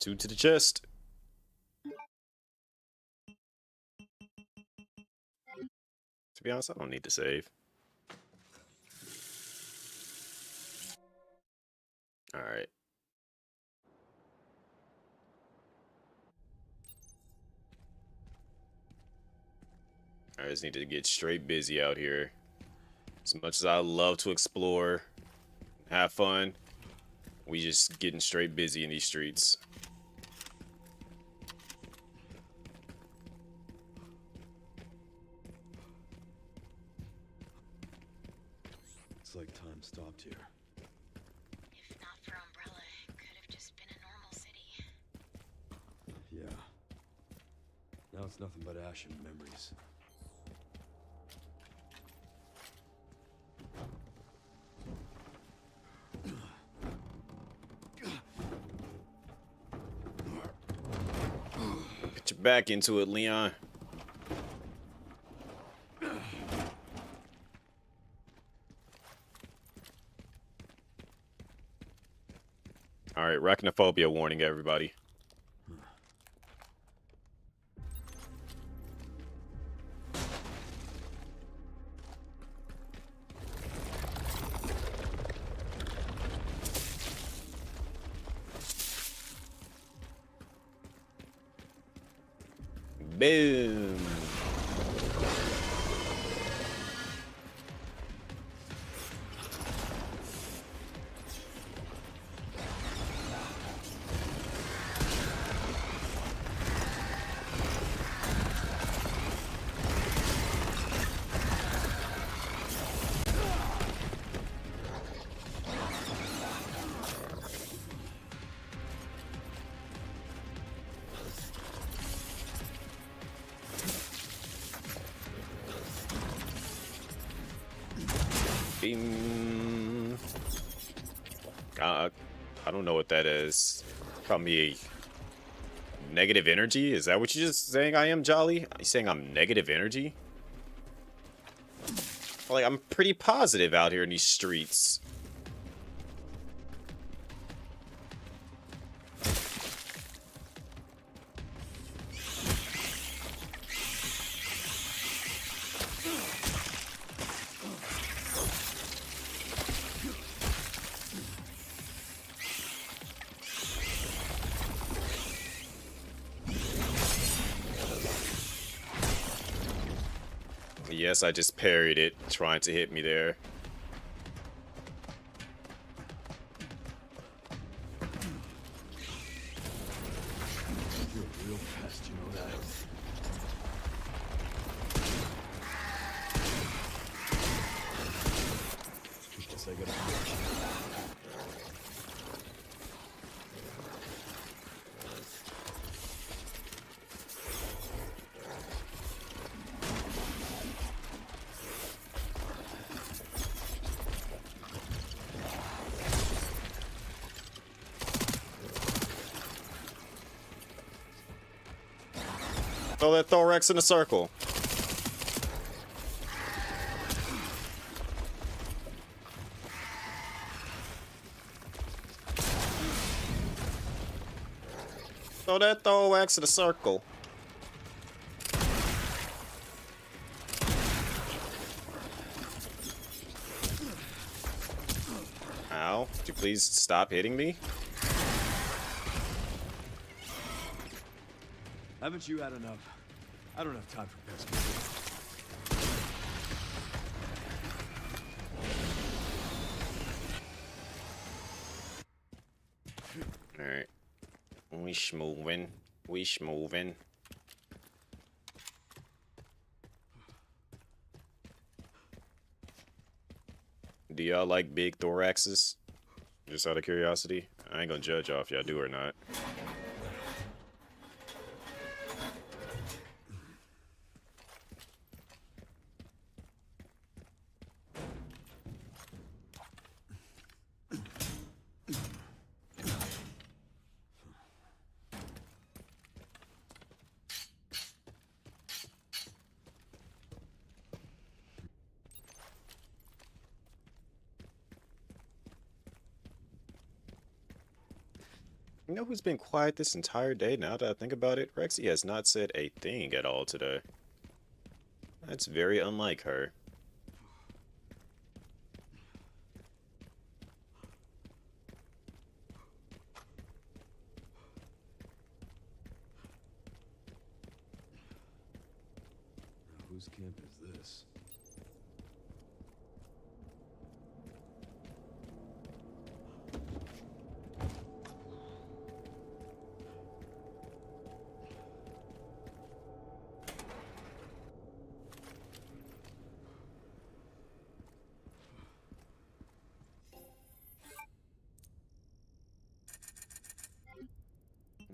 Speaker 1: Two to the chest. To be honest, I don't need to save. All right. I just need to get straight busy out here. As much as I love to explore, have fun, we just getting straight busy in these streets.
Speaker 2: It's like time stopped here.
Speaker 5: If not for Umbrella, it could have just been a normal city.
Speaker 2: Yeah. Now it's nothing but ash and memories.
Speaker 1: Get your back into it, Leon. All right, arachnophobia warning, everybody. Boom. Beam. I don't know what that is. Call me Negative energy? Is that what you're just saying I am, Jolly? Are you saying I'm negative energy? Like, I'm pretty positive out here in these streets. Yes, I just parried it, trying to hit me there.
Speaker 2: You're a real pest, you know that? Guess I gotta push.
Speaker 1: Throw that thorax in a circle. Throw that thorax in a circle. Ow. Would you please stop hitting me?
Speaker 2: Haven't you had enough? I don't have time for pest control.
Speaker 1: Alright. We schmovin'. We schmovin'. Do y'all like big thoraxes? Just out of curiosity. I ain't gonna judge y'all if y'all do or not. You know who's been quiet this entire day now that I think about it? Rexy has not said a thing at all today. That's very unlike her.
Speaker 2: Now, whose camp is this?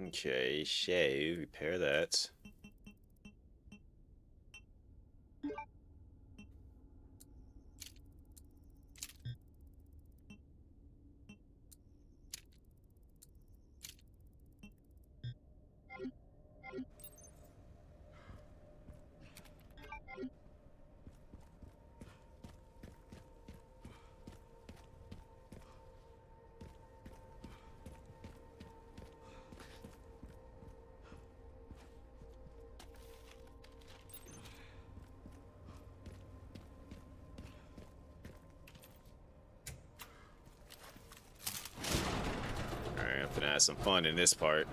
Speaker 1: Okay, shave, repair that. I'm gonna have some fun in this part.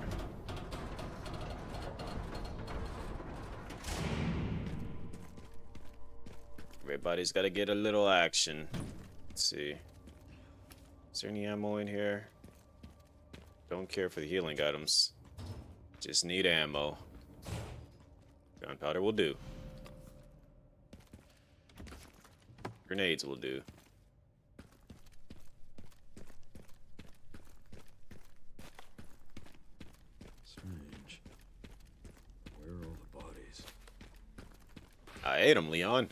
Speaker 1: Everybody's gotta get a little action. Let's see. Is there any ammo in here? Don't care for the healing items. Just need ammo. Gunpowder will do. Grenades will do.
Speaker 2: Strange. Where are all the bodies?
Speaker 1: I ate them, Leon.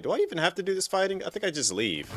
Speaker 1: Wait, do I even have to do this fighting? I think I just leave.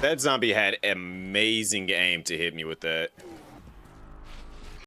Speaker 1: That zombie had amazing aim to hit me with that.